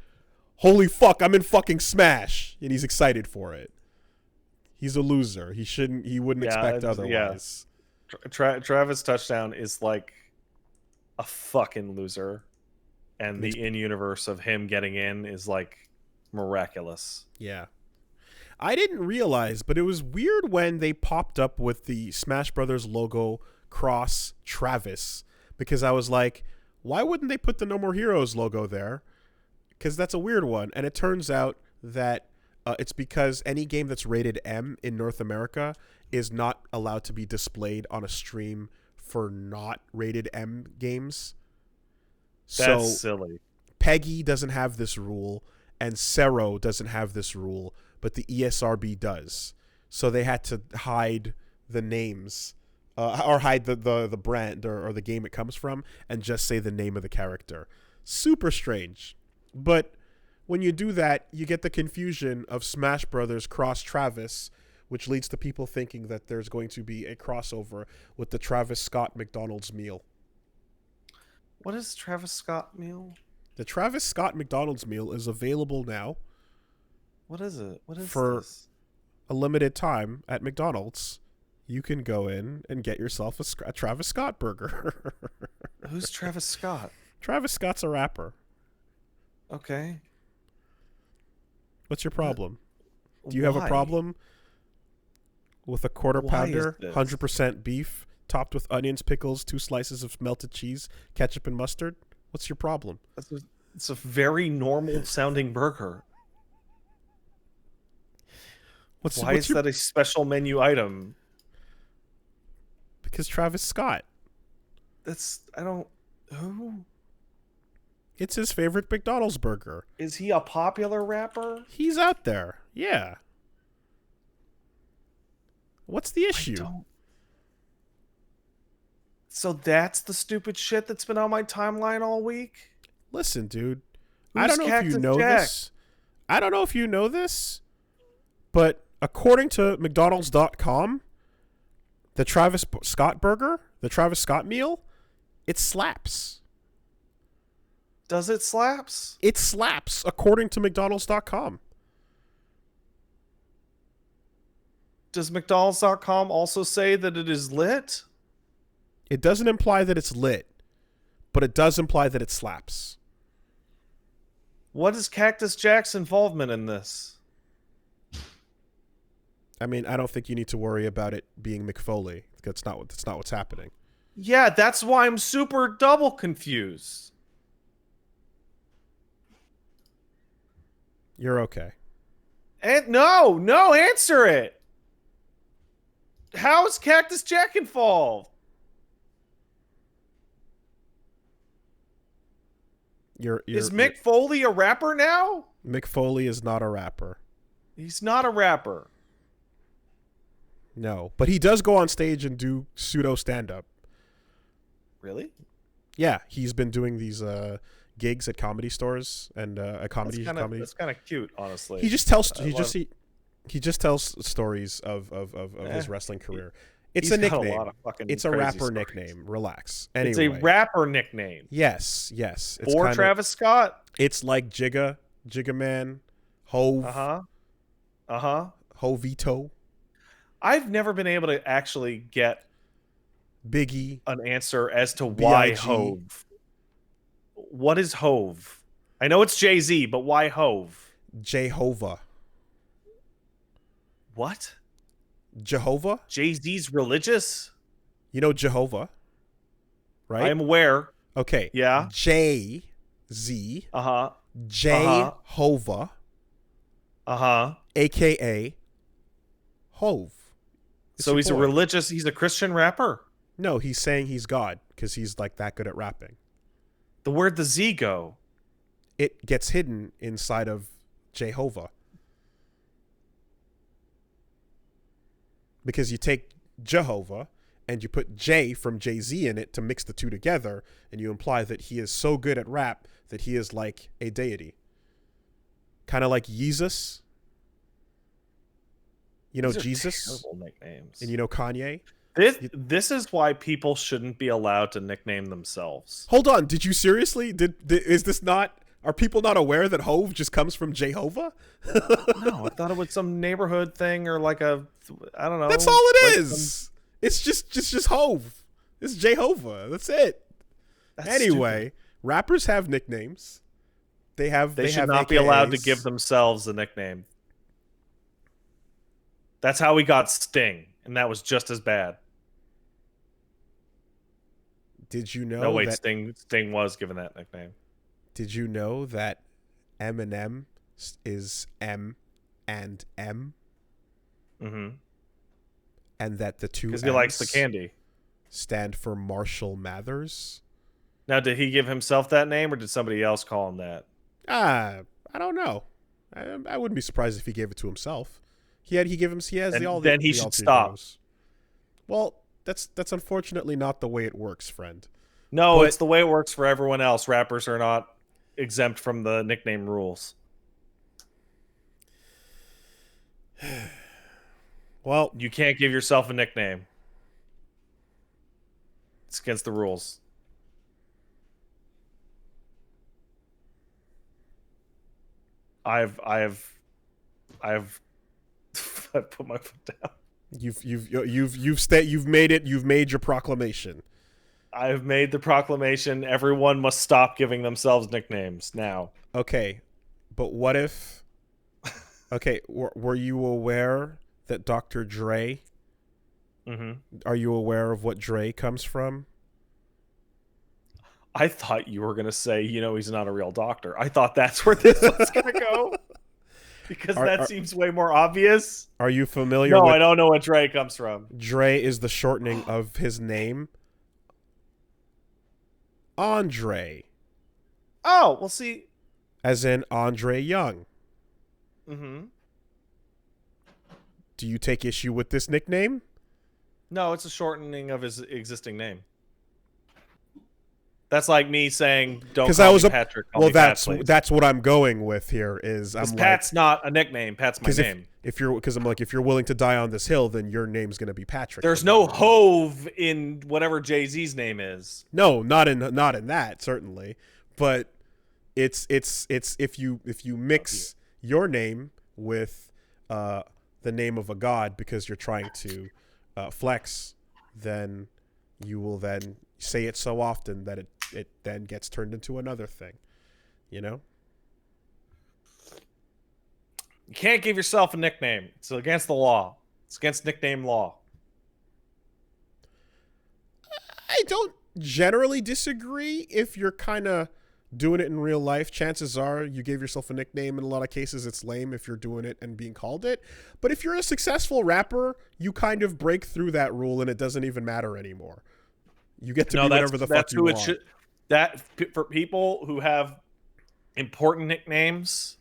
holy fuck, I'm in fucking Smash. And he's excited for it. He's a loser. He wouldn't expect otherwise. Yeah. Travis Touchdown is like a fucking loser. And the in-universe of him getting in is like miraculous. Yeah. I didn't realize, but it was weird when they popped up with the Smash Brothers logo cross Travis, because I was like, why wouldn't they put the No More Heroes logo there? Because that's a weird one. And it turns out that it's because any game that's rated M in North America is not allowed to be displayed on a stream for not rated M games. That's silly. Peggy doesn't have this rule, and Cero doesn't have this rule, but the ESRB does. So they had to hide the names, or hide the brand or the game it comes from, and just say the name of the character. Super strange. But when you do that, you get the confusion of Smash Brothers cross Travis, which leads to people thinking that there's going to be a crossover with the Travis Scott McDonald's meal. What is Travis Scott meal? The Travis Scott McDonald's meal is available now. What is it? What is for this? A limited time at McDonald's. You can go in and get yourself a Travis Scott burger. Who's Travis Scott? Travis Scott's a rapper. Okay. What's your problem? Do you have a problem with a quarter pounder, 100% beef, topped with onions, pickles, 2 slices of melted cheese, ketchup, and mustard? What's your problem? It's a very normal sounding burger. Why is that a special menu item? Because Travis Scott. Who? It's his favorite McDonald's burger. Is he a popular rapper? He's out there. Yeah. What's the issue? So that's the stupid shit that's been on my timeline all week? Listen, dude. I don't know if you know this. I don't know if you know this, but according to McDonald's.com, the Travis Scott burger, the Travis Scott meal, it slaps. Does it slaps? It slaps, according to McDonald's.com. Does McDonald's.com also say that it is lit? It doesn't imply that it's lit, but it does imply that it slaps. What is Cactus Jack's involvement in this? I mean, I don't think you need to worry about it being McFoley. That's not what's happening. Yeah, that's why I'm super double confused. You're okay. And no, answer it. How is Cactus Jack involved? Is Mick Foley a rapper now? Mick Foley is not a rapper. He's not a rapper. No, but he does go on stage and do pseudo stand-up. Really? Yeah, he's been doing these gigs at comedy stores and comedy. That's kind of cute, honestly. He just tells he just tells stories of his wrestling career. It's a nickname. It's a rapper nickname. Relax. Anyway. It's a rapper nickname. Yes. It's for Travis Scott. It's like Jigga Man, Hove. Hovito. I've never been able to actually get Biggie an answer as to why B.I.G. Hove. What is Hove? I know it's Jay-Z, but why Hove? Jehovah. What? Jehovah? Jay-Z's religious? You know Jehovah, right? I'm aware. Okay. Yeah. J-Z. Uh-huh. Jehovah. Uh-huh. aka Hove. It's So your he's a boy. religious. He's a Christian rapper. No, he's saying he's God because he's like that good at rapping. Where'd the Z go? It gets hidden inside of Jehovah. Because you take Jehovah and you put J from Jay-Z in it to mix the two together, and you imply that he is so good at rap that he is like a deity. Kind of like Yeezus. You know Jesus? Terrible nicknames. And you know Kanye? This is why people shouldn't be allowed to nickname themselves. Hold on, did you seriously? Is this not... Are people not aware that Hove just comes from Jehovah? No, I thought it was some neighborhood thing or like a... I don't know. That's all it like is. It's just Hove. It's Jehovah. That's it. That's Anyway, stupid. rappers have nicknames. They They should have not be allowed to AKAs. give themselves a nickname. That's how we got Sting, and that was just as bad. Did you know No, wait, that? Sting was given that nickname. Did you know that Eminem is M and M, Mm-hmm. and that the two Because he likes the M's candy. stand for Marshall Mathers? Now, did he give himself that name, or did somebody else call him that? I don't know. I wouldn't be surprised if he gave it to himself. He has Then he should stop. Well, that's unfortunately not the way it works, friend. No, But- it's the way it works for everyone else. Rappers are not exempt from the nickname rules. Well, You can't give yourself a nickname. It's against the rules. I've I've put my foot down. you've made your proclamation. I've made the proclamation. Everyone must stop giving themselves nicknames now. Okay, but what if? Okay, were you aware that Dr. Dre? Mm-hmm. Are you aware of what Dre comes from? I thought you were gonna say, he's not a real doctor. I thought that's where this was gonna go, because that seems way more obvious. Are you familiar? No, with I don't know what Dre comes from. Dre is the shortening of his name, Andre, Oh, well, see. as in Andre Young. Mm-hmm. Do you take issue with this nickname? No, it's a shortening of his existing name. That's like me saying, "Don't call me Patrick." Call me Pat, please. That's what I'm going with here. Is I'm Pat's not a nickname. Pat's my name. If you're willing to die on this hill, then your name's gonna be Patrick. There's no Hove in whatever Jay-Z's name is. No, not in that certainly, but it's if you mix your name with the name of a god because you're trying to flex, then you will then say it so often that it then gets turned into another thing, You can't give yourself a nickname. It's against the law. It's against nickname law. I don't generally disagree. If you're kind of doing it in real life, chances are you gave yourself a nickname. In a lot of cases, it's lame if you're doing it and being called it. But if you're a successful rapper, you kind of break through that rule and it doesn't even matter anymore. You get to be whatever the fuck you want. For people who have important nicknames,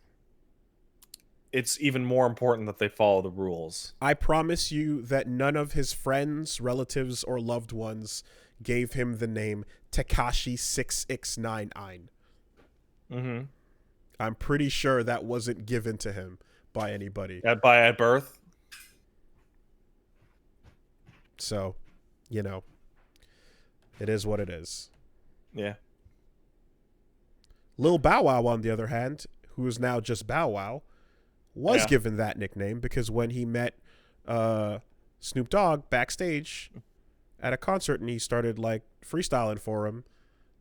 it's even more important that they follow the rules. I promise you that none of his friends, relatives, or loved ones gave him the name Tekashi 6X99. Mm-hmm. I'm pretty sure that wasn't given to him by anybody. At birth? So, it is what it is. Yeah. Lil Bow Wow, on the other hand, who is now just Bow Wow, was given that nickname because when he met Snoop Dogg backstage at a concert and he started like freestyling for him,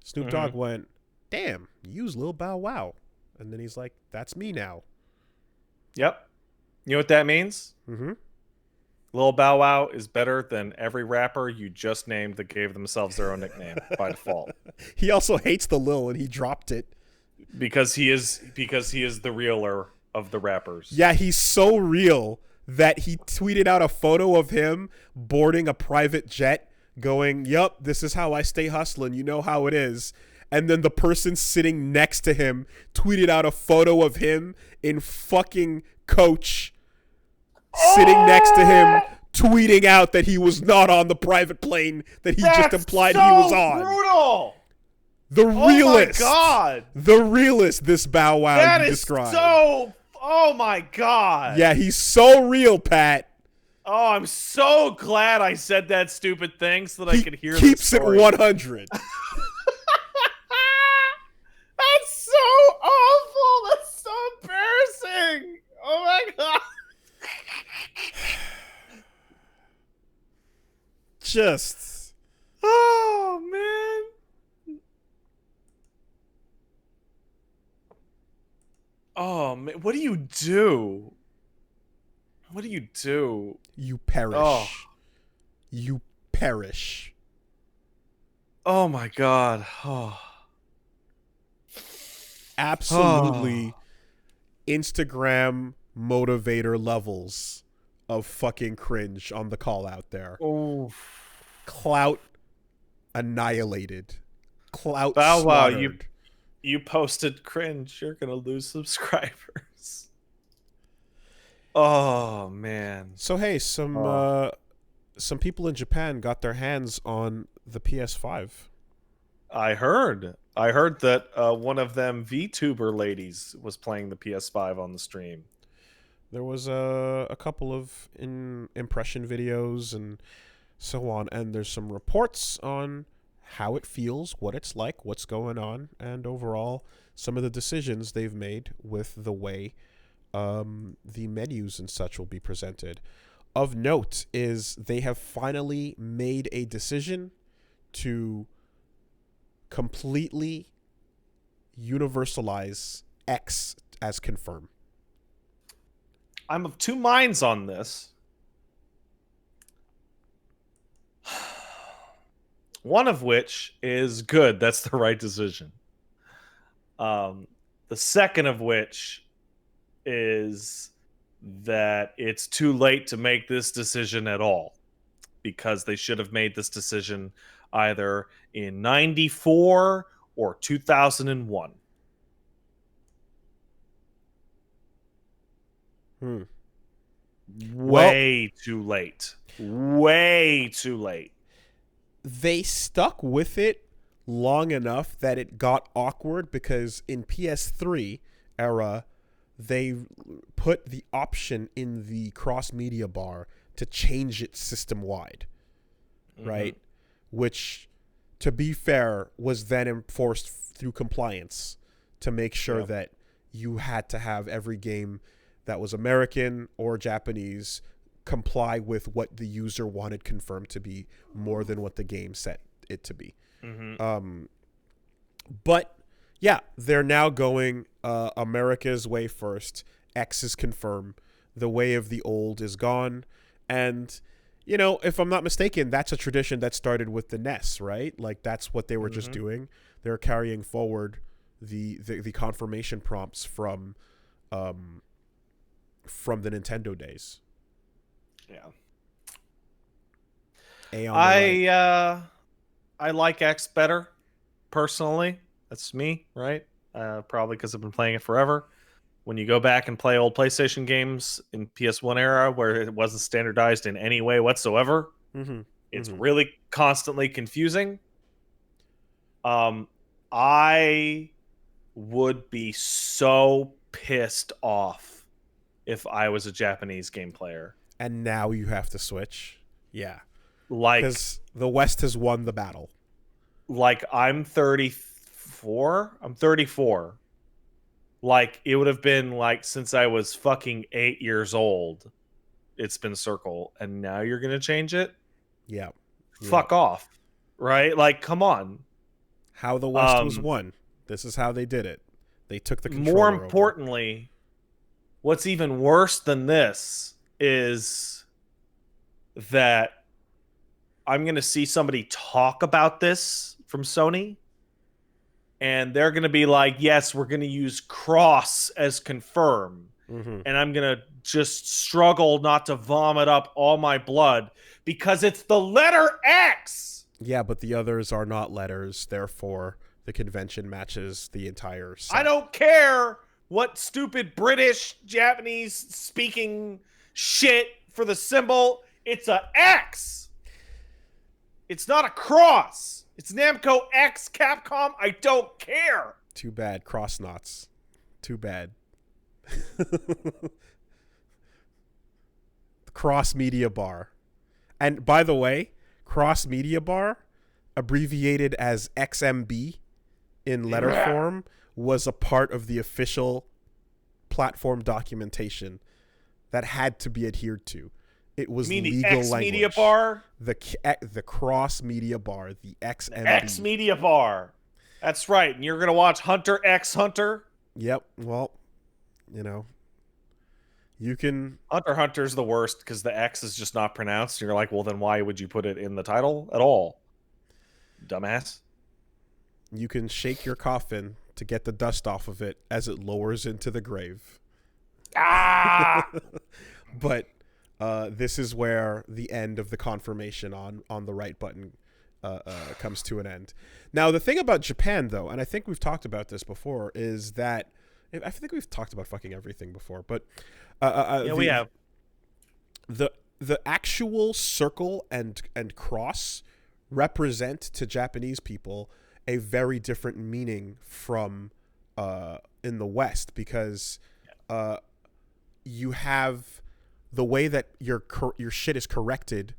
Snoop Dogg went, "Damn, you use Lil Bow Wow," and then he's like, "That's me now." Yep. You know what that means? Mm-hmm. Lil Bow Wow is better than every rapper you just named that gave themselves their own nickname by default. He also hates the Lil and he dropped it Because he is the realer. of the rappers. Yeah, he's so real that he tweeted out a photo of him boarding a private jet going, "Yup, this is how I stay hustling. You know how it is." And then the person sitting next to him tweeted out a photo of him in fucking Coach sitting next to him, tweeting out that he was not on the private plane that he just implied he was on. Brutal. The realist. Oh my god. The realist, this Bow Wow That you is described. so. Oh my god. Yeah, he's so real, Pat. Oh, I'm so glad I said that stupid thing so that I could hear. Keeps the it story. 100. That's so awful. That's so embarrassing. Oh my god. Just. Oh man. Oh man, what do you do? What do you do? You perish. Oh. You perish. Oh my god. Oh. Absolutely Instagram motivator levels of fucking cringe on the call out there. Oh. Clout annihilated. Clout Bow Wow, slaughtered. you posted cringe. You're gonna lose subscribers. Oh man. So hey, some people in Japan got their hands on the PS5. I heard that one of them VTuber ladies was playing the PS5 on the stream. There was a couple of impression videos and so on, and there's some reports on how it feels, what it's like, what's going on, and overall some of the decisions they've made with the way the menus and such will be presented. Of note is they have finally made a decision to completely universalize X as confirm. I'm of two minds on this. One of which is good. That's the right decision. The second of which is that it's too late to make this decision at all, because they should have made this decision either in 94 or 2001. Way too late. Way too late. They stuck with it long enough that it got awkward, because in PS3 era, they put the option in the cross-media bar to change it system-wide, right? Which, to be fair, was then enforced through compliance to make sure that you had to have every game that was American or Japanese comply with what the user wanted confirmed to be more than what the game set it to be. But yeah, they're now going America's way first. X is confirmed. The way of the old is gone. And, you know, if I'm not mistaken, that's a tradition that started with the NES, right? Like, that's what they were just doing. They're carrying forward the confirmation prompts from the Nintendo days. Yeah. I like X better, personally. That's me, right? Probably because I've been playing it forever. When you go back and play old PlayStation games in PS1 era where it wasn't standardized in any way whatsoever, it's really constantly confusing. I would be so pissed off if I was a Japanese game player. And now you have to switch. Yeah. Like, because the West has won the battle. Like, I'm 34. Like, it would have been like since I was fucking 8 years old. It's been Circle, and now you're gonna change it? Yeah. Fuck off. Right? Like, come on. How the West was won. This is how they did it. They took the control. More importantly, what's even worse than this is that I'm going to see somebody talk about this from Sony, and they're going to be like, yes, we're going to use cross as confirm. and I'm going to just struggle not to vomit up all my blood because it's the letter X. Yeah, but the others are not letters. Therefore, the convention matches the entire set. I don't care what stupid British, Japanese speaking shit for the symbol. It's a X. It's not a cross. It's Namco X Capcom. I don't care. Too bad. Cross knots. Too bad. Cross Media Bar. And by the way, Cross Media Bar, abbreviated as XMB in letter form, was a part of the official platform documentation that had to be adhered to. It was legal the X language. Media Bar? The Cross Media Bar, the XMB. X Media Bar. That's right. And you're going to watch Hunter X Hunter? Yep. Well, you know, you can... Hunter's the worst because the X is just not pronounced. You're like, well, then why would you put it in the title at all? Dumbass. You can shake your coffin to get the dust off of it as it lowers into the grave. Ah! But this is where the end of the confirmation on the right button comes to an end. Now, the thing about Japan, though, and I think we've talked about this before, is that... I think we've talked about fucking everything before, but... we have. The actual circle and cross represent to Japanese people a very different meaning from in the West, because you have the way that your shit is corrected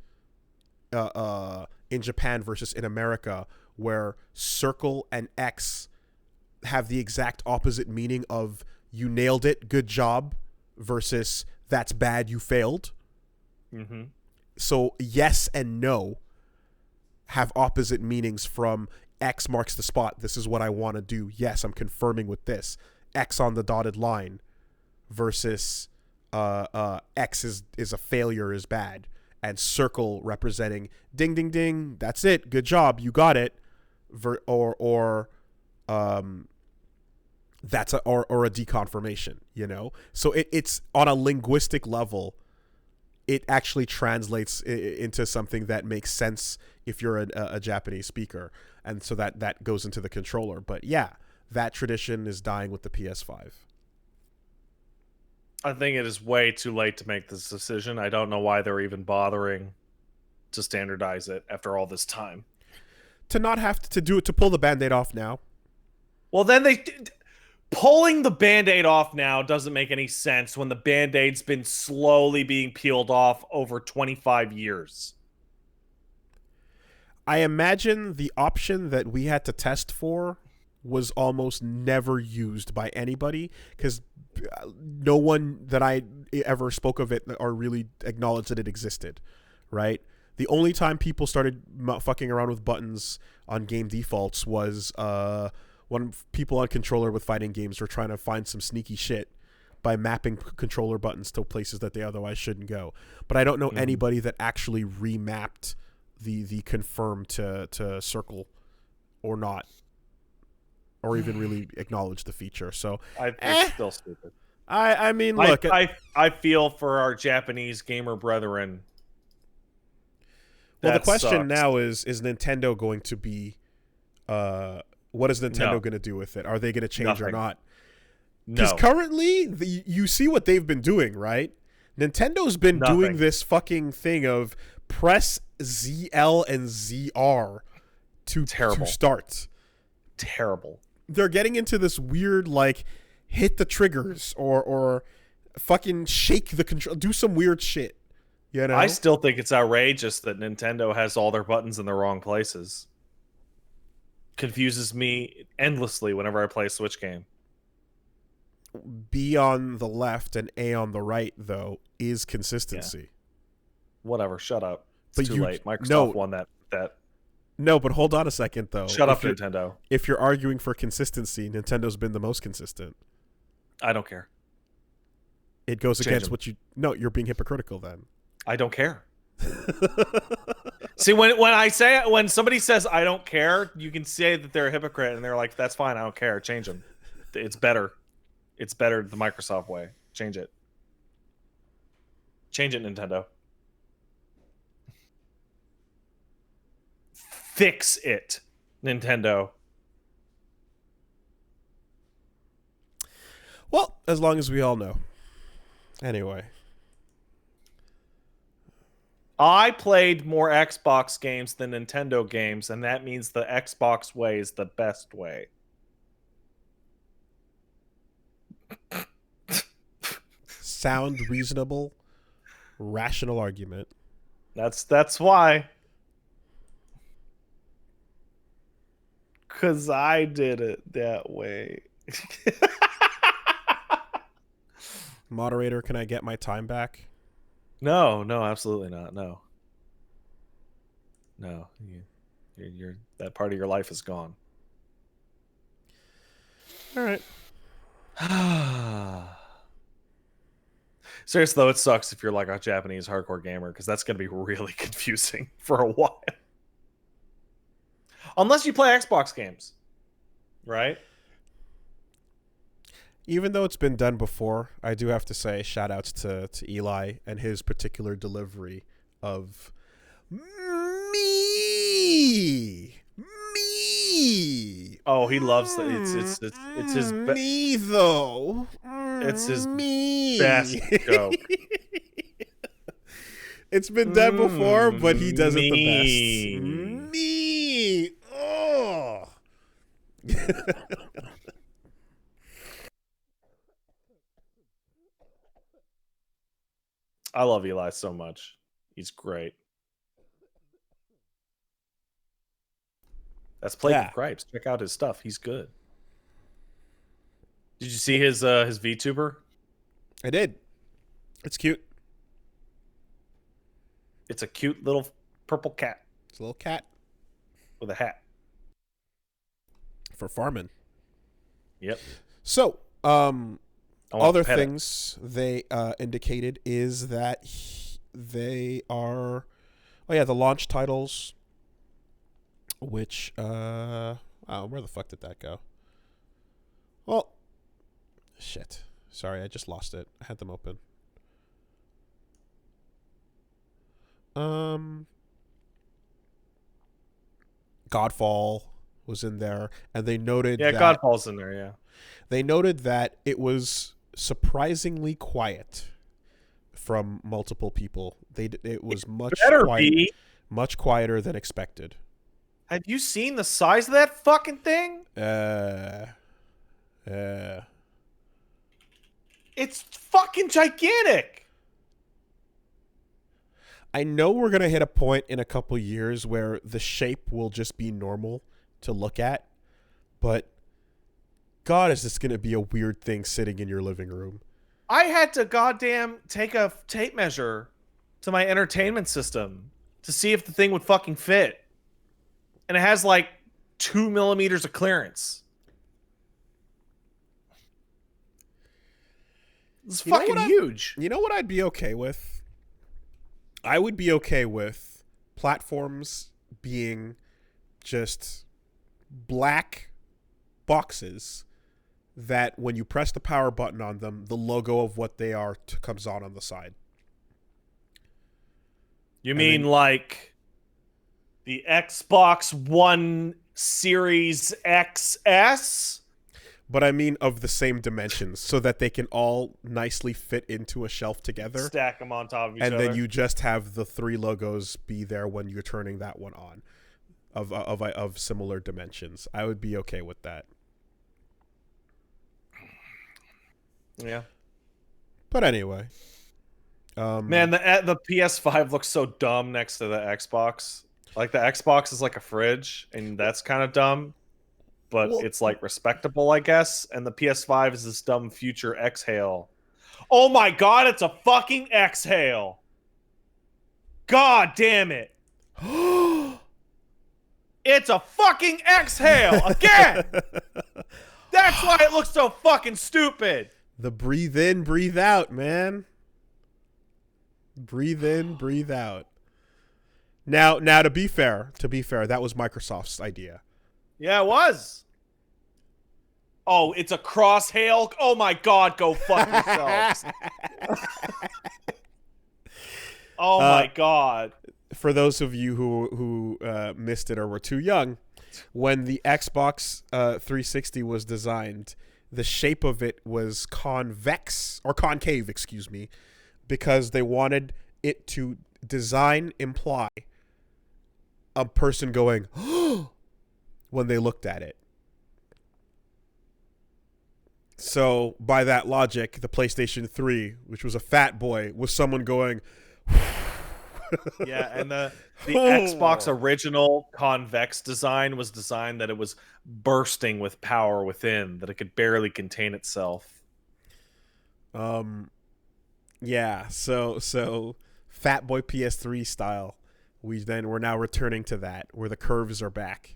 in Japan versus in America, where circle and X have the exact opposite meaning of you nailed it, good job, versus that's bad, you failed. Mm-hmm. So yes and no have opposite meanings from X marks the spot. This is what I want to do. Yes, I'm confirming with this. X on the dotted line versus X is a failure, is bad. And circle representing ding, ding, ding. That's it. Good job. You got it. That's a deconfirmation, you know? So it's on a linguistic level, it actually translates into something that makes sense if you're a Japanese speaker. And so that goes into the controller. But yeah, that tradition is dying with the PS5. I think it is way too late to make this decision. I don't know why they're even bothering to standardize it after all this time. To not have to do it, to pull the Band-Aid off now. Well, then pulling the Band-Aid off now doesn't make any sense when the Band-Aid's been slowly being peeled off over 25 years. I imagine the option that we had to test for was almost never used by anybody, because no one that I ever spoke of it or really acknowledged that it existed, right? The only time people started fucking around with buttons on game defaults was when people on controller with fighting games were trying to find some sneaky shit by mapping controller buttons to places that they otherwise shouldn't go. But I don't know anybody that actually remapped the confirm to circle or not, or even really acknowledge the feature. So it's still stupid. I mean, look, I feel for our Japanese gamer brethren. Well, the question now is Nintendo going to be what is Nintendo going to do with it? Are they going to change or not? Because currently, you see what they've been doing, right? Nintendo's been doing this fucking thing of press ZL and ZR to start. Terrible. They're getting into this weird, like, hit the triggers or fucking shake the control, do some weird shit. You know? I still think it's outrageous that Nintendo has all their buttons in the wrong places. Confuses me endlessly whenever I play a Switch game. B on the left and A on the right, though, is consistency. Yeah. Whatever, shut up. It's too late. Microsoft won that. No, but hold on a second, though. Shut up, Nintendo. If you're arguing for consistency, Nintendo's been the most consistent. I don't care. It goes against what you... No, you're being hypocritical then. I don't care. See, when somebody says I don't care, you can say that they're a hypocrite, and they're like, "That's fine, I don't care. Change them. It's better. It's better the Microsoft way." Change it. Change it, Nintendo. Fix it, Nintendo. Well, as long as we all know. Anyway. I played more Xbox games than Nintendo games, and that means the Xbox way is the best way. Sound reasonable, rational argument. That's why. Because I did it that way. Moderator, can I get my time back? No, absolutely not. No. You're that part of your life is gone. All right. Seriously, though, it sucks if you're like a Japanese hardcore gamer, because that's going to be really confusing for a while. Unless you play Xbox games, right? Even though it's been done before, I do have to say shout outs to Eli and his particular delivery of me. Oh, he loves it. It's his me though. It's his me best joke. It's been done before, but he does it me. the best. Me. Oh. I love Eli so much. He's great. That's Plague of Gripes. Check out his stuff. He's good. Did you see his VTuber? I did. It's cute. It's a cute little purple cat. It's a little cat with a hat. For farming. Yep. So, other things they indicated is that they are... Oh, yeah, the launch titles, which... where the fuck did that go? Well, shit. Sorry, I just lost it. I had them open. Godfall was in there, and they noted that... Yeah, Godfall's in there, yeah. They noted that it was surprisingly quiet from multiple people. It was much quieter than expected. Have you seen the size of that fucking thing? It's fucking gigantic. I know we're going to hit a point in a couple years where the shape will just be normal to look at, but God, is this going to be a weird thing sitting in your living room? I had to goddamn take a tape measure to my entertainment system to see if the thing would fucking fit. And it has like 2 millimeters of clearance. It's fucking huge. You know what I'd be okay with? I would be okay with platforms being just black boxes that when you press the power button on them, the logo of what they are comes on the side. You mean like the Xbox One Series XS? But I mean of the same dimensions, so that they can all nicely fit into a shelf together. Stack them on top of each other. And then you just have the 3 logos be there when you're turning that one on, of similar dimensions. I would be okay with that. Yeah. But anyway. Man, the PS5 looks so dumb next to the Xbox. Like, the Xbox is like a fridge, and that's kind of dumb. But it's like respectable, I guess. And the PS5 is this dumb future exhale. Oh my god, it's a fucking exhale. God damn it. It's a fucking exhale again. That's why it looks so fucking stupid. The breathe in, breathe out, man. Breathe in, breathe out. Now to be fair, that was Microsoft's idea. Yeah, it was. Oh, it's a cross hail. Oh my god, go fuck yourselves. Oh my god. For those of you who missed it or were too young, when the Xbox 360 was designed, the shape of it was convex or concave, excuse me, because they wanted it to imply a person going when they looked at it. So by that logic, the PlayStation 3, which was a fat boy, was someone going Yeah, and the Xbox original convex design was designed that it was bursting with power within, that it could barely contain itself. Yeah, so fat boy PS3 style. We're now returning to that where the curves are back.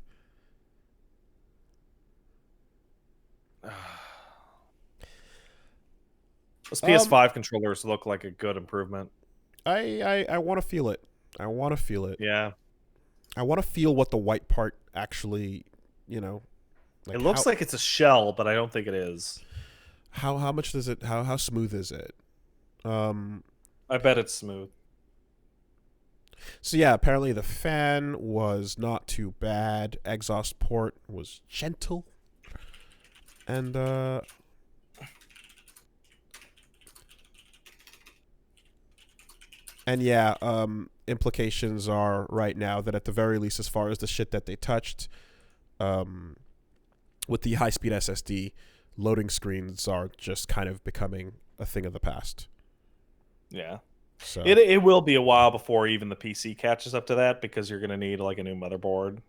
Those PS5 controllers look like a good improvement. I want to feel it. I want to feel it. Yeah. I want to feel what the white part actually, like it looks like it's a shell, but I don't think it is. How much does it how smooth is it? I bet it's smooth. So yeah, apparently the fan was not too bad. Exhaust port was gentle. And yeah, implications are right now that at the very least, as far as the shit that they touched, with the high-speed SSD, loading screens are just kind of becoming a thing of the past. Yeah. So it will be a while before even the PC catches up to that, because you're going to need like a new motherboard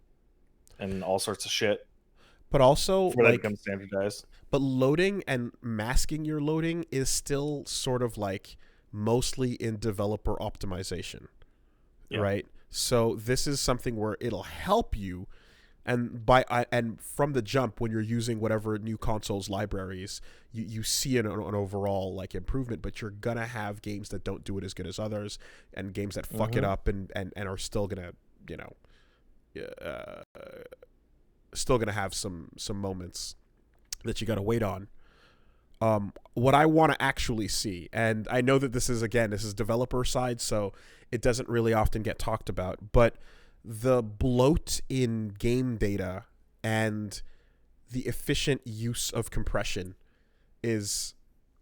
and all sorts of shit. But also, before that becomes standardized. But loading and masking your loading is still sort of like mostly in developer optimization, right? So this is something where it'll help you, and from the jump, when you're using whatever new consoles libraries, you see an overall like improvement. But you're gonna have games that don't do it as good as others, and games that fuck it up, and are still gonna still gonna have some moments that you gotta wait on. What I want to actually see, and I know that this is developer side, so it doesn't really often get talked about, but the bloat in game data and the efficient use of compression is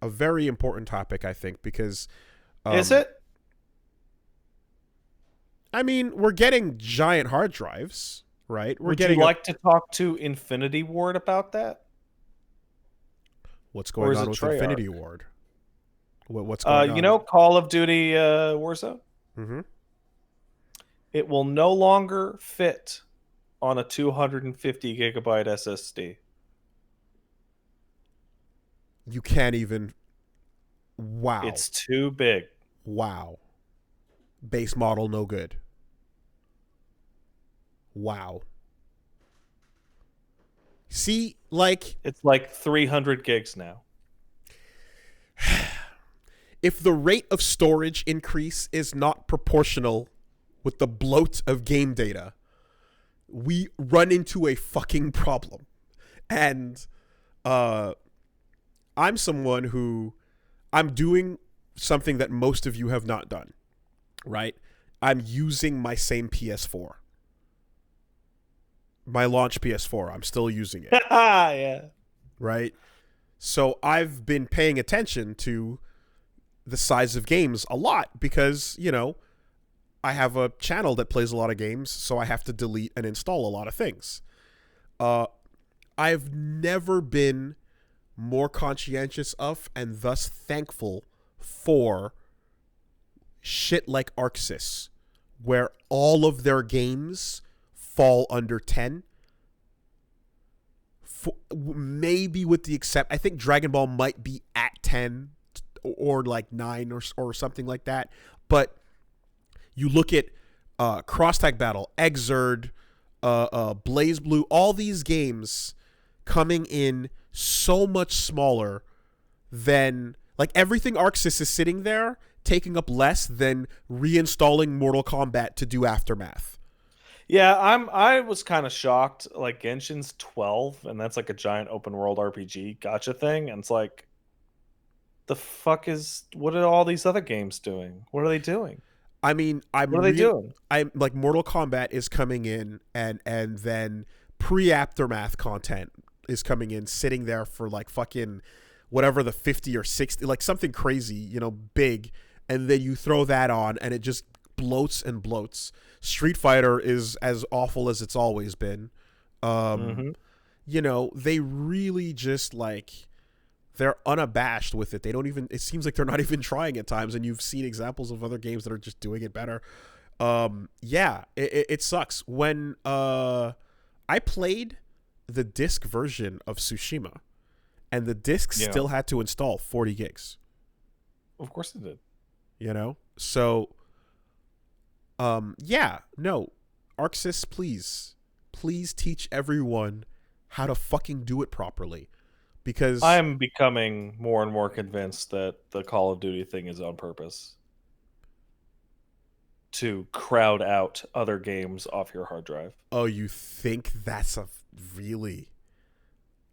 a very important topic, I think, because is it? I mean, we're getting giant hard drives, right? Would you like to talk to Infinity Ward about that? What's going on with Infinity Ward? What's going on? You know, Call of Duty Warzone? Mm-hmm. It will no longer fit on a 250 gigabyte SSD. You can't even... Wow. It's too big. Wow. Base model, no good. Wow. See, like... It's like 300 gigs now. If the rate of storage increase is not proportional with the bloat of game data, we run into a fucking problem. And I'm someone who... I'm doing something that most of you have not done, right? I'm using my same PS4. My launch PS4. I'm still using it. Yeah. Right? So I've been paying attention to the size of games a lot because, I have a channel that plays a lot of games, so I have to delete and install a lot of things. I've never been more conscientious of and thus thankful for shit like ArcSys, where all of their games fall under 10. Maybe with the I think Dragon Ball might be at 10 or like 9 or something like that. But you look at Cross Tag Battle, Exerd, Blaze Blue, all these games coming in so much smaller than, like, everything ArcSys is sitting there taking up less than reinstalling Mortal Kombat to do Aftermath. Yeah, I was kind of shocked. Like Genshin's 12, and that's like a giant open world RPG gotcha thing, and it's like, the fuck is what are all these other games doing? What are they doing? I mean, What are they doing? I'm like Mortal Kombat is coming in, and then pre aftermath content is coming in, sitting there for like fucking whatever the 50 or 60, like something crazy, big, and then you throw that on and it just bloats and bloats. Street Fighter is as awful as it's always been. Um, Hmm. they really just like they're unabashed with it. They don't even. It seems like they're not even trying at times. And you've seen examples of other games that are just doing it better. Yeah, it sucks. When I played the disc version of Tsushima, and the disc Yeah, still had to install 40 gigs. of course it did. So yeah, no, ArcSys, please teach everyone how to fucking do it properly, I because am becoming more and more convinced that the Call of Duty thing is on purpose to crowd out other games off your hard drive. oh, you think that's a really,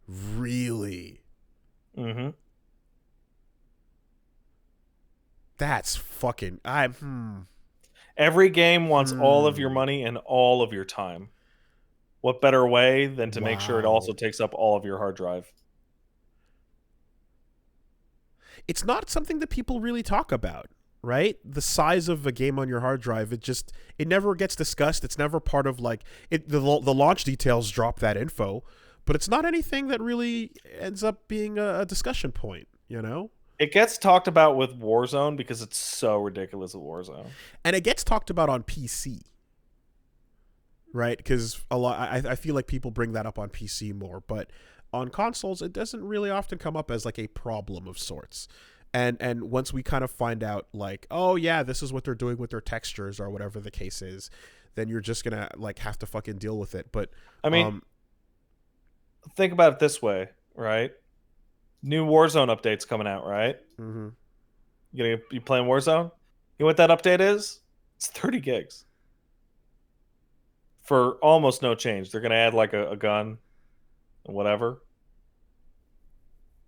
really, Hmm. that's fucking I Every game wants all of your hmm. money and all of your time. What better way than to make sure it also Wow. takes up all of your hard drive? It's not something that people really talk about, right? The size of a game on your hard drive, it never gets discussed. It's never part of like the launch details drop that info, but it's not anything that really ends up being a discussion point. It gets talked about with Warzone because it's so ridiculous with Warzone. And it gets talked about on PC, right? Because I feel like people bring that up on PC more, but on consoles it doesn't really often come up as like a problem of sorts. And once we kind of find out like, oh yeah, this is what they're doing with their textures or whatever the case is, then you're just gonna like have to fucking deal with it. But I mean, um think about it this way, right? New Warzone update's coming out, right? mhm. You playing Warzone? You know what that update is? It's 30 gigs for almost no change. They're gonna add like a gun and whatever.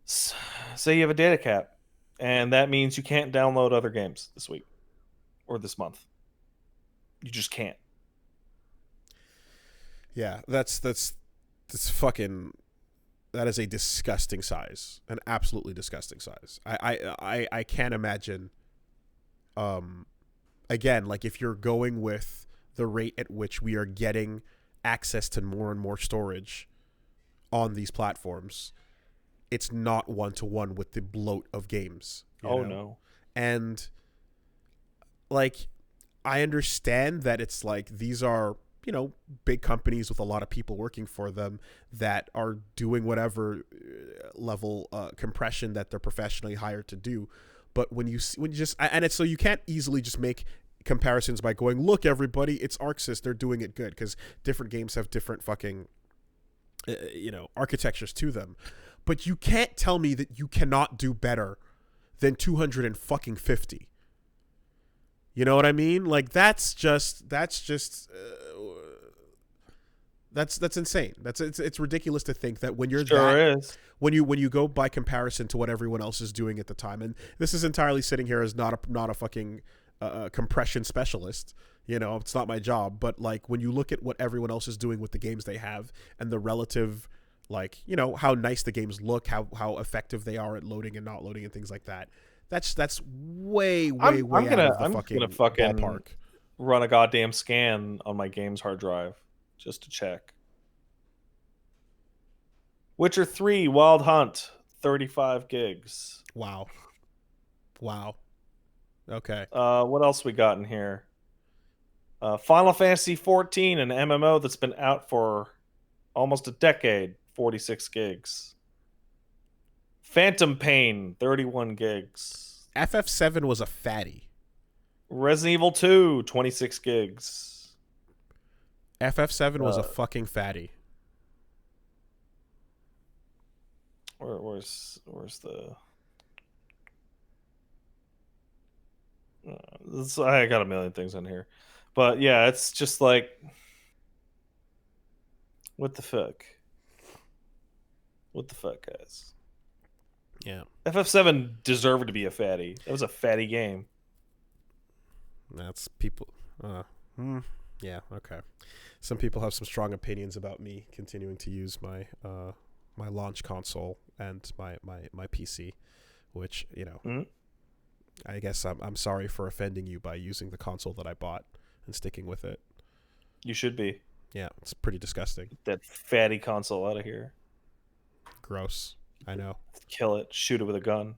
Say you have a data cap, and that means you can't download other games this week or this month. You just can't. Yeah, that's fucking that is a disgusting size, an absolutely disgusting size. I can't imagine. Um, Again, like if you're going with the rate at which we are getting access to more and more storage on these platforms, it's not one to one with the bloat of games, Oh no. And like I understand that it's like these are, big companies with a lot of people working for them that are doing whatever level compression that they're professionally hired to do. But when you just and it's so you can't easily just make comparisons by going, look, everybody, it's ArcSys, they're doing it good, because different games have different fucking architectures to them. But you can't tell me that you cannot do better than 250. You know what I mean? Like that's insane. It's ridiculous to think that when you're that Sure is. when you go by comparison to what everyone else is doing at the time, and this is entirely sitting here as not a fucking compression specialist. It's not my job, but like when you look at what everyone else is doing with the games they have and the relative, like how nice the games look, how effective they are at loading and not loading and things like that. That's way way I'm way I'm out gonna of the I'm just gonna fucking fucking ballpark. run a goddamn scan on my game's hard drive just to check. Witcher 3 Wild Hunt, 35 gigs. Wow, wow. Okay. What else we got in here? Final Fantasy 14, an MMO that's been out for almost a decade, 46 gigs. Phantom Pain, 31 gigs. FF7 was a fatty. Resident Evil 2, 26 gigs. FF7 was a Uh, fucking fatty. where's the? I got a million things on here, but yeah, it's just like What the fuck? What the fuck, guys? Yeah. FF7 deserved to be a fatty. That was a fatty game. That's people. Yeah. Okay. Some people have some strong opinions about me continuing to use my my launch console and my PC, which I guess I'm sorry for offending you by using the console that I bought and sticking with it. You should be. Yeah, it's pretty disgusting. Get that fatty console out of here. Gross. I know. Kill it. Shoot it with a gun.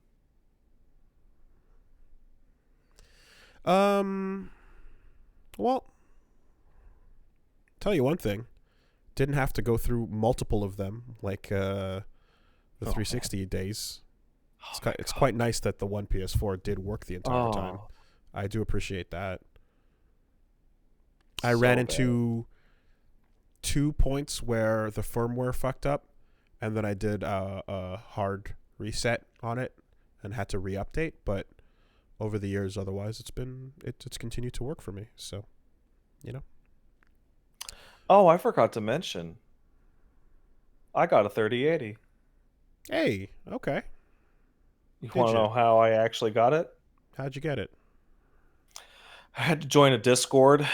Well, tell you one thing. Didn't have to go through multiple of them like the 360 days. It's quite nice that the one PS4 did work the entire time. I do appreciate that. I ran into 2 points where the firmware fucked up, and then I did a hard reset on it and had to re-update. But over the years, otherwise, it's continued to work for me. So, Oh, I forgot to mention. I got a 3080. Hey, okay. You want to know how I actually got it? How'd you get it? I had to join a Discord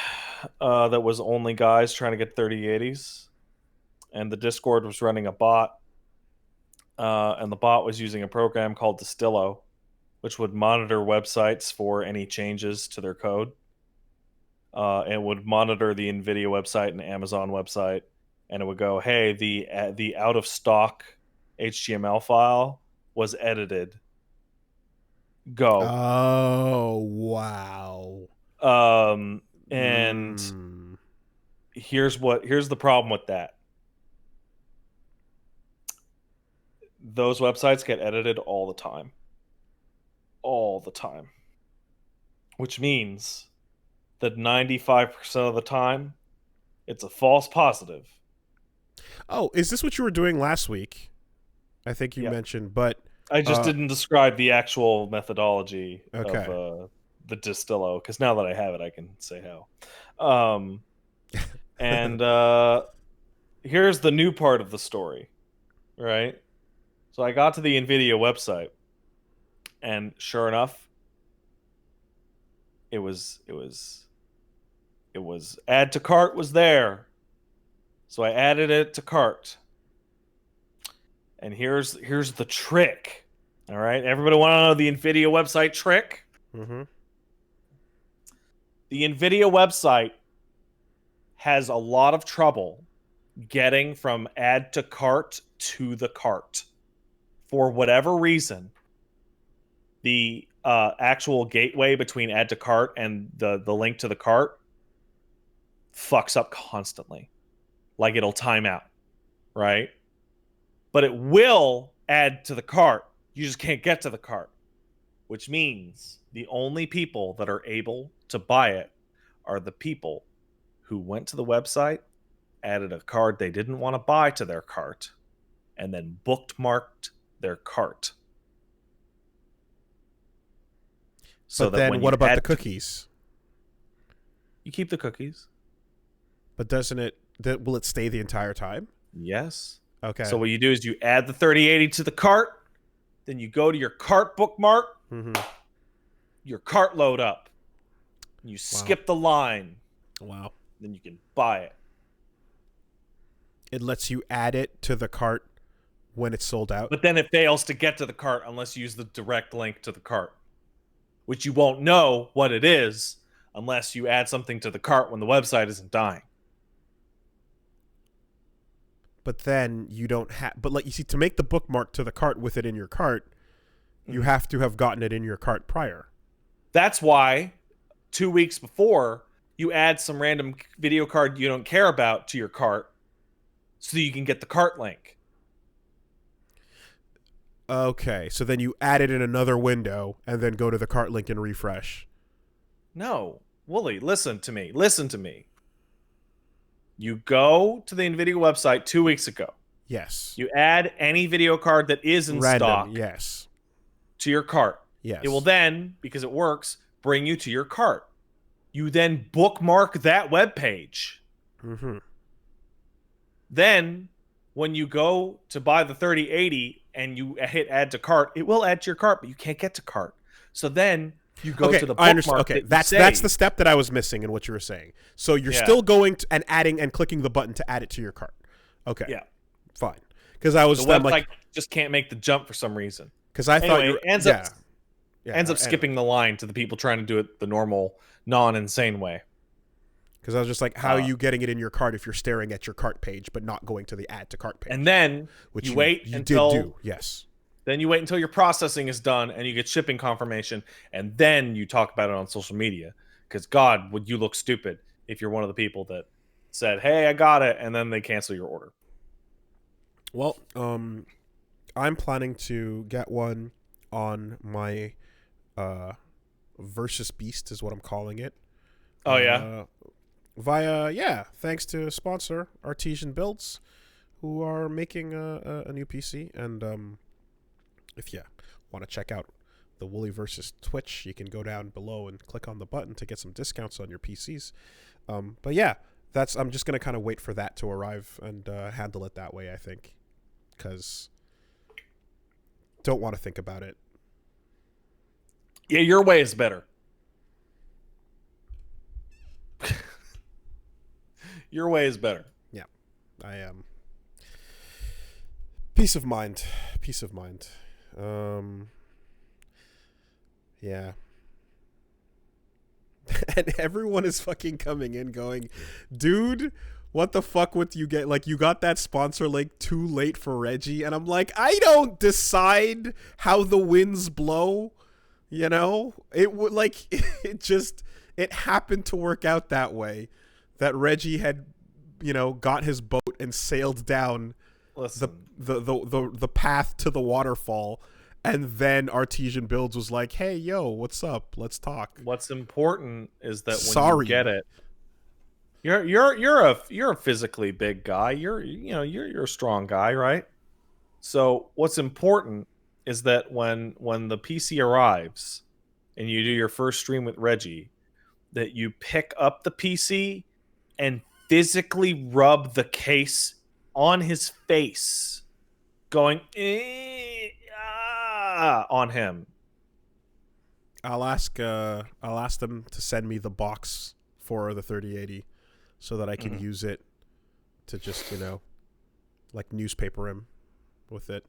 that was only guys trying to get 3080s. And the Discord was running a bot. And the bot was using a program called Distillo, which would monitor websites for any changes to their code. And would monitor the NVIDIA website and Amazon website. And it would go, hey, the out-of-stock HTML file was edited. Go. Oh, wow. And here's the problem with that. Those websites get edited all the time. All the time. Which means that 95% of the time, it's a false positive. Oh, is this what you were doing last week? I think you mentioned, but I just didn't describe the actual methodology of the Distillo, because now that I have it, I can say how. And here's the new part of the story, right? So I got to the NVIDIA website, and sure enough, it was add to cart was there. So I added it to cart. And here's the trick. All right, everybody want to know the NVIDIA website trick? Mm-hmm. The NVIDIA website has a lot of trouble getting from add to cart to the cart. For whatever reason, the actual gateway between add to cart and the link to the cart fucks up constantly. Like it'll time out, right? But it will add to the cart. You just can't get to the cart, which means the only people that are able to buy it are the people who went to the website, added a card they didn't want to buy to their cart, and then bookmarked their cart. So but then what about the cookies? You keep the cookies. But will it stay the entire time? Yes. Okay. So what you do is you add the 3080 to the cart, then you go to your cart bookmark, your cart load up, you skip the line. Wow. Then you can buy it. It lets you add it to the cart when it's sold out. But then it fails to get to the cart unless you use the direct link to the cart, which you won't know what it is unless you add something to the cart when the website isn't dying. But then you don't have... But like you see, to make the bookmark to the cart with it in your cart, you have to have gotten it in your cart prior. That's why 2 weeks before, you add some random video card you don't care about to your cart so you can get the cart link. Okay, so then you add it in another window and then go to the cart link and refresh. No. Wooly, listen to me. Listen to me. You go to the NVIDIA website 2 weeks ago. Yes. You add any video card that is in stock. Yes. To your cart. Yes. It will then, because it works, bring you to your cart. You then bookmark that web page. Then when you go to buy the 3080 and you hit add to cart, it will add to your cart, but you can't get to cart. So then you go to the I understand. bookmark. Okay, that's the step that I was missing in what you were saying. So you're still going to, and adding and clicking the button to add it to your cart. Okay. Yeah. Fine. Because I was the website just can't make the jump for some reason. Because I thought it ends up skipping the line to the people trying to do it the normal, non-insane way. Because I was just like, how are you getting it in your cart if you're staring at your cart page but not going to the add to cart page? And then which you wait until did do, yes. Then you wait until your processing is done and you get shipping confirmation, and then you talk about it on social media. Because God, would you look stupid if you're one of the people that said, "Hey, I got it," and then they cancel your order. Well, I'm planning to get one on my Versus Beast is what I'm calling it. Oh yeah. Thanks to sponsor Artesian Builds, who are making a new PC. And if you want to check out the Wooly versus Twitch, you can go down below and click on the button to get some discounts on your PCs. But yeah, I'm just gonna kind of wait for that to arrive and handle it that way, I think, because don't want to think about it. Yeah, your way is better. Your way is better. Yeah, I am. Peace of mind. Yeah. And everyone is fucking coming in going, dude, what the fuck would you get? Like, you got that sponsor link too late for Reggie. And I'm like, I don't decide how the winds blow. You know, it would like, it happened to work out that way. That Reggie had, got his boat and sailed down the path to the waterfall, and then Artesian Builds was like, "Hey, yo, what's up? Let's talk." What's important is that when you get it, you're a physically big guy. You're a strong guy, right? So what's important is that when the PC arrives and you do your first stream with Reggie, that you pick up the PC and physically rub the case on his face, going on him. I'll ask them to send me the box for the 3080 so that I can use it to just, like newspaper him with it.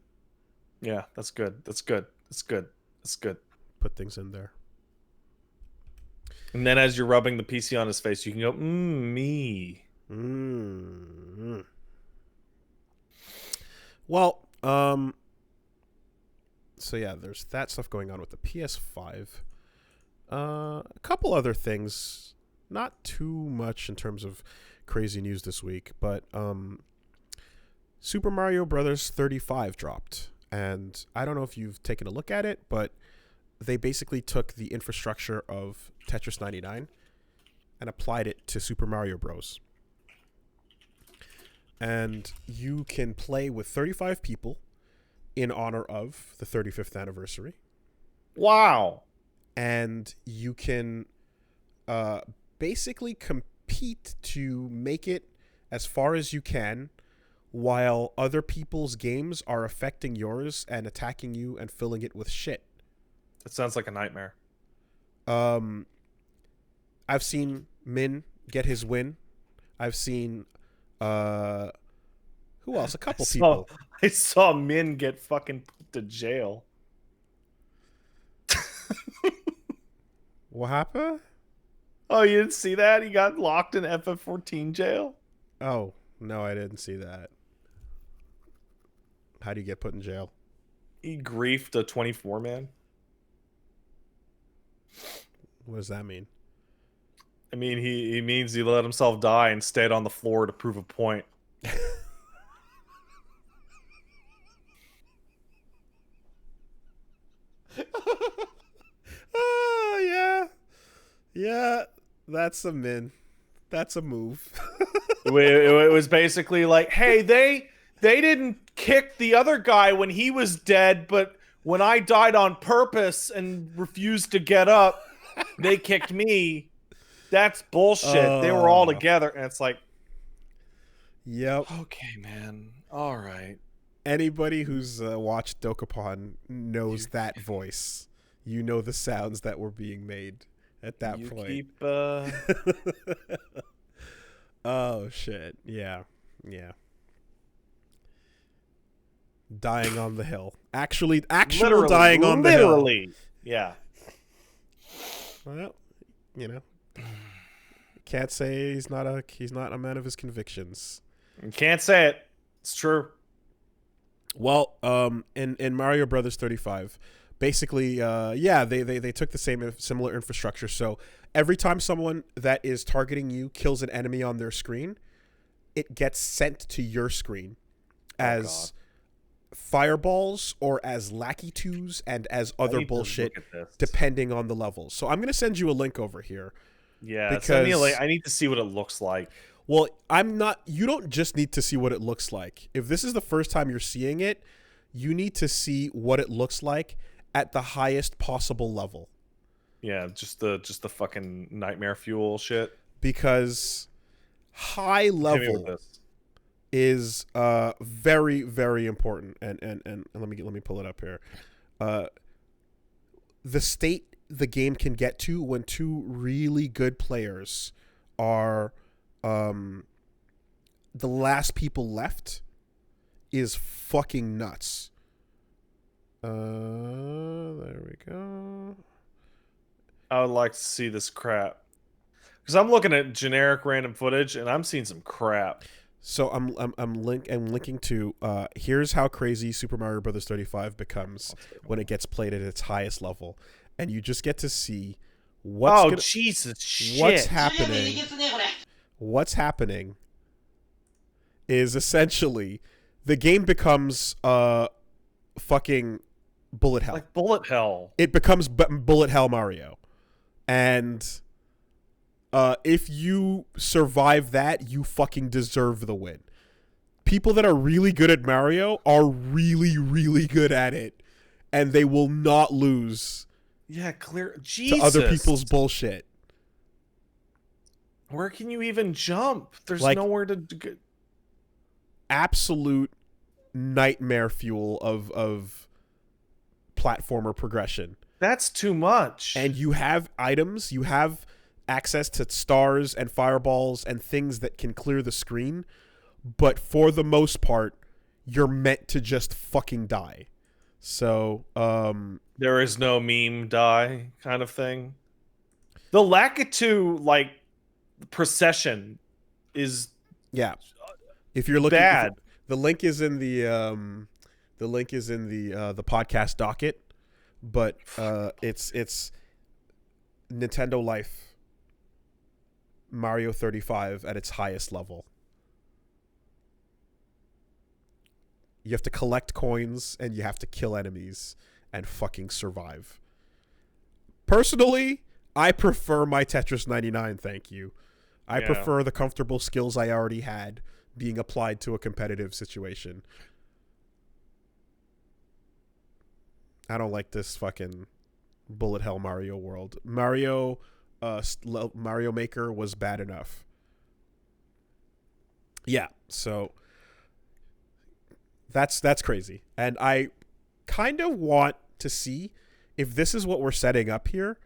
Yeah, that's good. That's good. Put things in there. And then as you're rubbing the PC on his face, you can go, me. Well, so yeah, there's that stuff going on with the PS5. A couple other things, not too much in terms of crazy news this week, but Super Mario Brothers 35 dropped. And I don't know if you've taken a look at it, but they basically took the infrastructure of Tetris 99 and applied it to Super Mario Bros. And you can play with 35 people in honor of the 35th anniversary. Wow. And you can basically compete to make it as far as you can while other people's games are affecting yours and attacking you and filling it with shit. It sounds like a nightmare. I've seen Min get his win. I've seen who else? A couple people. I saw Min get fucking put to jail. What happened? Oh, you didn't see that? He got locked in FF14 jail. Oh, no, I didn't see that. How do you get put in jail? He griefed a 24-man. What does that mean? I mean, he means he let himself die and stayed on the floor to prove a point. Oh, yeah. Yeah, that's a Min. That's a move. It was basically like, hey, they didn't kick the other guy when he was dead, but when I died on purpose and refused to get up, they kicked me. That's bullshit. They were all together, and it's like, Yep. Okay, man. All right. Anybody who's watched Dokapon knows You that voice. You know the sounds that were being made at that you point. keep Oh shit. Yeah. Yeah. Dying on the hill. Actual dying on the hill. literally. Yeah. Well, you know, can't say he's not a man of his convictions. You can't say it. It's true. Well, in Mario Brothers 35, basically, yeah, they took the similar infrastructure. So every time someone that is targeting you kills an enemy on their screen, it gets sent to your screen as fireballs or as lackey twos and as other bullshit, depending on the levels. So I'm gonna send you a link over here. Yeah, because send me a link. I need to see what it looks like. Well, I'm not. You don't just need to see what it looks like. If this is the first time you're seeing it, you need to see what it looks like at the highest possible level. Yeah, just the fucking nightmare fuel shit. Because high level is very, very important. And let me pull it up here. The state the game can get to when two really good players are the last people left is fucking nuts. There we go. I would like to see this crap. Because I'm looking at generic random footage and I'm seeing some crap. So I'm linking to here's how crazy Super Mario Brothers 35 becomes when it gets played at its highest level, and you just get to see Jesus shit. What's happening. What's happening is essentially the game becomes fucking bullet hell. Like bullet hell. It becomes bullet hell Mario, and if you survive that, you fucking deserve the win. People that are really good at Mario are really, really good at it, and they will not lose. Yeah, clear. Jesus. To other people's bullshit. Where can you even jump? There's like, nowhere to go. Absolute nightmare fuel of platformer progression. That's too much. And you have items, you have access to stars and fireballs and things that can clear the screen, but for the most part, you're meant to just fucking die. So, there is no meme die kind of thing. The Lakitu, like, procession is if you're looking bad. The link is in the podcast docket, but it's Nintendo Life Mario 35 at its highest level. You have to collect coins and you have to kill enemies and fucking survive. Personally, I prefer my Tetris 99, thank you. I prefer the comfortable skills I already had being applied to a competitive situation. I don't like this fucking bullet hell Mario world. Mario Maker was bad enough. Yeah, so that's crazy. And I kind of want to see if this is what we're setting up here.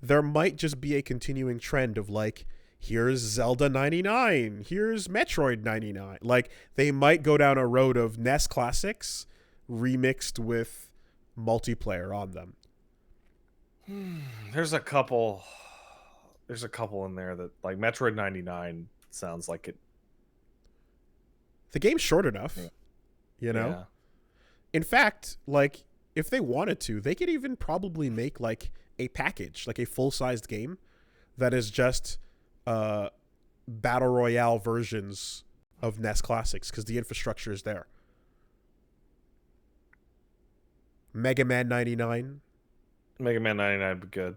There might just be a continuing trend of like, here's Zelda 99, here's Metroid 99. Like, they might go down a road of NES classics remixed with multiplayer on them. There's a couple in there that, like, Metroid 99 sounds like it. The game's short enough, you know? Yeah. In fact, like, if they wanted to, they could even probably make like a package, like a full-sized game that is just battle royale versions of NES classics, because the infrastructure is there. Mega Man 99 would be good.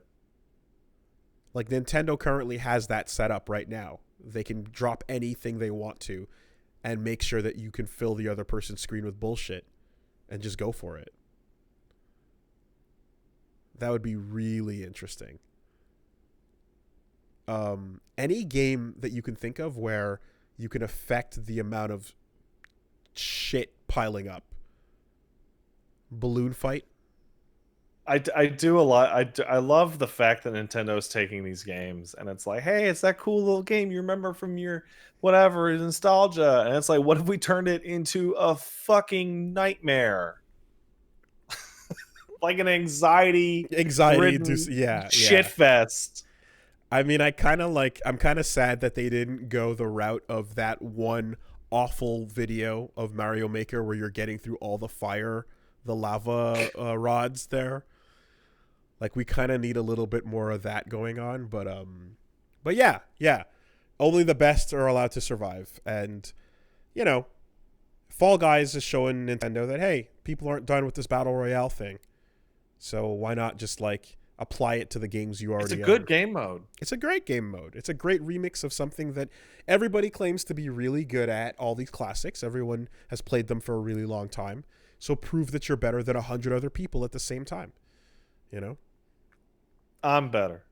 Like, Nintendo currently has that set up right now. They can drop anything they want to and make sure that you can fill the other person's screen with bullshit and just go for it. That would be really interesting. Any game that you can think of where you can affect the amount of shit piling up. Balloon fight. I do a lot. I love the fact that Nintendo's taking these games and it's like, hey, it's that cool little game you remember from your whatever nostalgia, and it's like, what if we turned it into a fucking nightmare, like an anxiety shit fest. I mean, I'm kind of sad that they didn't go the route of that one awful video of Mario Maker where you're getting through all the lava rods there. Like, we kind of need a little bit more of that going on, but yeah, only the best are allowed to survive, and you know, Fall Guys is showing Nintendo that, hey, people aren't done with this battle royale thing, so why not just like apply it to the games you already own? It's a good game mode. It's a great game mode. It's a great remix of something that everybody claims to be really good at. All these classics, everyone has played them for a really long time. So prove that you're better than 100 other people at the same time. You know? I'm better.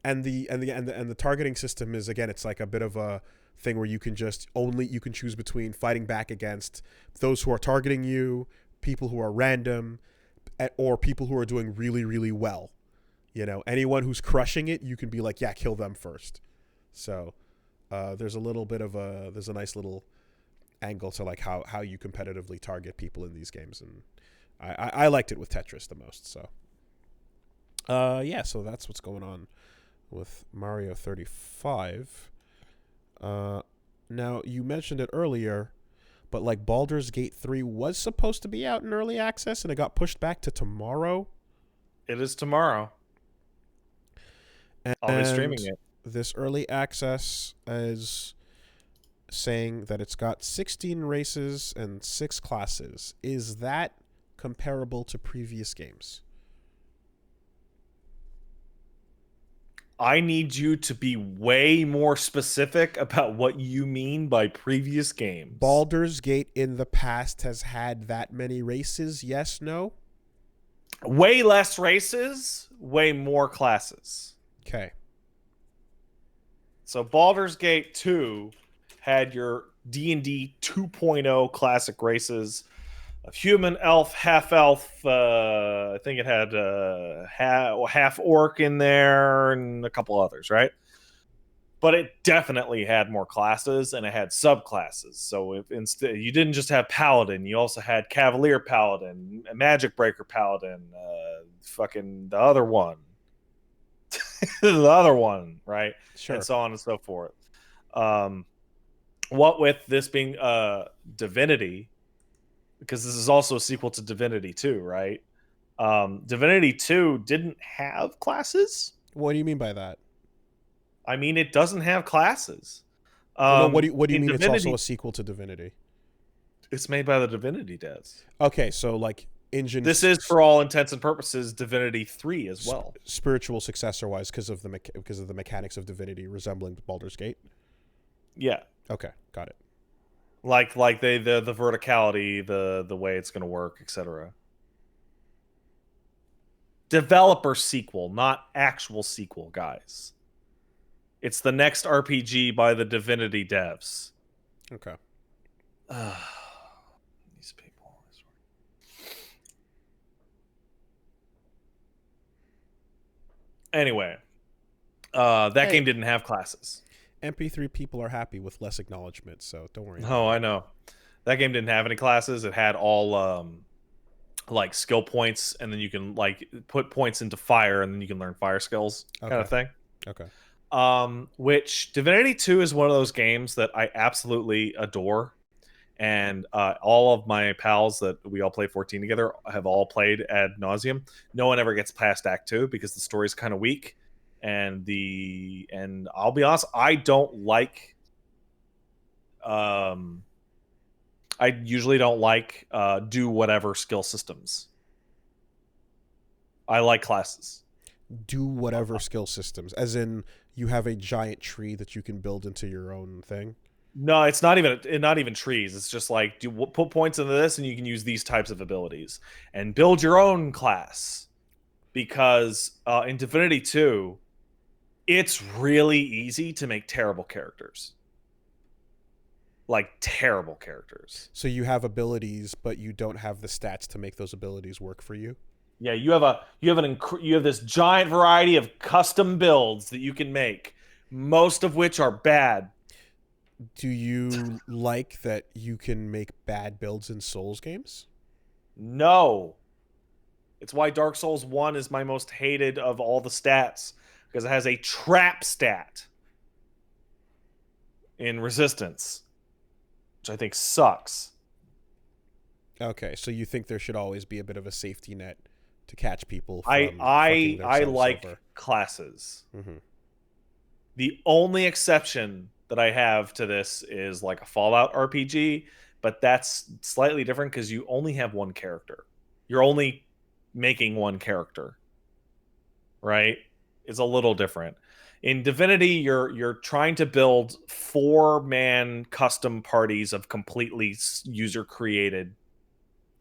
And the targeting system is, again, it's like a bit of a thing where you can choose between fighting back against those who are targeting you, people who are random, or people who are doing really, really well. You know, anyone who's crushing it, you can be like, yeah, kill them first. So there's a nice little angle to like how you competitively target people in these games, and I liked it with Tetris the most. So so that's what's going on with Mario 35. Now, you mentioned it earlier, but like Baldur's Gate 3 was supposed to be out in early access and it got pushed back to tomorrow. It is tomorrow. And I'll be streaming it. This early access is saying that it's got 16 races and 6 classes. Is that comparable to previous games? I need you to be way more specific about what you mean by previous games. Baldur's Gate in the past has had that many races, yes, no? Way less races, way more classes. Okay. So Baldur's Gate 2 had your D&D 2.0 classic races of human, elf, half elf. I think it had half orc in there and a couple others, right? But it definitely had more classes and it had subclasses. So if instead you didn't just have paladin, you also had cavalier paladin, magic breaker paladin, fucking the other one, right? Sure. And so on and so forth. What with this being Divinity, because this is also a sequel to Divinity 2, right? Divinity 2 didn't have classes. What do you mean by that? I mean, it doesn't have classes. No, what do you mean Divinity, it's also a sequel to Divinity? It's made by the Divinity devs. Okay, so like This is, for all intents and purposes, Divinity 3 as well. Spiritual successor-wise, because of the mechanics of Divinity resembling Baldur's Gate? Yeah. Okay, got it. Like the verticality, the way it's going to work, etc. Developer sequel, not actual sequel, guys. It's the next RPG by the Divinity devs. Okay. These people. Anyway, that game didn't have classes. MP3 people are happy with less acknowledgement, so don't worry. Oh, I know. That game didn't have any classes. It had all like skill points, and then you can like put points into fire, and then you can learn fire skills, kind of thing. Okay. Which Divinity 2 is one of those games that I absolutely adore, and all of my pals that we all play 14 together have all played ad nauseum. No one ever gets past Act 2 because the story's kind of weak. And I'll be honest, I don't like. I usually don't like do whatever skill systems. I like classes. Do whatever skill systems, as in you have a giant tree that you can build into your own thing. No, it's not even trees. It's just like put points into this, and you can use these types of abilities and build your own class. Because in Divinity 2. It's really easy to make terrible characters. like terrible characters. So you have abilities, but you don't have the stats to make those abilities work for you. Yeah, you have this giant variety of custom builds that you can make, most of which are bad. Do you like that you can make bad builds in Souls games? No. It's why Dark Souls 1 is my most hated of all the stats, because it has a trap stat in resistance, which I think sucks. Okay, so you think there should always be a bit of a safety net to catch people from I fucking I I themselves like over. classes. Mm-hmm. The only exception that I have to this is like a Fallout RPG, but that's slightly different because you only have one character. You're only making one character, right? It's a little different. In Divinity, you're trying to build 4-man custom parties of completely user created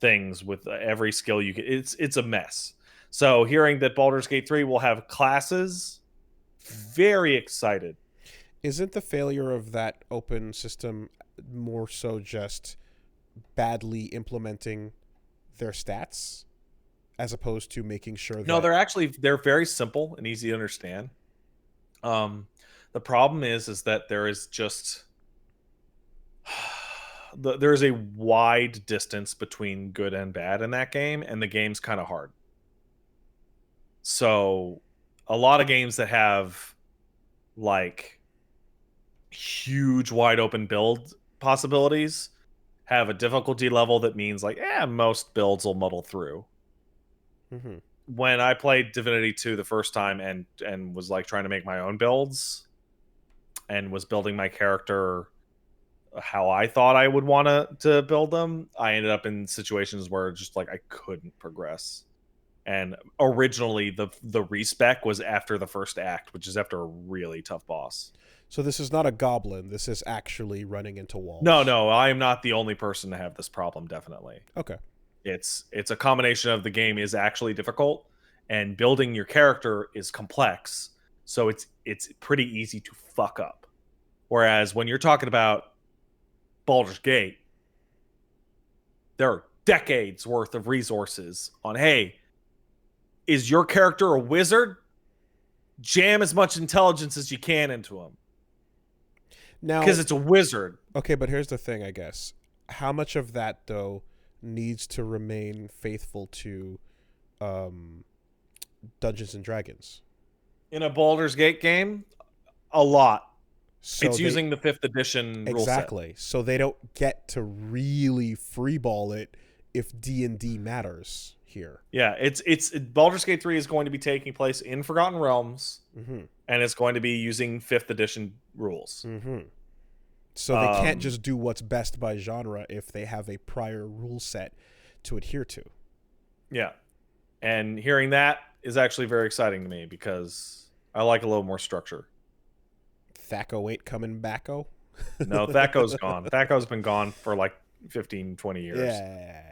things with every skill you can. It's a mess. So hearing that Baldur's Gate 3 will have classes, very excited. Isn't the failure of that open system more so just badly implementing their stats as opposed to making sure No, that they're very simple and easy to understand. The problem is that there is just there's a wide distance between good and bad in that game, and the game's kind of hard. So, a lot of games that have like huge wide open build possibilities have a difficulty level that means like, most builds will muddle through. mm-hmm. When I played Divinity 2 the first time and was like trying to make my own builds and was building my character how I thought I would want to build them, I ended up in situations where just like I couldn't progress. And originally the respec was after the first act, which is after a really tough boss. So this is not a goblin. This is actually running into No, walls. no, I am not the only person to have this problem, definitely. Okay. It's a combination of the game is actually difficult and building your character is complex. So it's pretty easy to fuck up. Whereas when you're talking about Baldur's Gate, there are decades worth of resources on, hey, is your character a wizard? Jam as much intelligence as you can into him. Now, Because it's a wizard. okay, but here's the thing, I guess. How much of that though needs to remain faithful to Dungeons and Dragons? In a Baldur's Gate game, a lot. So It's using the 5th edition rule set. exactly. So they don't get to really freeball it if D&D matters here. Yeah, it's Baldur's Gate 3 is going to be taking place in Forgotten Realms, Mm-hmm. and it's going to be using 5th edition rules. Mm-hmm. So they can't just do what's best by genre if they have a prior rule set to adhere to. Yeah. And hearing that is actually very exciting to me because I like a little more structure. Thaco ain't coming backo. No, Thaco's gone. Thaco's been gone for like 15, 20 years. Yeah.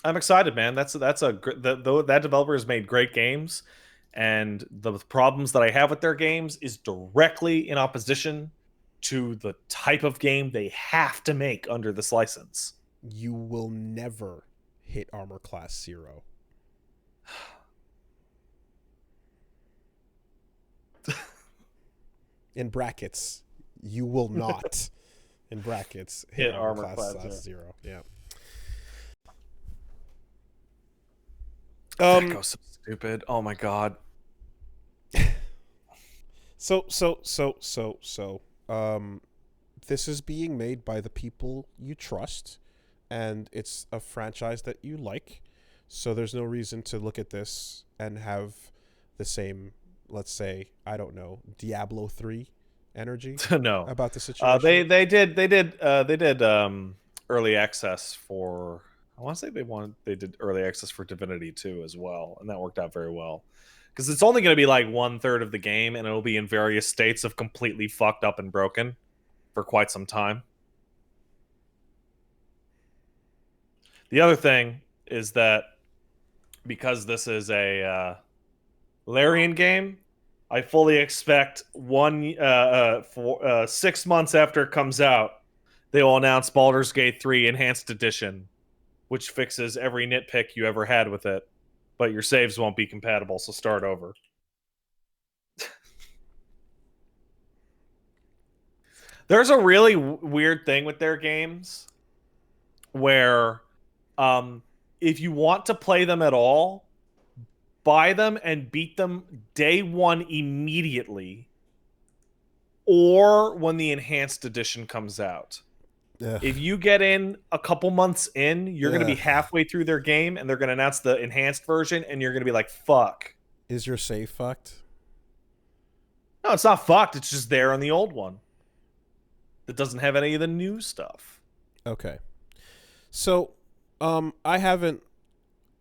I'm excited, man. That developer has made great games, and the problems that I have with their games is directly in opposition to the type of game they have to make under this license. You will never hit armor class 0. In brackets, you will not. In brackets, hit armor class 0. Yeah. That goes so stupid. Oh my god. So, this is being made by the people you trust, and it's a franchise that you like. So there's no reason to look at this and have the same, let's say, I don't know, Diablo 3 energy No. about the situation. They did early access for, I want to say they did early access for Divinity 2 as well, and that worked out very well. Because it's only going to be like 1/3 of the game, and it'll be in various states of completely fucked up and broken for quite some time. The other thing is that because this is a Larian game, I fully expect for 6 months after it comes out, they will announce Baldur's Gate 3 Enhanced Edition, which fixes every nitpick you ever had with it, but your saves won't be compatible, so start over. There's a really weird thing with their games where if you want to play them at all, buy them and beat them day one immediately, or when the enhanced edition comes out. Ugh. If you get in a couple months in, you're going to be halfway through their game and they're going to announce the enhanced version and you're going to be like, fuck. Is your save fucked? No, it's not fucked. It's just there on the old one. That doesn't have any of the new stuff. Okay. So, I haven't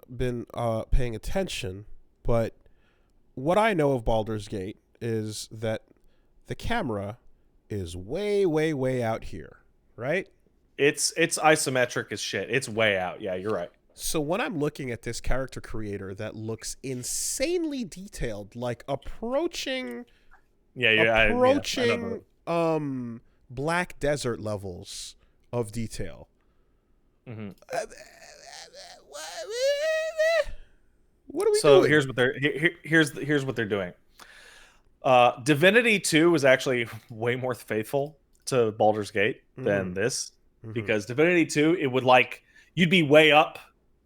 been paying attention, but what I know of Baldur's Gate is that the camera is way, way, way out here, right? It's isometric as shit. It's way out. Yeah, you're right. So when I'm looking at this character creator that looks insanely detailed, like approaching Black Desert levels of detail. Mm-hmm. What are we doing? So here's what they're doing. Divinity 2 was actually way more faithful to Baldur's Gate than this, because Divinity 2, it would you'd be way up,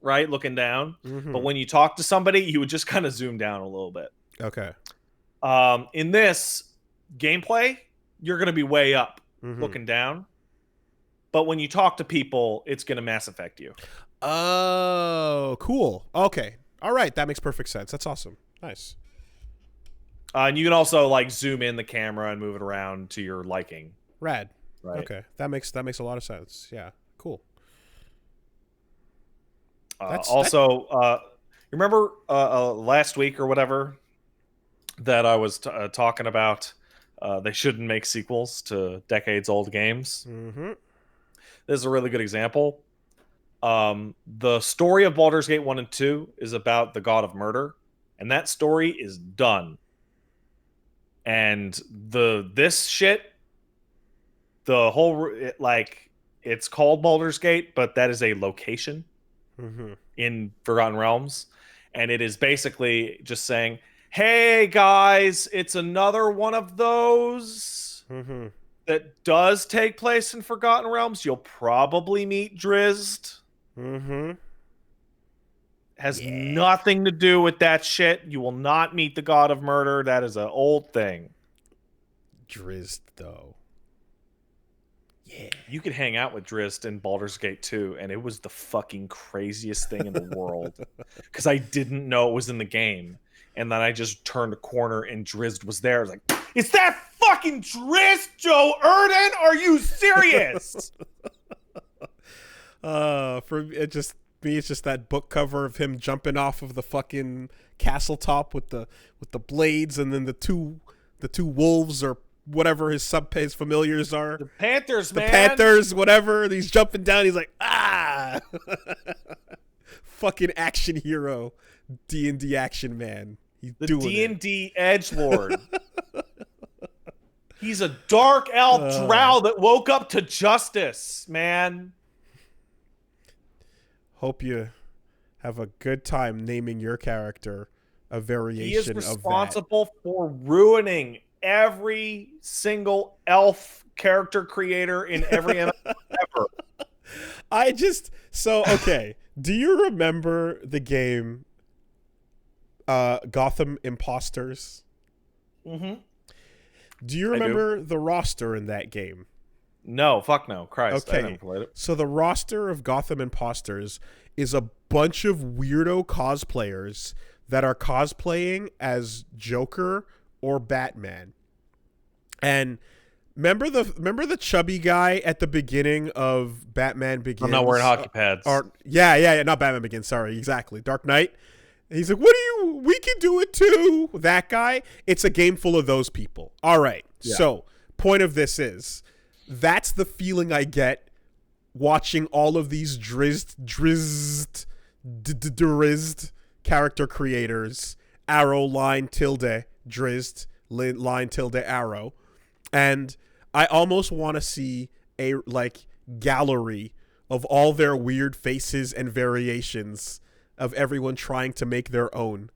right, looking down, but when you talk to somebody, you would just kind of zoom down a little bit. Okay. In this gameplay, you're gonna be way up, looking down, but when you talk to people, it's gonna Mass Effect you. Oh, cool. Okay. All right, that makes perfect sense. That's awesome. Nice. And you can also zoom in the camera and move it around to your liking. Rad. Right. Okay, that makes a lot of sense. Yeah, cool. Remember last week or whatever that I was talking about? They shouldn't make sequels to decades-old games. Mm-hmm. This is a really good example. The story of Baldur's Gate 1 and 2 is about the god of murder, and that story is done. And this shit, the whole it's called Baldur's Gate, but that is a location in Forgotten Realms, and it is basically just saying, "Hey guys, it's another one of those that does take place in Forgotten Realms. You'll probably meet Drizzt." Has nothing to do with that shit. You will not meet the god of murder. That is an old thing. Drizzt, though. Yeah. You could hang out with Drizzt in Baldur's Gate 2, and it was the fucking craziest thing in the world. Because I didn't know it was in the game. And then I just turned a corner, and Drizzt was there. I was like, "Is that fucking Drizzt, Joe Erden? Are you serious?" For it just... me, it's just that book cover of him jumping off of the fucking castle top with the blades, and then the two wolves or whatever his familiars are. The Panthers, man. The Panthers, whatever. He's jumping down. He's like, ah, fucking action hero, D&D action man. He's the doing D&D edgelord. He's a dark elf drow that woke up to justice, man. Hope you have a good time naming your character a variation of that. He is responsible for ruining every single elf character creator in every MMO ever. Okay. Do you remember the game Gotham Imposters? Mm-hmm. Do you remember the roster in that game? No, fuck no. Christ. Okay. I never played it. So the roster of Gotham Imposters is a bunch of weirdo cosplayers that are cosplaying as Joker or Batman. And remember the chubby guy at the beginning of Batman Begins? I'm not wearing hockey pads. Yeah, not Batman Begins. Sorry, exactly. Dark Knight. And he's like, we can do it too. That guy. It's a game full of those people. All right. Yeah. So point of this is, that's the feeling I get watching all of these Drizzt character creators, arrow line tilde Drizzt, line tilde arrow, and I almost want to see a like gallery of all their weird faces and variations of everyone trying to make their own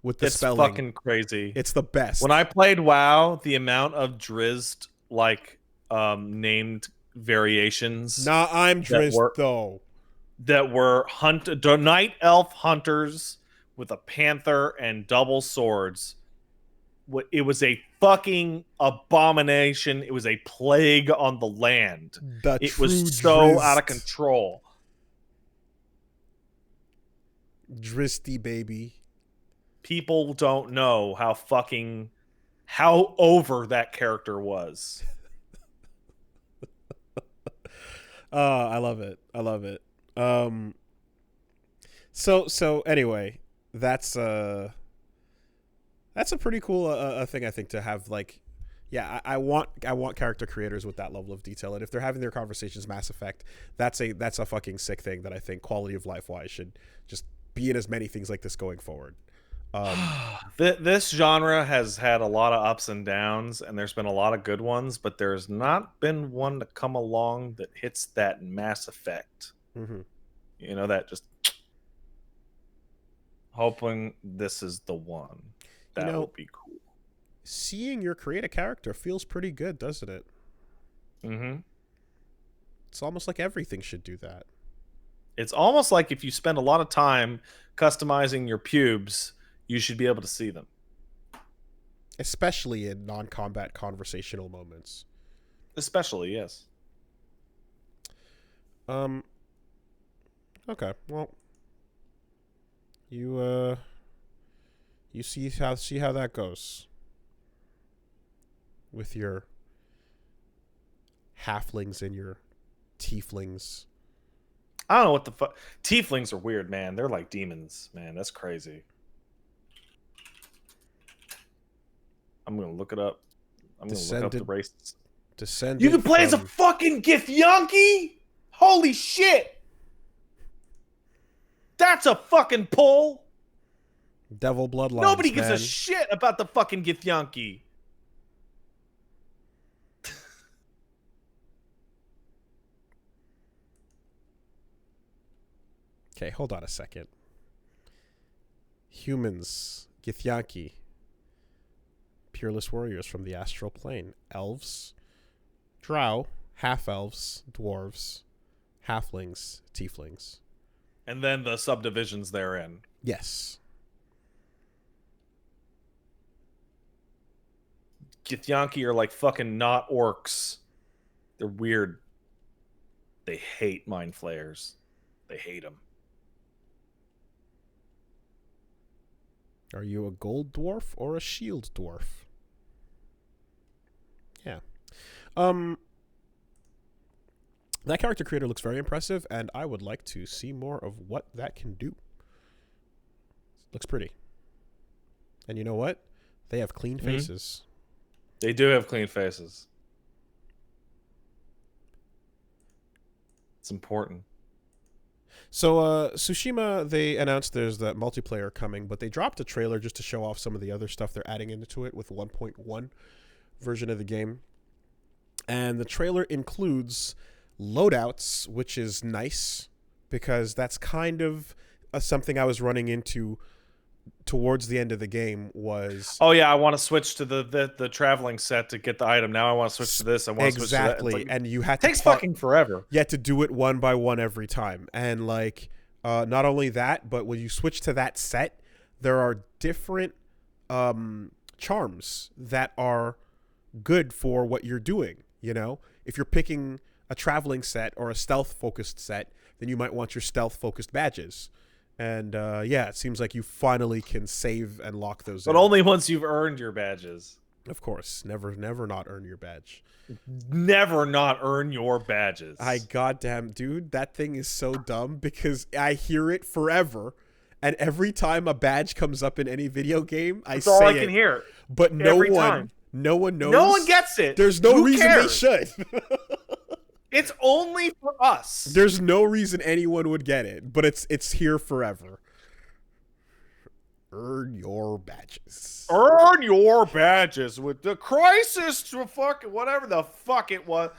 with the spelling. It's fucking crazy. It's the best. When I played WoW, the amount of Drizzt like named variations. Nah, I'm Drizzt though. That were night elf hunters with a panther and double swords. It was a fucking abomination. It was a plague on the land. It was so Drizzt. out of control. Drizzy baby. People don't know how over that character was. I love it. I love it. So anyway, that's a pretty cool thing, I think, to have. Like, yeah, I want character creators with that level of detail, and if they're having their conversations Mass Effect, that's a fucking sick thing that I think quality of life wise should just be in as many things like this going forward. This genre has had a lot of ups and downs, and there's been a lot of good ones, but there's not been one to come along that hits that Mass Effect. Mm-hmm. You know, that just hoping this is the one. That would be cool. Seeing your create a character feels pretty good, doesn't it? Mm-hmm. It's almost like everything should do that. It's almost like if you spend a lot of time customizing your pubes, you should be able to see them. Especially in non-combat conversational moments. Especially, yes. Okay, well, you see how that goes with your halflings and your tieflings. I don't know what the fuck. Tieflings are weird, man. They're like demons, man. That's crazy. I'm gonna look it up. I'm gonna look up the races. You can play as a fucking Githyanki? Holy shit! That's a fucking pull. Devil bloodlines. Nobody gives a shit about the fucking Githyanki. Okay, hold on a second. Humans, Githyanki, peerless warriors from the astral plane, elves, drow, half-elves, dwarves, halflings, tieflings. And then the subdivisions therein. Yes. Githyanki are like fucking not orcs. They're weird. They hate mind flayers. They hate them. Are you a gold dwarf or a shield dwarf? Yeah. That character creator looks very impressive, and I would like to see more of what that can do. Looks pretty. And you know what? They have clean faces. They do have clean faces. It's important. So, Tsushima, they announced there's that multiplayer coming, but they dropped a trailer just to show off some of the other stuff they're adding into it with 1.1 version of the game. And the trailer includes loadouts, which is nice because that's kind of something I was running into towards the end of the game was... Oh, yeah, I want to switch to the traveling set to get the item. Now I want to switch to this. I want to switch to that. Exactly. Like, and you had to... takes fucking forever. You had to do it one by one every time. And, like, not only that, but when you switch to that set, there are different charms that are good for what you're doing, you know? If you're picking a traveling set or a stealth-focused set, then you might want your stealth-focused badges. And, yeah, it seems like you finally can save and lock those in. But only once you've earned your badges. Of course. Never not earn your badge. Never not earn your badges. Goddamn, dude, that thing is so dumb because I hear it forever. And every time a badge comes up in any video game, That's say all I it. can hear. But no one knows. No one gets it. There's no reason cares? they should. It's only for us. There's no reason anyone would get it, but it's here forever. Earn your badges. Earn your badges with the crisis to fucking whatever the fuck it was.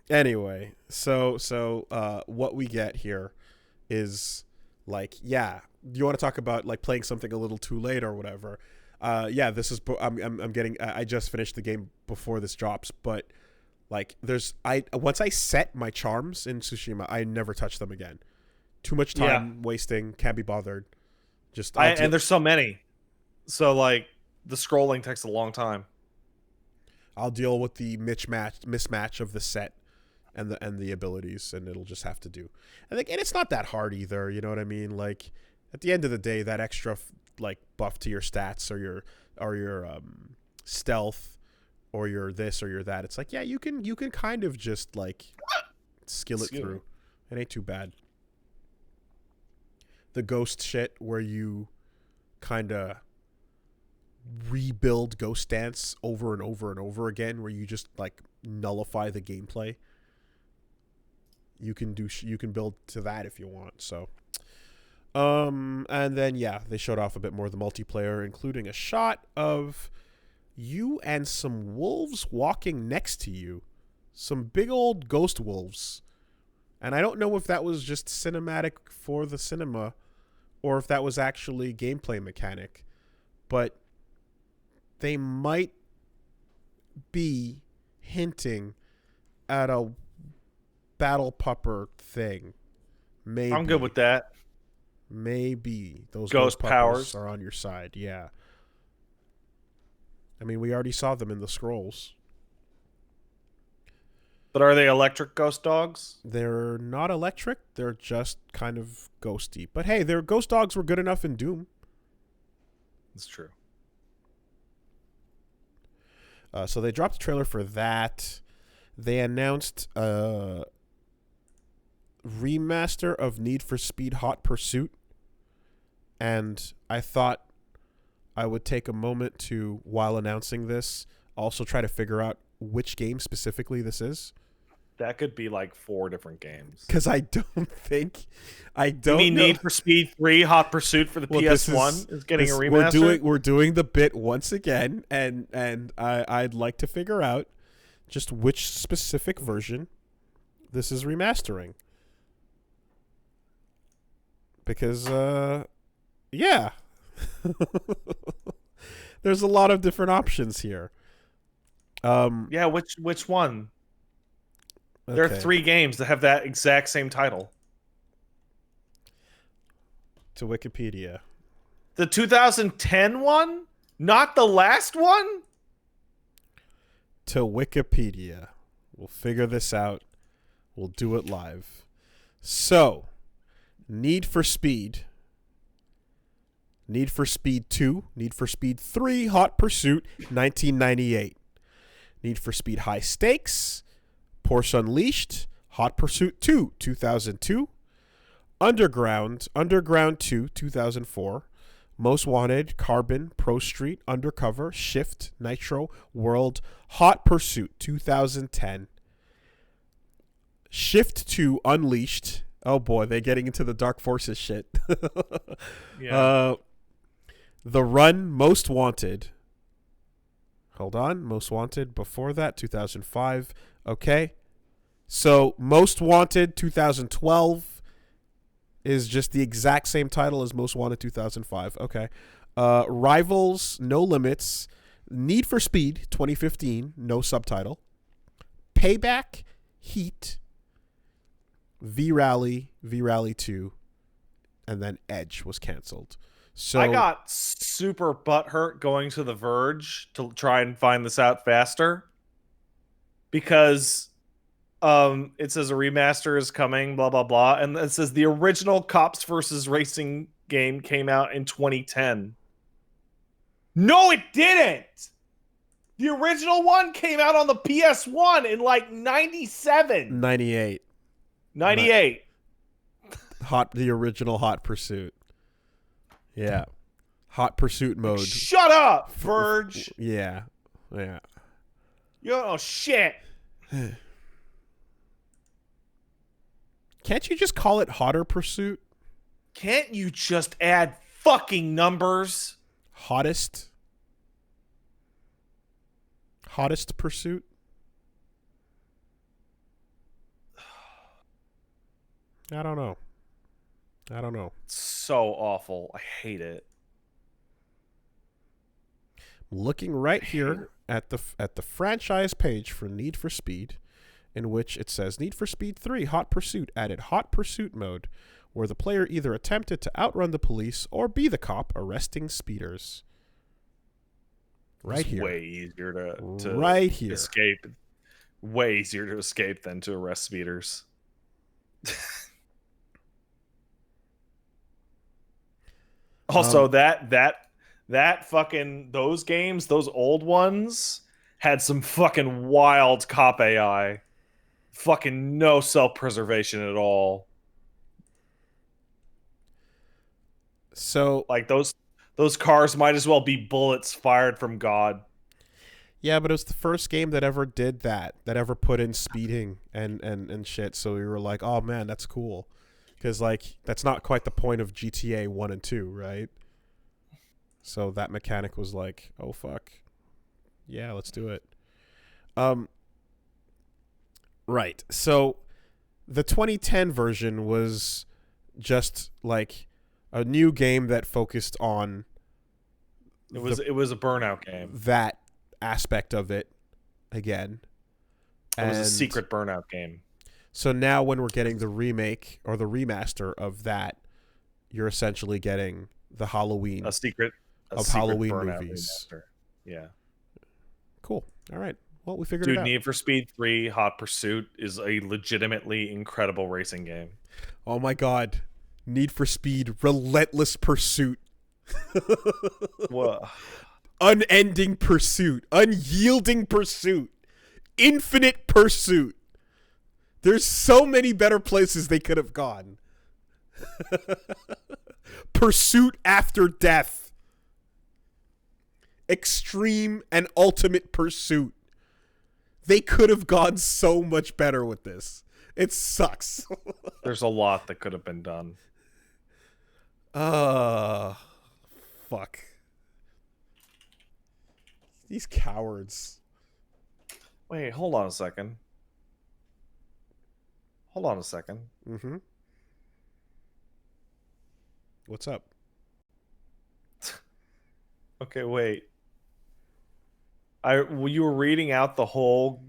Anyway, so what we get here is like, yeah, you want to talk about like playing something a little too late or whatever. Yeah, this is I'm getting I just finished the game before this drops, but like once I set my charms in Tsushima, I never touch them again. Too much time wasting, can't be bothered. And there's so many. So like the scrolling takes a long time. I'll deal with the mismatch of the set and the abilities, and it'll just have to do. And it's not that hard either, you know what I mean? Like at the end of the day, that extra like buff to your stats or your stealth or your this or your that, it's like, yeah, you can kind of just like skill it through. It ain't too bad. The ghost shit where you kind of rebuild Ghost Dance over and over and over again, where you just like nullify the gameplay. You can build to that if you want. So and then they showed off a bit more of the multiplayer, including a shot of you and some wolves walking next to you, some big old ghost wolves. And I don't know if that was just cinematic for the cinema or if that was actually gameplay mechanic, but they might be hinting at a battle pupper thing. Maybe. I'm good with that. Maybe those ghost powers are on your side. Yeah. I mean, we already saw them in the scrolls. But are they electric ghost dogs? They're not electric. They're just kind of ghosty. But hey, their ghost dogs were good enough in Doom. That's true. So they dropped a trailer for that. They announced a remaster of Need for Speed Hot Pursuit. And I thought I would take a moment to, while announcing this, also try to figure out which game specifically this is. That could be like 4 different games. Because I don't You mean know. Need for Speed 3 Hot Pursuit for the PS1 is getting a remaster? We're doing the bit once again, and I'd like to figure out just which specific version this is remastering. Because, yeah. There's a lot of different options here. Yeah, which one? Okay. There are 3 games that have that exact same title. To Wikipedia. The 2010 one? Not the last one? To Wikipedia. We'll figure this out. We'll do it live. So, Need for Speed. Need for Speed 2. Need for Speed 3. Hot Pursuit. 1998. Need for Speed High Stakes. Porsche Unleashed. Hot Pursuit 2. 2002. Underground 2, 2004. Most Wanted, Carbon, Pro Street, Undercover, Shift, Nitro, World, Hot Pursuit, 2010. Shift 2, Unleashed. Oh boy, they're getting into the Dark Forces shit. Yeah. The Run, Most Wanted. Hold on, Most Wanted before that, 2005. Okay. So, Most Wanted, 2012. Is just the exact same title as Most Wanted 2005. Okay. Rivals, No Limits. Need for Speed 2015. No subtitle. Payback, Heat. V-Rally 2. And then Edge was canceled. So I got super butthurt going to The Verge to try and find this out faster. Because it says a remaster is coming, blah, blah, blah. And it says the original Cops versus Racing game came out in 2010. No, it didn't! The original one came out on the PS1 in like 97. 98. 98. The original Hot Pursuit. Yeah. Hot Pursuit mode. Shut up, Verge! Yeah. You don't know shit. Can't you just call it Hotter Pursuit? Can't you just add fucking numbers? Hottest Pursuit? I don't know. It's so awful. I hate it. Looking right here at the franchise page for Need for Speed, in which it says Need for Speed 3 Hot Pursuit added Hot Pursuit mode, where the player either attempted to outrun the police or be the cop arresting speeders. Right here. Way easier to right here. Escape. Way easier to escape than to arrest speeders. Also, that fucking those games, those old ones, had some fucking wild cop AI. Fucking no self-preservation at all. So like those cars might as well be bullets fired from God. Yeah, but it was the first game that ever did that ever put in speeding and shit. So we were like, oh man, that's cool. Because, like, that's not quite the point of GTA 1 and 2, right? So that mechanic was like, oh, fuck. Yeah, let's do it. Right. So the 2010 version was just, like, a new game that focused on... It was a Burnout game. That aspect of it, again. It was a secret Burnout game. So now when we're getting the remake or the remaster of that, you're essentially getting the Halloween Halloween movies. Remaster. Yeah. Cool. All right. Well, we figured it out. Need for Speed 3 Hot Pursuit is a legitimately incredible racing game. Oh my God. Need for Speed Relentless Pursuit. Whoa. Unending pursuit. Unyielding pursuit. Infinite pursuit. There's so many better places they could have gone. Pursuit after death. Extreme and ultimate pursuit. They could have gone so much better with this. It sucks. There's a lot that could have been done. Fuck. These cowards. Wait, hold on a second. Mm-hmm. What's up? Okay, wait. You were reading out the whole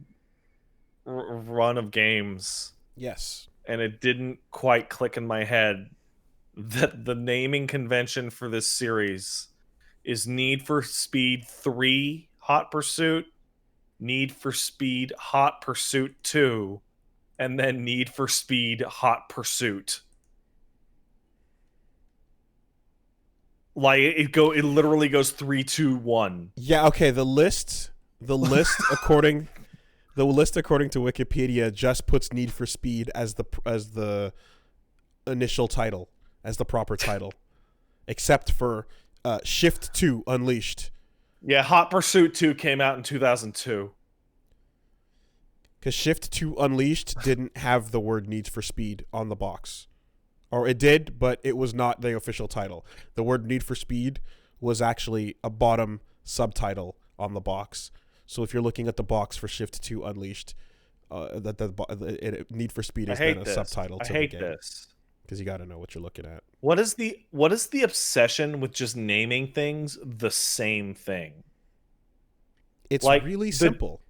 run of games. Yes. And it didn't quite click in my head that the naming convention for this series is Need for Speed 3 Hot Pursuit, Need for Speed Hot Pursuit 2, and then Need for Speed Hot Pursuit. Like it literally goes 3, 2, 1. Yeah, okay, the list according to Wikipedia just puts Need for Speed as the initial title, as the proper title. Except for Shift 2 Unleashed. Yeah, Hot Pursuit 2 came out in 2002. Because Shift 2 Unleashed didn't have the word Need for Speed on the box. Or it did, but it was not the official title. The word Need for Speed was actually a bottom subtitle on the box. So if you're looking at the box for Shift 2 Unleashed, Need for Speed is then a subtitle to the game. I hate this. Because you got to know what you're looking at. What is the obsession with just naming things the same thing? It's like really simple.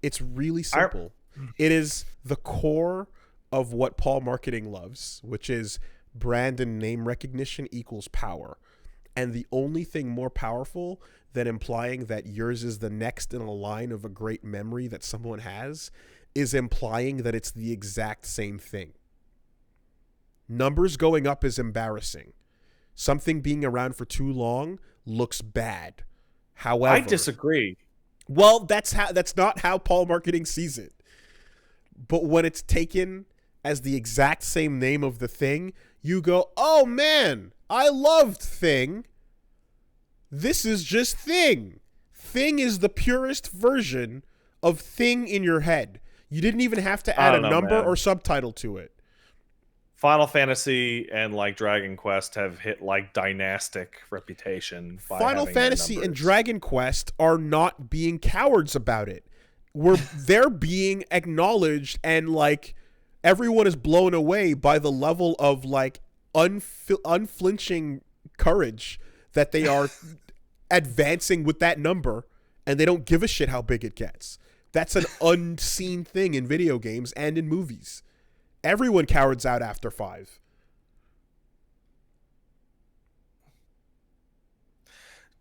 It's really simple. It is the core of what Paul Marketing loves, which is brand and name recognition equals power. And the only thing more powerful than implying that yours is the next in a line of a great memory that someone has is implying that it's the exact same thing. Numbers going up is embarrassing. Something being around for too long looks bad. However, I disagree. Well, that's not how Paul Marketing sees it. But when it's taken as the exact same name of the thing, you go, oh man, I loved Thing. This is just Thing. Thing is the purest version of Thing in your head. You didn't even have to add a number or subtitle to it. Final Fantasy and like Dragon Quest have hit like dynastic reputation by Final having their Fantasy and numbers. Dragon Quest are not being cowards about it. They're being acknowledged, and like everyone is blown away by the level of like unflinching courage that they are advancing with that number, and they don't give a shit how big it gets. That's an unseen thing in video games and in movies. Everyone cowards out after 5.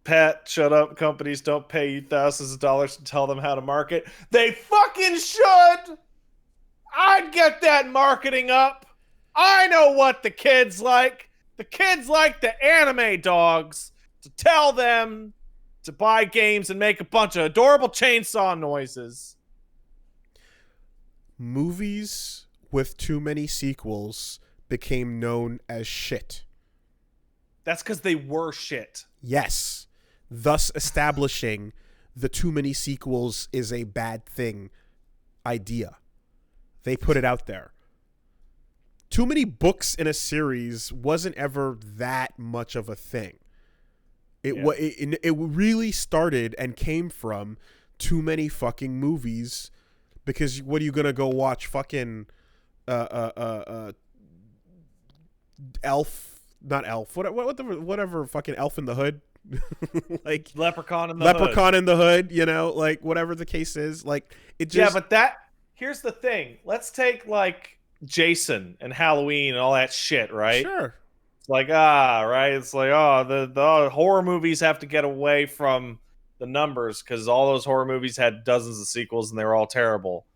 Pat, shut up. Companies don't pay you thousands of dollars to tell them how to market. They fucking should! I'd get that marketing up. I know what the kids like. The kids like the anime dogs. To tell them to buy games and make a bunch of adorable chainsaw noises. Movies with too many sequels became known as shit. That's because they were shit. Yes. Thus establishing the too many sequels is a bad thing idea. They put it out there. Too many books in a series wasn't ever that much of a thing. It really started and came from too many fucking movies, because what are you gonna go watch? Fucking Elf, not Elf. Whatever. Fucking Elf in the Hood, like Leprechaun in the Leprechaun in the Hood. You know, like whatever the case is. Like it just. Yeah, but here's the thing. Let's take like Jason and Halloween and all that shit, right? Sure. It's like, right? It's like, the horror movies have to get away from the numbers because all those horror movies had dozens of sequels and they were all terrible.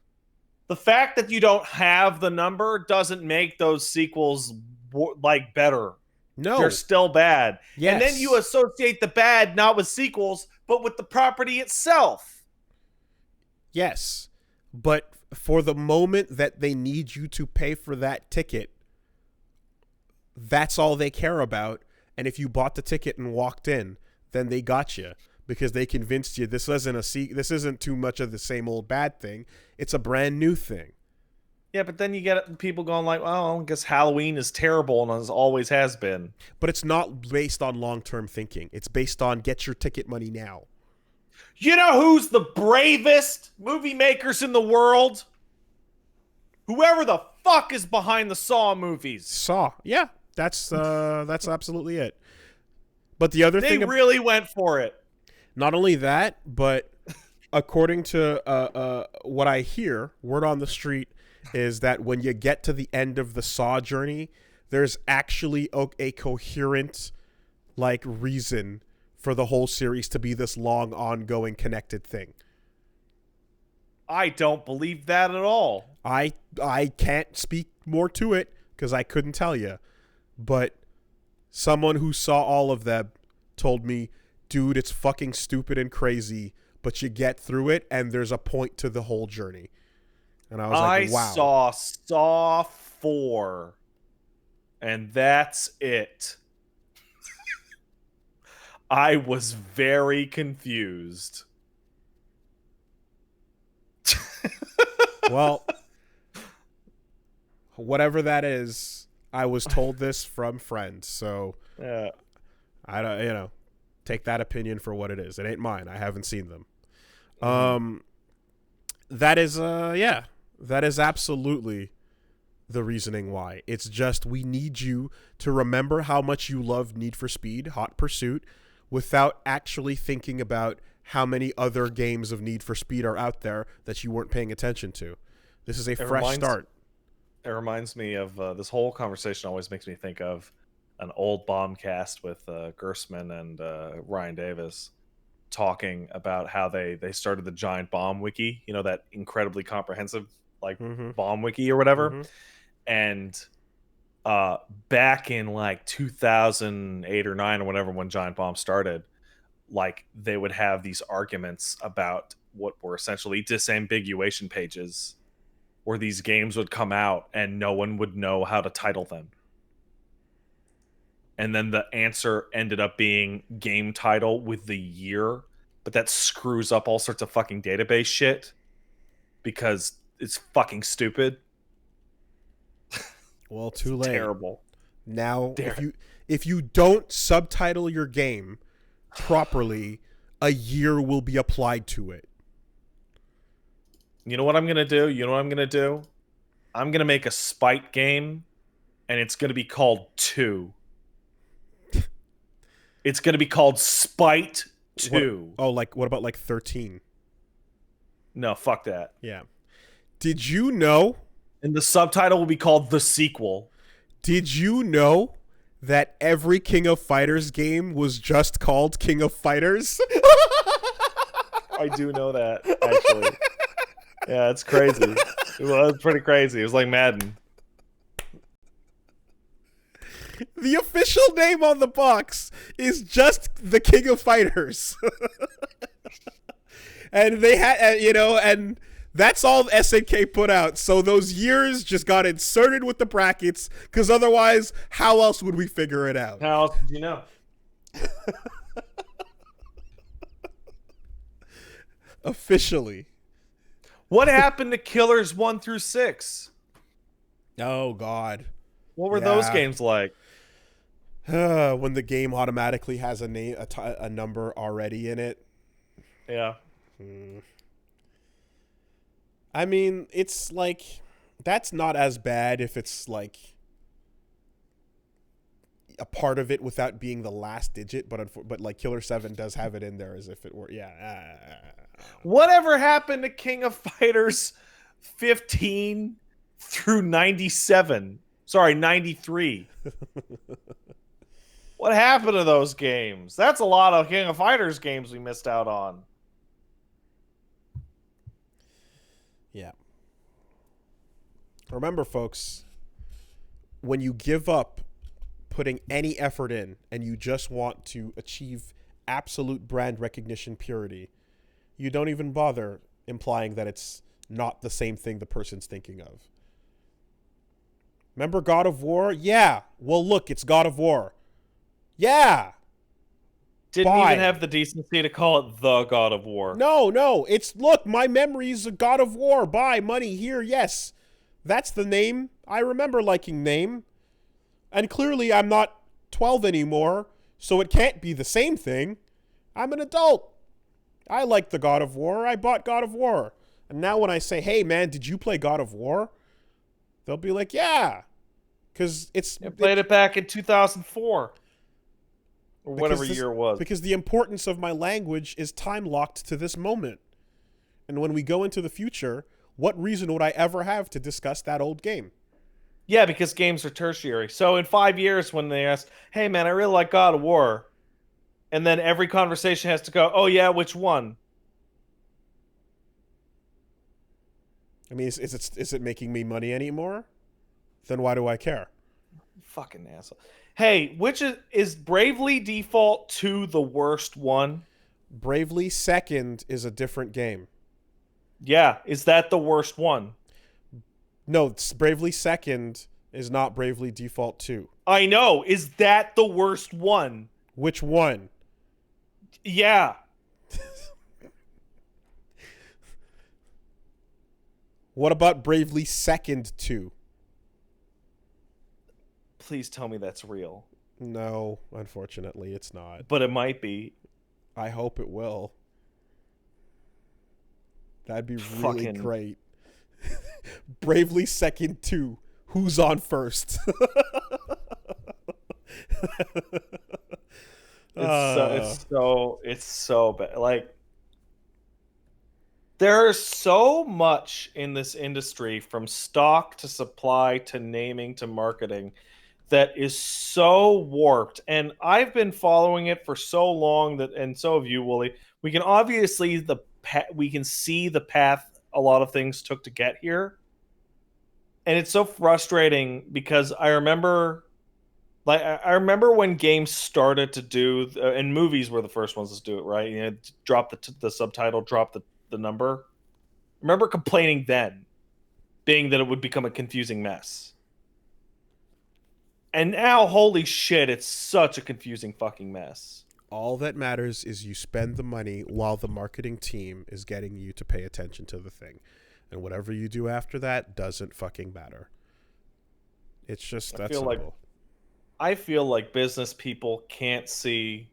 The fact that you don't have the number doesn't make those sequels like better. No. They're still bad. Yes. And then you associate the bad not with sequels, but with the property itself. Yes. But for the moment that they need you to pay for that ticket, that's all they care about. And if you bought the ticket and walked in, then they got you, because they convinced you this isn't too much of the same old bad thing. It's a brand new thing. Yeah, but then you get people going like, well, I guess Halloween is terrible and always has been. But it's not based on long-term thinking. It's based on get your ticket money now. You know who's the bravest movie makers in the world? Whoever the fuck is behind the Saw movies. Saw. Yeah, that's absolutely it. But the other thing, they really went for it. Not only that, but according to what I hear, word on the street is that when you get to the end of the Saw journey, there's actually a coherent like reason for the whole series to be this long, ongoing, connected thing. I don't believe that at all. I can't speak more to it because I couldn't tell you. But someone who saw all of them told me, dude, it's fucking stupid and crazy, but you get through it and there's a point to the whole journey. And I was like, wow. I saw Saw 4 and that's it. I was very confused. Well, whatever that is, I was told this from friends, so yeah. I don't, take that opinion for what it is. It ain't mine. I haven't seen them. That is that is absolutely the reasoning why. It's just we need you to remember how much you love Need for Speed, Hot Pursuit, without actually thinking about how many other games of Need for Speed are out there that you weren't paying attention to. This is a fresh start. It reminds me of this whole conversation always makes me think of an old Bombcast with Gersman and Ryan Davis talking about how they started the Giant Bomb Wiki, that incredibly comprehensive like bomb wiki or whatever. And back in like 2008 or 9 or whatever, when Giant Bomb started, like they would have these arguments about what were essentially disambiguation pages where these games would come out and no one would know how to title them. And then the answer ended up being game title with the year, but that screws up all sorts of fucking database shit because it's fucking stupid. Well, too late. Terrible. Now, if you don't subtitle your game properly, a year will be applied to it. You know what I'm gonna do? I'm gonna make a spite game, and it's gonna be called 2. It's gonna be called Spite 2. What about like 13? No, fuck that. Yeah. Did you know? And the subtitle will be called The Sequel. Did you know that every King of Fighters game was just called King of Fighters? I do know that, actually. Yeah, it's crazy. It was pretty crazy. It was like Madden. The official name on the box is just the King of Fighters. And they had, and that's all SNK put out. So those years just got inserted with the brackets, because otherwise, how else would we figure it out? How else did you know? Officially. What happened to Killers 1 through 6? Oh, God. What were those games like? When the game automatically has a name, a number already in it. Yeah. I mean, it's like, that's not as bad if it's like a part of it without being the last digit, but like Killer 7 does have it in there as if it were. Whatever happened to King of Fighters 15 through 97? Sorry, 93. What happened to those games? That's a lot of King of Fighters games we missed out on. Yeah. Remember, folks, when you give up putting any effort in and you just want to achieve absolute brand recognition purity, you don't even bother implying that it's not the same thing the person's thinking of. Remember God of War? Yeah. Well, look, it's God of War. Yeah. Didn't even have the decency to call it the God of War. No. It's, look, my memory's a God of War. Buy money here. Yes. That's the name. I remember liking name. And clearly I'm not 12 anymore, so it can't be the same thing. I'm an adult. I like the God of War. I bought God of War. And now when I say, hey, man, did you play God of War? They'll be like, yeah. Because I played it back in 2004. Or whatever year it was. Because the importance of my language is time locked to this moment. And when we go into the future, what reason would I ever have to discuss that old game? Yeah, because games are tertiary. So in 5 years when they ask, hey man, I really like God of War, and then every conversation has to go, oh yeah, which one? I mean, is it making me money anymore? Then why do I care? Fucking asshole. Hey, which is Bravely Default 2 the worst one? Bravely Second is a different game. Yeah, is that the worst one? No, Bravely Second is not Bravely Default 2. I know. Is that the worst one? Which one? Yeah. What about Bravely Second 2? Please tell me that's real. No, unfortunately, it's not. But it might be. I hope it will. That'd be really great. Bravely Second 2. Who's on first? It's so bad. Like, there's so much in this industry, from stock to supply to naming to marketing, that is so warped. And I've been following it for so long and so have you, Wooly. We can obviously see the path a lot of things took to get here. And it's so frustrating because I remember when games started to do, and movies were the first ones to do it, right? You know, drop the subtitle, drop the number. I remember complaining then, being that it would become a confusing mess. And now, holy shit, it's such a confusing fucking mess. All that matters is you spend the money while the marketing team is getting you to pay attention to the thing. And whatever you do after that doesn't fucking matter. It's just I that feel like simple. I feel like business people can't see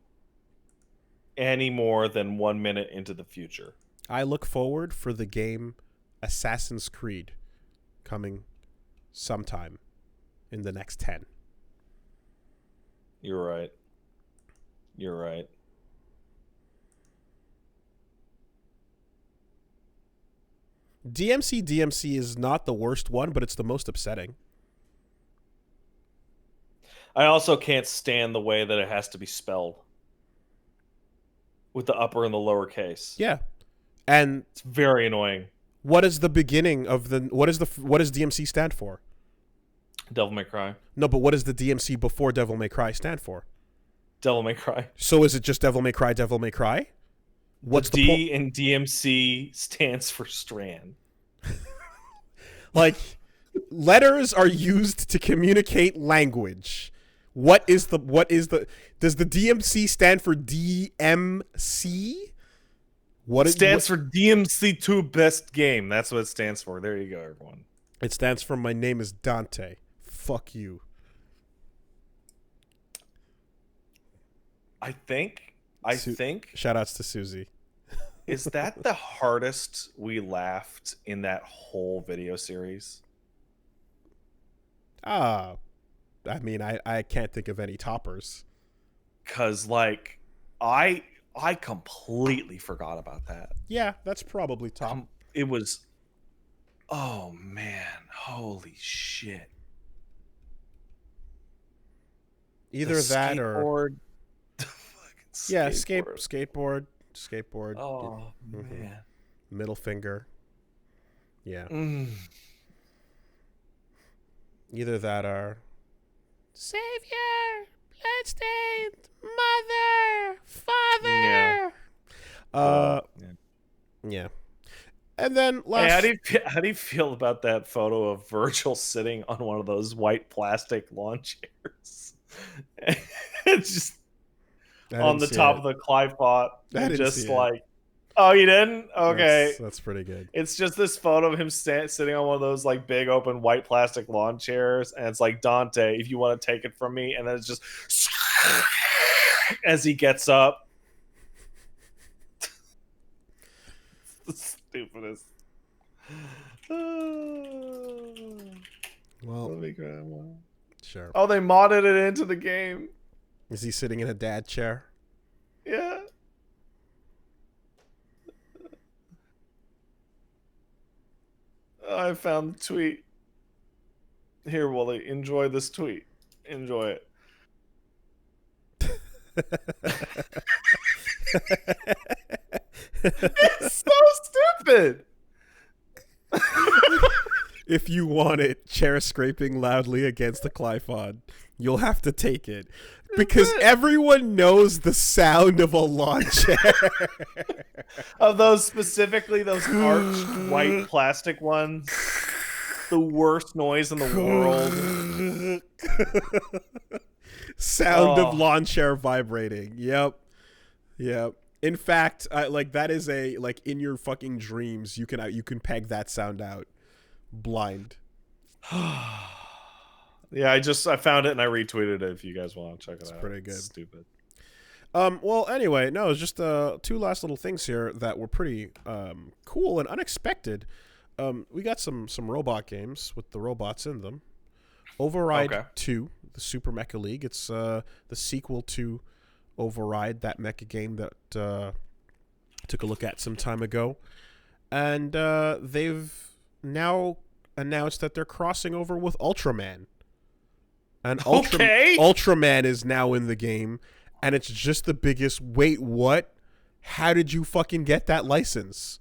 any more than 1 minute into the future. I look forward for the game Assassin's Creed coming sometime in the next 10. You're right. You're right. DMC is not the worst one, but it's the most upsetting. I also can't stand the way that it has to be spelled with the upper and the lower case. Yeah. And It's very annoying. what is the beginning of the what does DMC stand for? Devil May Cry. No, but what does the DMC before Devil May Cry stand for? Devil May Cry. So is it just Devil May Cry, Devil May Cry? What's the the D in DMC stands for Strand. Like, letters are used to communicate language. Does the DMC stand for DMC? It stands for DMC2 Best Game. That's what it stands for. There you go, everyone. It stands for My Name is Dante. Fuck you. I think Shout outs to Susie. is that the hardest we laughed in that whole video series? I mean, I can't think of any toppers. Cause like I completely forgot about that. Yeah, that's probably top. It was, oh man, holy shit. Either that or yeah, skateboard. Oh Mm-hmm. man, Middle finger. Yeah. Either that or Savior, bloodstained, mother, father. Yeah. And then last. Hey, how do you feel about that photo of Virgil sitting on one of those white plastic lawn chairs? It's just on the top of the Clive pot. Just like, oh, you didn't? Okay, that's pretty good. It's just this photo of him sitting on one of those like big open white plastic lawn chairs, and it's like, Dante, if you want to take it from me, and then it's just as he gets up. The stupidest. Well, let me grab one. Sure. Oh, they modded it into the game. Is he sitting in a dad chair? Yeah. I found the tweet. Here, Wooly, enjoy this tweet. Enjoy it. It's so stupid. If you want it, chair scraping loudly against the Cliphod, you'll have to take it. Because everyone knows the sound of a lawn chair. Of those, specifically those arched white plastic ones. The worst noise in the world. Sound of lawn chair vibrating. Yep. In fact, that is in your fucking dreams, you can peg that sound out. Blind. Yeah, I found it and I retweeted it if you guys want to check it out. It's pretty good. It's stupid. Well, anyway, no, it's just two last little things here that were pretty cool and unexpected. We got some robot games with the robots in them. Override 2, the Super Mecha League. It's the sequel to Override, that mecha game that took a look at some time ago. And they've now announced that they're crossing over with Ultraman. And Ultraman is now in the game, and it's just the biggest. Wait, what? How did you fucking get that license?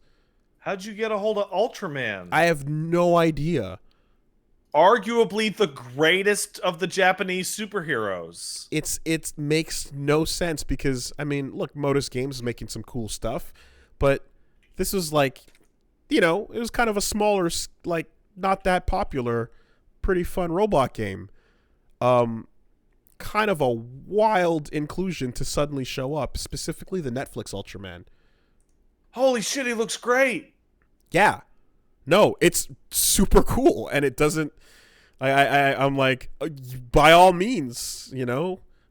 How'd you get a hold of Ultraman? I have no idea. Arguably the greatest of the Japanese superheroes. It makes no sense because, I mean, look, Modus Games is making some cool stuff, but this was like, it was kind of a smaller, like, not that popular, pretty fun robot game. Kind of a wild inclusion to suddenly show up, specifically the Netflix Ultraman. Holy shit, he looks great. Yeah. No, it's super cool, and it doesn't, I'm like, by all means,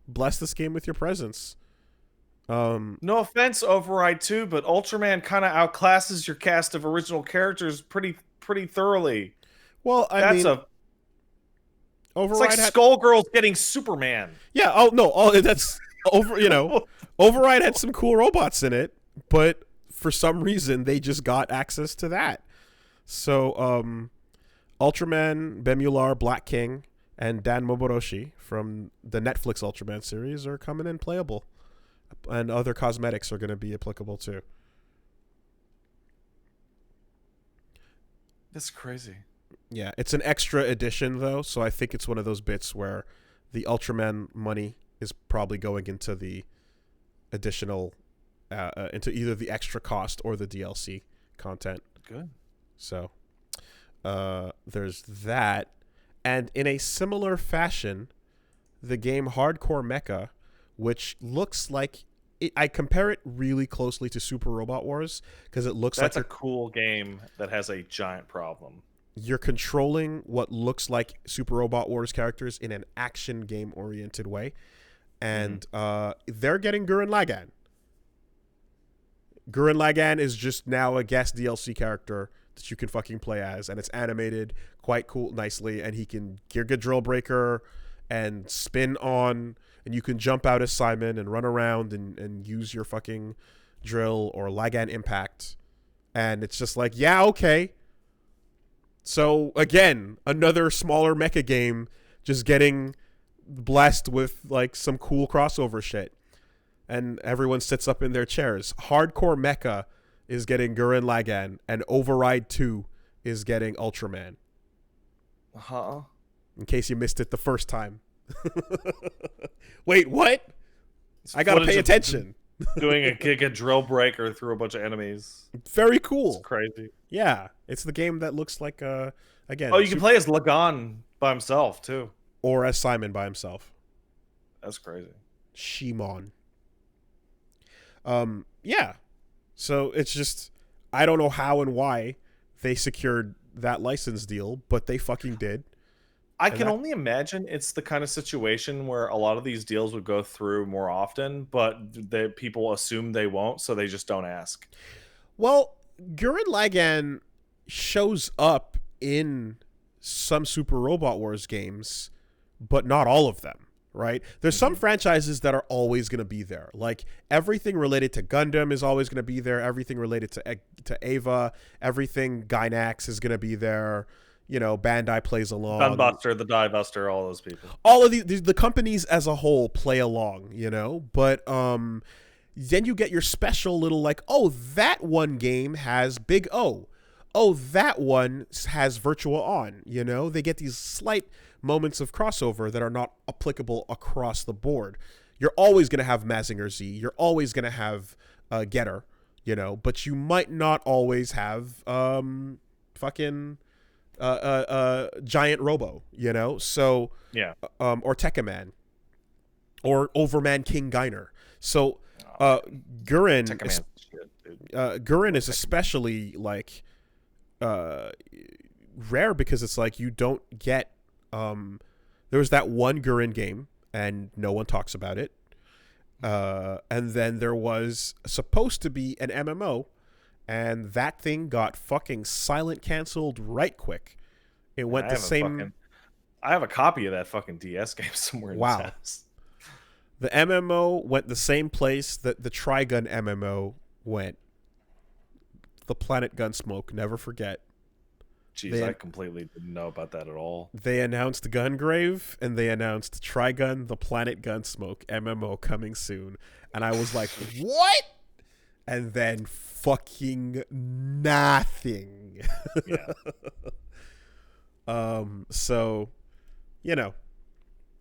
bless this game with your presence. No offense, Override 2, but Ultraman kind of outclasses your cast of original characters pretty thoroughly. Well, It's like Skullgirls getting Superman. Yeah. Oh no. That's Override had some cool robots in it, but for some reason they just got access to that. So, Ultraman, Bemular, Black King, and Dan Moboroshi from the Netflix Ultraman series are coming in playable. And other cosmetics are going to be applicable too. That's crazy. Yeah, it's an extra edition though, so I think it's one of those bits where the Ultraman money is probably going into the additional, into either the extra cost or the DLC content. Good. So, there's that. And in a similar fashion, the game Hardcore Mecha, which looks like I compare it really closely to Super Robot Wars because it looks that's a cool game that has a giant problem. You're controlling what looks like Super Robot Wars characters in an action game oriented way, and they're getting Gurren Lagann. Gurren Lagann is just now a guest DLC character that you can fucking play as, and it's animated quite cool, nicely, and he can Giga Drill Breaker and spin on, and you can jump out as Simon and run around and use your fucking drill or Lagaan Impact, and it's just like, yeah, okay. So again, another smaller mecha game just getting blessed with like some cool crossover shit, and everyone sits up in their chairs. Hardcore Mecha is getting Gurren Lagann, and Override 2 is getting Ultraman. In case you missed it the first time. Wait, what? I gotta pay attention. Doing a Giga Drill Breaker through a bunch of enemies. Very cool. It's crazy. Yeah, it's the game that looks like again. Oh, you can play as Lagaan by himself too, or as Simon by himself. That's crazy. Shimon. Yeah. So it's just, I don't know how and why they secured that license deal, but they fucking did. I can only imagine it's the kind of situation where a lot of these deals would go through more often, but the people assume they won't, so they just don't ask. Well, Gurren Lagann shows up in some Super Robot Wars games, but not all of them, right? There's some franchises that are always going to be there. Like everything related to Gundam is always going to be there. Everything related to Ava, everything Gynax is going to be there. Bandai plays along. Gunbuster, the Diebuster, all those people. All of the companies as a whole play along, but then you get your special little like, oh, that one game has Big O. Oh, that one has Virtual On, They get these slight moments of crossover that are not applicable across the board. You're always going to have Mazinger Z. You're always going to have Getter, but you might not always have fucking Giant Robo, So yeah, or Tekkaman, or Overman King Geiner. So Gurren is especially like rare because it's like you don't get there was that one Gurren game and no one talks about it, and then there was supposed to be an MMO, and that thing got fucking silent canceled right quick. It went the same. I have a copy of that fucking DS game somewhere in this house. The MMO went the same place that the Trigun MMO went. The Planet Gunsmoke, never forget. Jeez, I completely didn't know about that at all. They announced Gungrave, and they announced Trigun, the Planet Gunsmoke MMO coming soon. And I was like, what? And then fucking nothing. Yeah. So,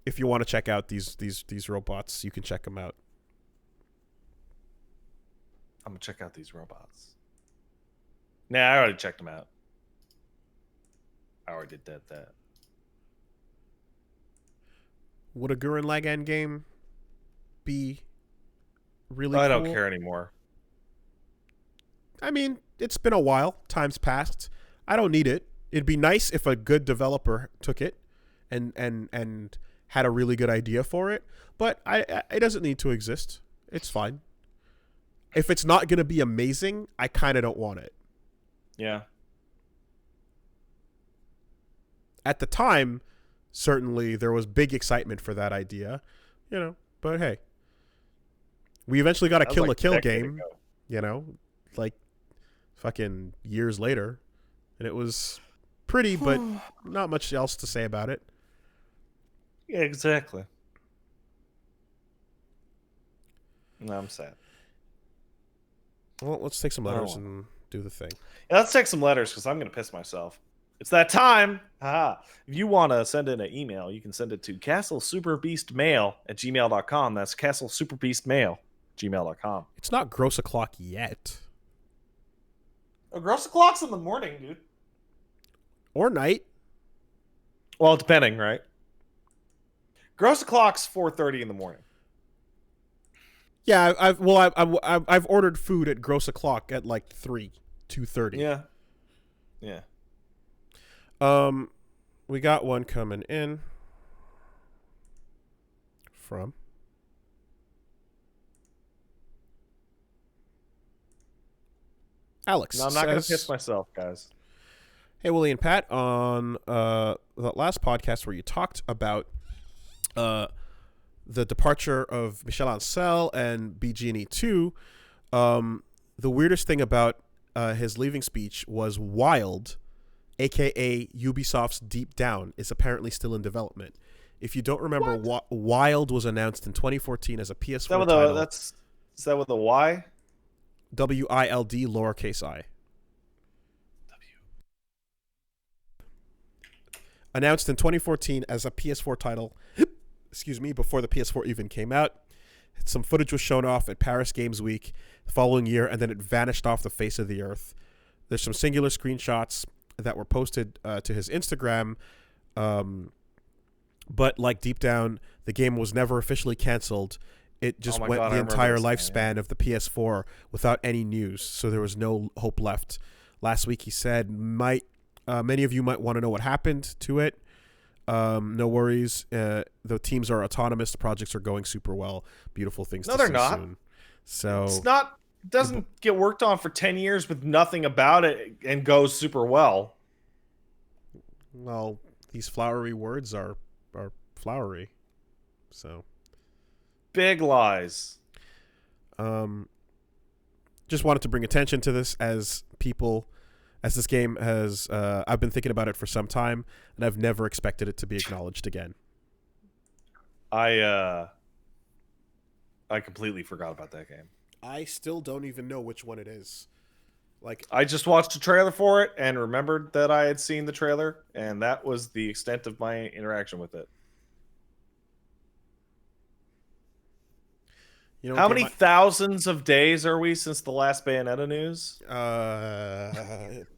if you want to check out these robots, you can check them out. I'm gonna check out these robots. Nah, I already checked them out. I already did that. Would a Gurren Lagann game be really I cool? don't care anymore. I mean, it's been a while. Time's passed. I don't need it. It'd be nice if a good developer took it. and had a really good idea for it. But it doesn't need to exist. It's fine. If it's not going to be amazing, I kind of don't want it. Yeah. At the time, certainly there was big excitement for that idea, but hey, we eventually got a Kill la Kill game, like fucking years later, and it was pretty, but not much else to say about it. Yeah, exactly. No, I'm sad. Well, let's take some letters and do the thing. Yeah, let's take some letters because I'm going to piss myself. It's that time. If you want to send in an email, you can send it to castlesuperbeastmail@gmail.com. That's castlesuperbeastmail@gmail.com. It's not gross o'clock yet. Oh, gross o'clock's in the morning, dude. Or night. Well, depending, right? Gross o'clock's 4:30 in the morning. Yeah, I've ordered food at gross o'clock at like 2:30. Yeah. Yeah. We got one coming in from Alex. No, I'm not going to piss myself, guys. Hey, Willie and Pat, on the last podcast where you talked about the departure of Michel Ancel and BG&E 2, the weirdest thing about his leaving speech was Wild, a.k.a. Ubisoft's Deep Down, is apparently still in development. If you don't remember, Wild was announced in 2014 as a PS4 title. Is that with a Y? WILD, lowercase I. Announced in 2014 as a PS4 title, before the PS4 even came out. Some footage was shown off at Paris Games Week the following year, and then it vanished off the face of the earth. There's some singular screenshots that were posted to his Instagram, but like Deep Down, the game was never officially canceled. It just went the entire lifespan of the PS4 without any news, so there was no hope left. Last week he said, many of you might want to know what happened to it. No worries. The teams are autonomous. The projects are going super well. Beautiful things to see soon. No, they're not. So it's not. It doesn't get worked on for 10 years with nothing about it and goes super well. Well, these flowery words are flowery. So big lies. Just wanted to bring attention to this as this game has, I've been thinking about it for some time, and I've never expected it to be acknowledged again. I completely forgot about that game. I still don't even know which one it is. Like, I just watched a trailer for it and remembered that I had seen the trailer, and that was the extent of my interaction with it. How many thousands of days are we since the last Bayonetta news?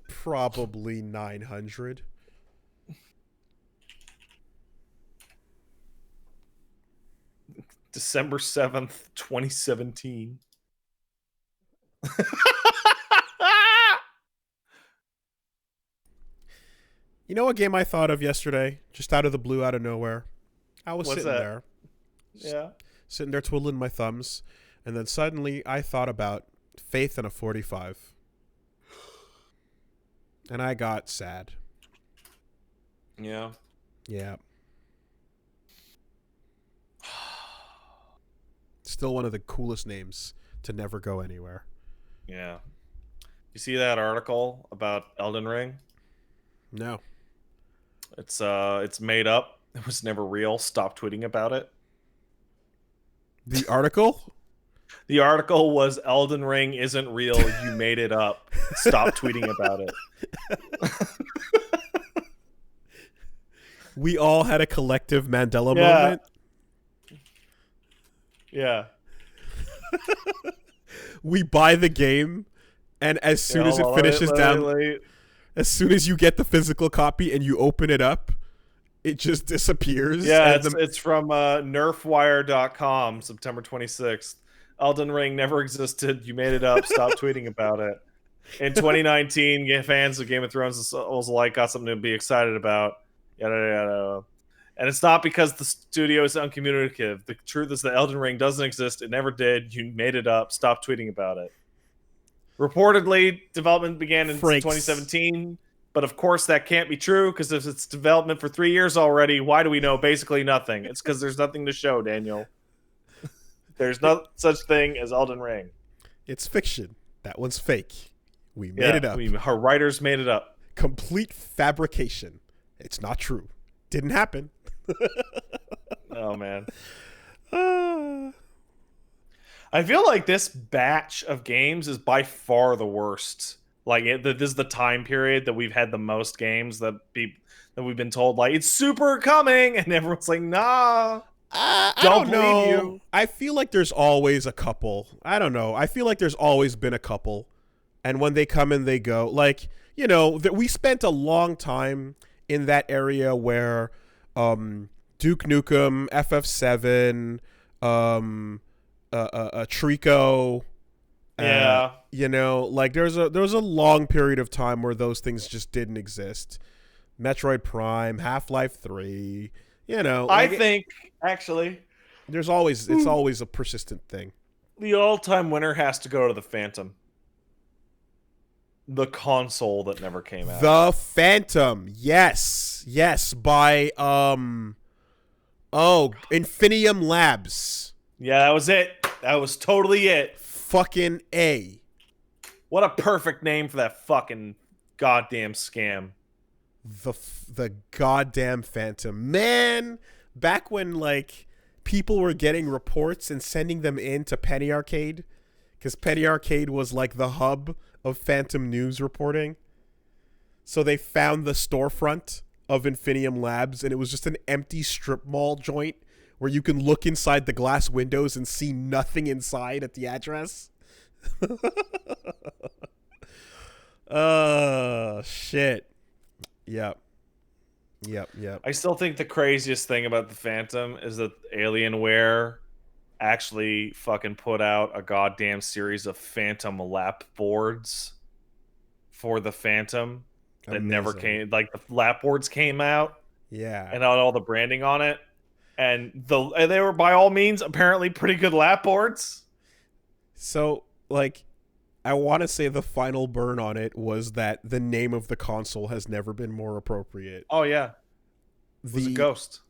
Probably 900. December 7th, 2017. You know what game I thought of yesterday? Just out of the blue, out of nowhere. I was sitting there. Yeah. Sitting there twiddling my thumbs, and then suddenly I thought about Faith in a 45. And I got sad. Yeah. Yeah. Still one of the coolest names to never go anywhere. Yeah. You see that article about Elden Ring? No. It's made up. It was never real. Stop tweeting about it. The article? The article was Elden Ring isn't real. You made it up. Stop tweeting about it. We all had a collective Mandela moment. Yeah. We buy the game, and as soon as it finishes down, as soon as you get the physical copy and you open it up, it just disappears. Yeah, it's from nerfwire.com, September 26th. Elden Ring never existed. You made it up. Stop tweeting about it. In 2019, fans of Game of Thrones was like, got something to be excited about. Yada, yada. And it's not because the studio is uncommunicative. The truth is that Elden Ring doesn't exist. It never did. You made it up. Stop tweeting about it. Reportedly, development began in 2017, but of course that can't be true because if it's development for 3 years already, why do we know basically nothing? It's because there's nothing to show, Daniel. There's no such thing as Elden Ring. It's fiction. That one's fake. We made it up. Our writers made it up. Complete fabrication. It's not true. Didn't happen. Oh, man. I feel like this batch of games is by far the worst. Like, this is the time period that we've had the most games that we've been told, like, it's super coming, and everyone's like, nah. I don't know. You. I feel like there's always a couple. I don't know. I feel like there's always been a couple. And when they come and they go, like, you know, we spent a long time in that area where Duke Nukem, FF7, Trico, yeah, you know, like there was a long period of time where those things just didn't exist. Metroid Prime, Half-Life 3, you know. Like I think actually, it's always a persistent thing. The all-time winner has to go to the Phantom. The console that never came out. The Phantom, yes, by Infinium Labs. Yeah, that was it. That was totally it. Fucking A. What a perfect name for that fucking goddamn scam. The goddamn Phantom. Man, back when, like, people were getting reports and sending them in to Penny Arcade, because Penny Arcade was, like, the hub of Phantom news reporting. So they found the storefront of Infinium Labs, and it was just an empty strip mall joint where you can look inside the glass windows and see nothing inside at the address. Oh, shit. Yep. I still think the craziest thing about the Phantom is that Alienware actually fucking put out a goddamn series of Phantom lap boards for the Phantom that never came. Like, the lap boards came out. Yeah. And had all the branding on it. And they were, by all means, apparently pretty good lap boards. So, like, I want to say the final burn on it was that the name of the console has never been more appropriate. Oh, yeah. It was a ghost.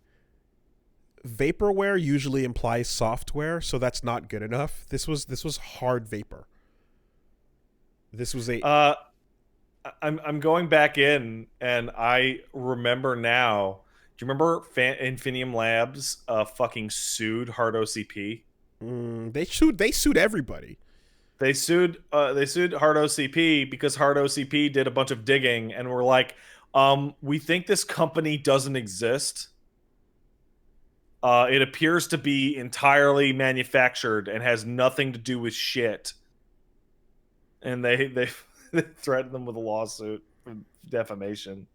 Vaporware usually implies software, so that's not good enough. This was hard vapor. This was a... I'm going back in, and I remember now... Do you remember Infinium Labs fucking sued Hard OCP? They sued everybody. They sued Hard OCP because Hard OCP did a bunch of digging and were like, we think this company doesn't exist. It appears to be entirely manufactured and has nothing to do with shit. And they threatened them with a lawsuit for defamation.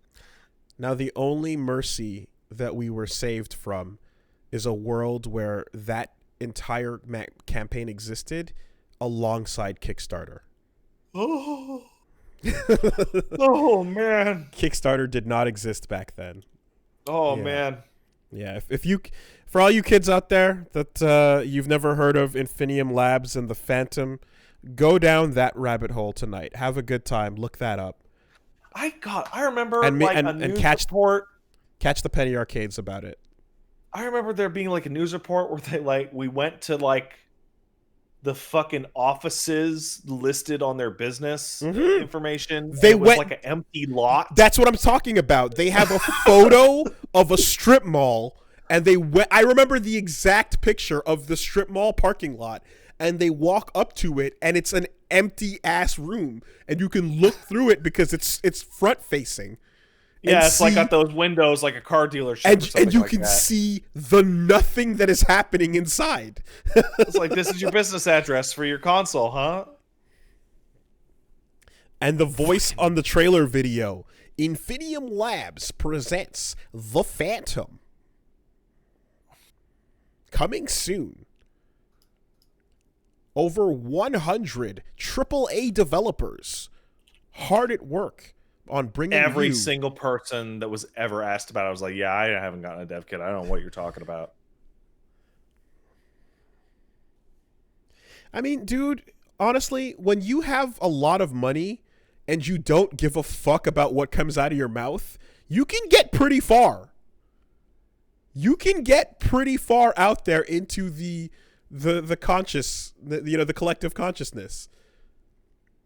Now, the only mercy that we were saved from is a world where that entire campaign existed alongside Kickstarter. Oh. Oh, man. Kickstarter did not exist back then. Oh, man. Yeah, if you, for all you kids out there that you've never heard of Infinium Labs and the Phantom, go down that rabbit hole tonight. Have a good time. Look that up. I remember a news report. Catch the penny arcades about it. I remember there being like a news report where we went to like the fucking offices listed on their business information. They went like an empty lot. That's what I'm talking about. They have a photo of a strip mall, and I remember the exact picture of the strip mall parking lot, and they walk up to it, and it's an empty ass room, and you can look through it because it's front facing. Yeah, it's like got those windows like a car dealership. And you can see the nothing that is happening inside. It's like, this is your business address for your console, huh? And the voice on the trailer video, Infinium Labs presents The Phantom. Coming soon. Over 100 AAA developers hard at work on bringing Every you. single person that was ever asked about it, I was like, yeah, I haven't gotten a dev kit. I don't know what you're talking about. I mean, dude, honestly, when you have a lot of money and you don't give a fuck about what comes out of your mouth, you can get pretty far. You can get pretty far out there into the conscious, the collective consciousness.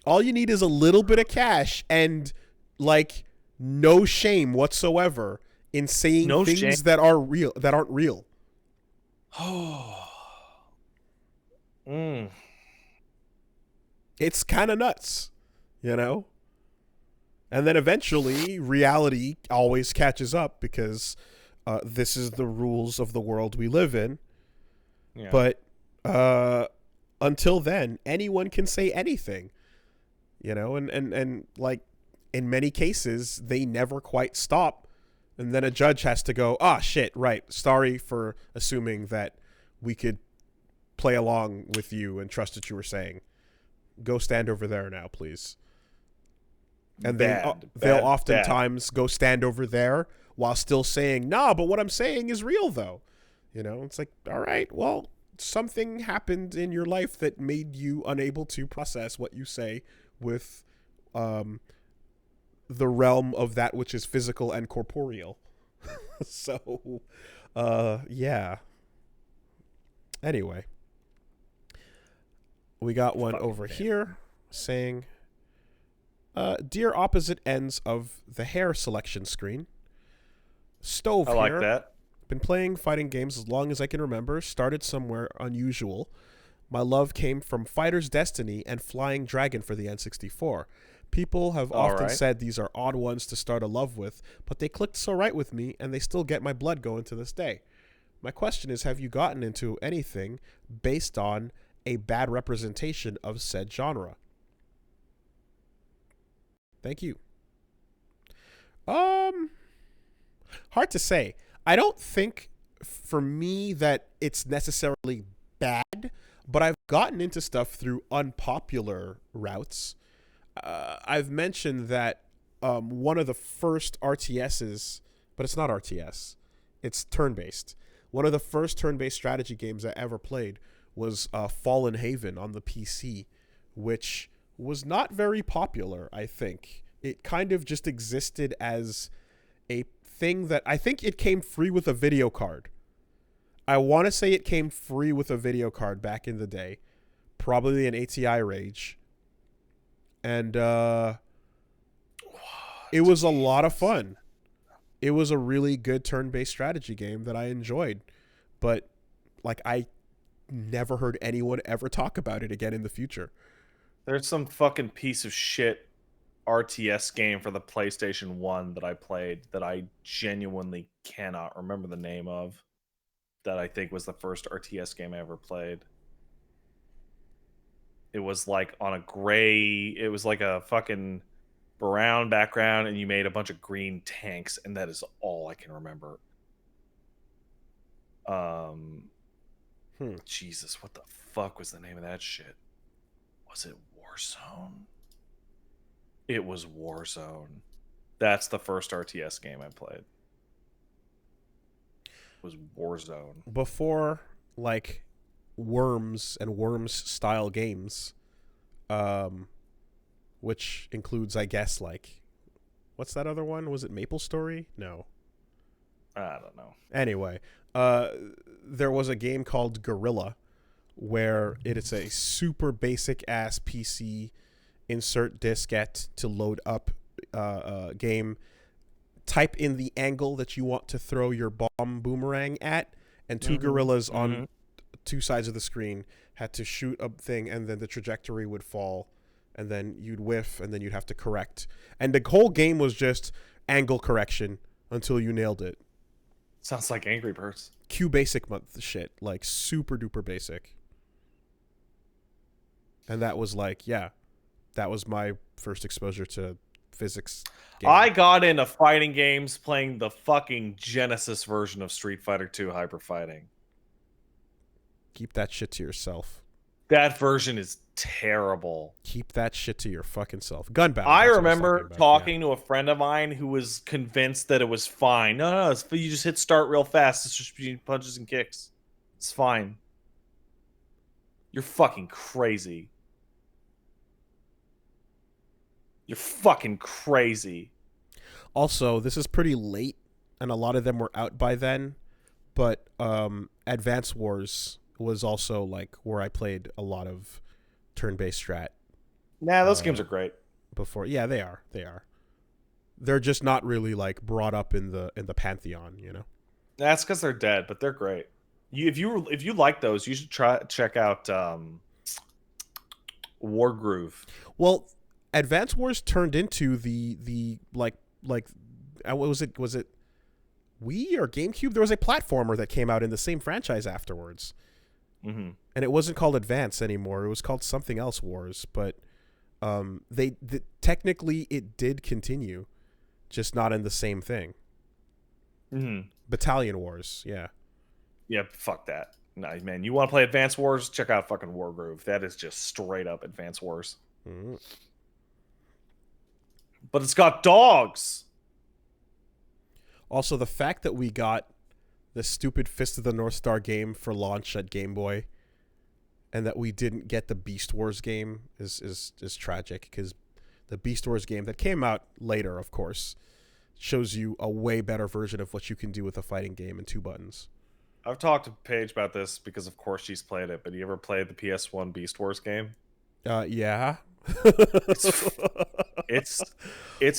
All you need is a little bit of cash and like no shame whatsoever in saying things that are real, that aren't real. Oh. It's kind of nuts, you know? And then eventually reality always catches up because this is the rules of the world we live in. Yeah. But until then, anyone can say anything, you know? And like in many cases, they never quite stop. And then a judge has to go, shit, right. Sorry for assuming that we could play along with you and trust what you were saying. Go stand over there now, please. And they'll oftentimes go stand over there while still saying, nah, but what I'm saying is real, though. You know, it's like, all right, well, something happened in your life that made you unable to process what you say with the realm of that which is physical and corporeal. So, yeah. Anyway. We got one over here saying, dear opposite ends of the hair selection screen. Stove here. I like that. Been playing fighting games as long as I can remember. Started somewhere unusual. My love came from Fighter's Destiny and Flying Dragon for the N64. People have often said these are odd ones to start a love with, but they clicked so right with me, and they still get my blood going to this day. My question is, have you gotten into anything based on a bad representation of said genre? Thank you. Hard to say. I don't think for me that it's necessarily bad, but I've gotten into stuff through unpopular routes. I've mentioned that one of the first RTSs, but it's not RTS, it's turn-based. One of the first turn-based strategy games I ever played was Fallen Haven on the PC, which was not very popular, I think. It kind of just existed as a thing that I think it came free with a video card. I want to say it came free with a video card back in the day. Probably an ATI Rage. And it was a lot of fun. It was a really good turn-based strategy game that I enjoyed. But like I never heard anyone ever talk about it again in the future. There's some fucking piece of shit RTS game for the PlayStation 1 that I played that I genuinely cannot remember the name of, that I think was the first RTS game I ever played. It was like on a gray, it was like a fucking brown background and you made a bunch of green tanks, and that is all I can remember. Jesus, what the fuck was the name of that shit? Was it Warzone? It was Warzone. That's the first RTS game I played. It was Warzone. Before, like, Worms and Worms style games, which includes, I guess, like, what's that other one? Was it MapleStory? No. I don't know. Anyway, there was a game called Guerrilla, where it is a super basic ass PC insert diskette to load up game. Type in the angle that you want to throw your bomb boomerang at, and two gorillas on two sides of the screen had to shoot a thing, and then the trajectory would fall, and then you'd whiff, and then you'd have to correct. And the whole game was just angle correction until you nailed it. Sounds like Angry Birds. Q basic shit, like super duper basic. And that was like, yeah, that was my first exposure to physics game. I got into fighting games playing the fucking Genesis version of Street Fighter 2 Hyper Fighting. Keep that shit to yourself. That version is terrible. Keep that shit to your fucking self. Gunbound. I that's what remember about. talking to a friend of mine who was convinced that it was fine. No, you just hit start real fast. It's just between punches and kicks. It's fine. You're fucking crazy. You're fucking crazy. Also, this is pretty late, and a lot of them were out by then. But Advance Wars was also like where I played a lot of turn-based strat. Nah, those games are great. Before, yeah, they are. They're just not really like brought up in the pantheon, you know. That's because they're dead, but they're great. If you like those, you should check out Wargroove. Well, Advance Wars turned into the like what was it Wii or GameCube? There was a platformer that came out in the same franchise afterwards. Mm-hmm. And it wasn't called Advance anymore. It was called something else Wars, but technically it did continue, just not in the same thing. Mm-hmm. Battalion Wars, yeah. Yeah, fuck that. No, man, you want to play Advance Wars? Check out fucking Wargroove. That is just straight up Advance Wars. Mm-hmm. But it's got dogs. Also, the fact that we got the stupid Fist of the North Star game for launch at Game Boy, and that we didn't get the Beast Wars game is tragic, because the Beast Wars game that came out later, of course, shows you a way better version of what you can do with a fighting game in 2 buttons. I've talked to Paige about this because, of course, she's played it. But you ever played the PS1 Beast Wars game? Yeah. It's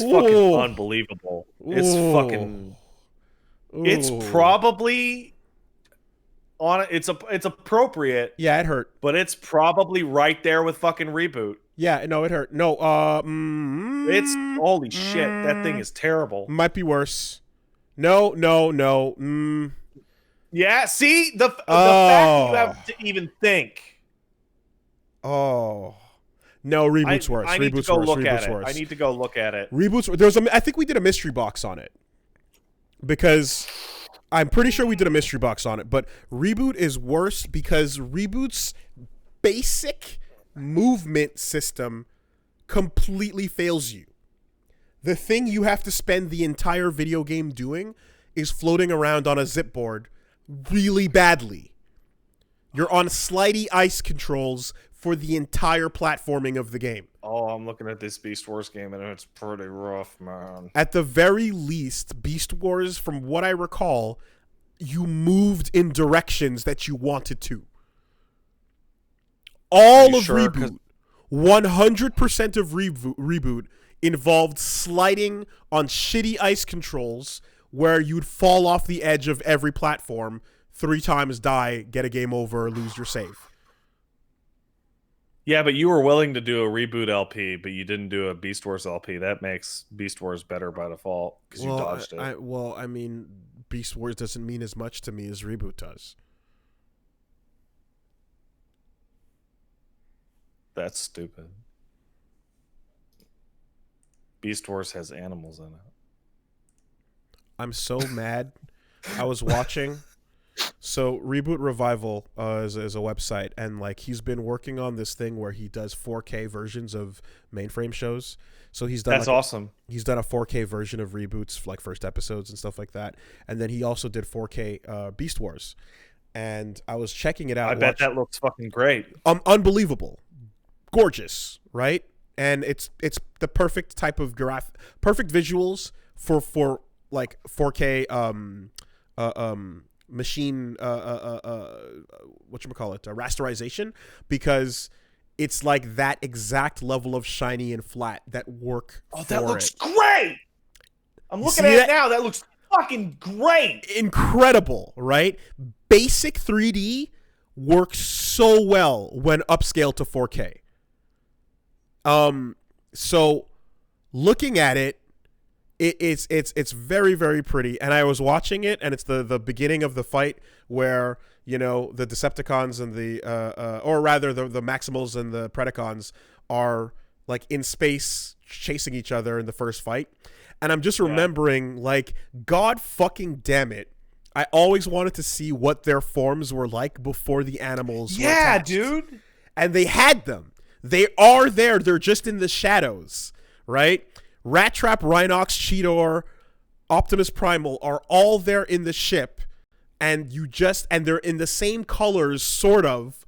fucking unbelievable. It's fucking. It's probably on. It's appropriate. Yeah, it hurt. But it's probably right there with fucking Reboot. Yeah, no, it hurt. No, it's holy shit. That thing is terrible. Might be worse. No. Yeah, see the fact that you have to even think. Oh. No, Reboot's worse. I need Reboot's to go worse. look Reboot's at it. worse. I need to go look at it. Reboot's. I think we did a mystery box on it, because I'm pretty sure we did a mystery box on it. But Reboot is worse because Reboot's basic movement system completely fails you. The thing you have to spend the entire video game doing is floating around on a zip board really badly. You're on slidey ice controls for the entire platforming of the game. Oh, I'm looking at this Beast Wars game, and it's pretty rough, man. At the very least, Beast Wars, from what I recall, you moved in directions that you wanted to. All of Reboot, 100% of Reboot involved sliding on shitty ice controls where you'd fall off the edge of every platform 3 times, die, get a game over, lose your save. Yeah, but you were willing to do a Reboot LP, but you didn't do a Beast Wars LP. That makes Beast Wars better by default, because you dodged it. I mean, Beast Wars doesn't mean as much to me as Reboot does. That's stupid. Beast Wars has animals in it. I'm so mad. I was watching. So Reboot Revival is a website, and like he's been working on this thing where he does 4K versions of mainframe shows. So he's done awesome. He's done a 4K version of Reboots, like first episodes and stuff like that, and then he also did 4K Beast Wars. And I was checking it out. I bet that looks fucking great. Unbelievable, gorgeous, right? And it's the perfect type of perfect visuals for like 4K machine whatchamacallit, rasterization, because it's like that exact level of shiny and flat that work. Oh, that looks great. I'm looking at it now. That looks fucking great. Incredible, right? Basic 3D works so well when upscaled to 4K. So looking at it, it's very, very pretty. And I was watching it, and it's the beginning of the fight where, you know, the Decepticons and or rather the Maximals and the Predacons are like in space chasing each other in the first fight. And I'm just remembering, like, God fucking damn it, I always wanted to see what their forms were like before the animals were attached. Dude. And they had them. They are there. They're just in the shadows, right? Rat Trap, Rhinox, Cheetor, Optimus Primal are all there in the ship, and they're in the same colors, sort of,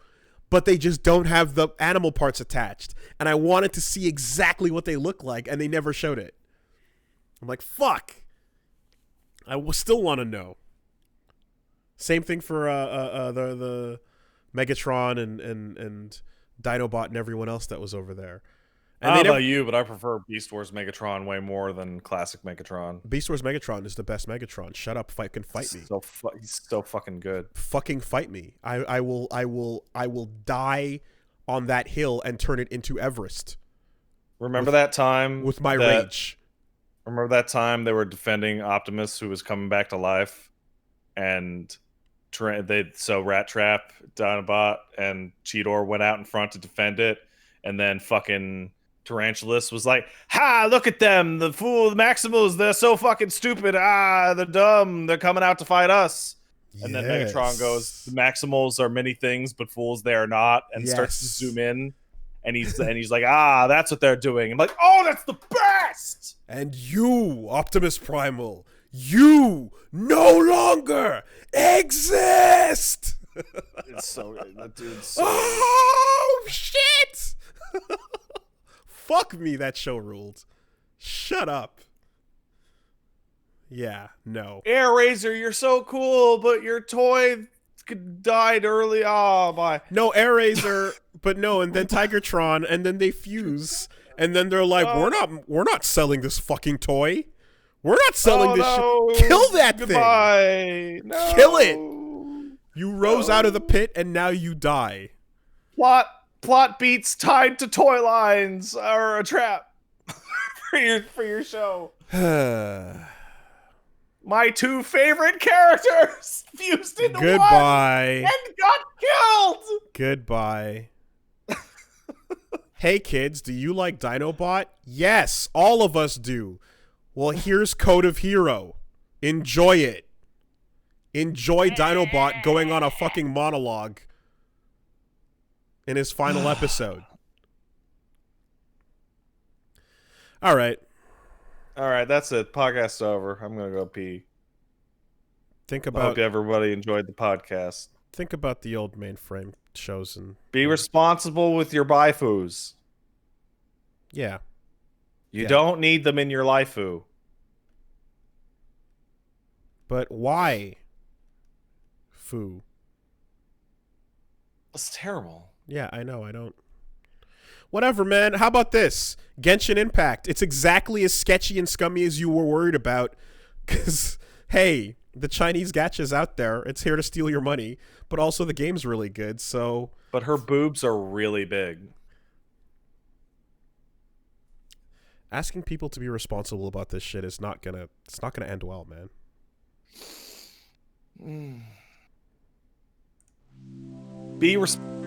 but they just don't have the animal parts attached. And I wanted to see exactly what they look like, and they never showed it. I'm like, fuck. I still want to know. Same thing for the Megatron and Dinobot and everyone else that was over there. And I don't know about you, but I prefer Beast Wars Megatron way more than classic Megatron. Beast Wars Megatron is the best Megatron. Shut up, fight me. He's so fucking good. Fucking fight me. I will die on that hill and turn it into Everest. Remember that time with my rage. Remember that time they were defending Optimus, who was coming back to life, and so Rat Trap, Dinobot, and Cheetor went out in front to defend it, and then fucking Tarantulas was like, "Ha! Look at them, the Maximals. They're so fucking stupid. They're dumb. They're coming out to fight us." And then Megatron goes, "The Maximals are many things, but fools they are not," and starts to zoom in. And he's like, that's what they're doing. I'm like, oh, that's the best. And you, Optimus Primal, you no longer exist. It's so that dude's so oh shit! Fuck me, that show ruled. Shut up. Yeah, no. Air Razor, you're so cool, but your toy died early. Oh my. No, Air Razor, but no, and then Tigertron, and then they fuse, and then they're like, we're not selling this fucking toy. We're not selling this shit. Kill that thing. No. Kill it. You rose out of the pit, and now you die. Plot beats tied to toy lines are a trap for your show. My two favorite characters fused into Goodbye. one and got killed. Goodbye. Hey kids, do you like Dinobot? Yes, all of us do. Well, here's Code of Hero. Enjoy it. Enjoy Dinobot going on a fucking monologue in his final episode. All right. All right, that's it. Podcast's over. I'm going to go pee. I hope everybody enjoyed the podcast. Think about the old mainframe shows and be responsible with your Buyfus. Yeah. You don't need them in your Lifeu. But why? Foo. It's terrible. Yeah, I know. I don't. Whatever, man. How about this? Genshin Impact. It's exactly as sketchy and scummy as you were worried about. Because, hey, the Chinese gacha's out there. It's here to steal your money. But also the game's really good, so... But her boobs are really big. Asking people to be responsible about this shit is not gonna... It's not gonna end well, man. Be responsible.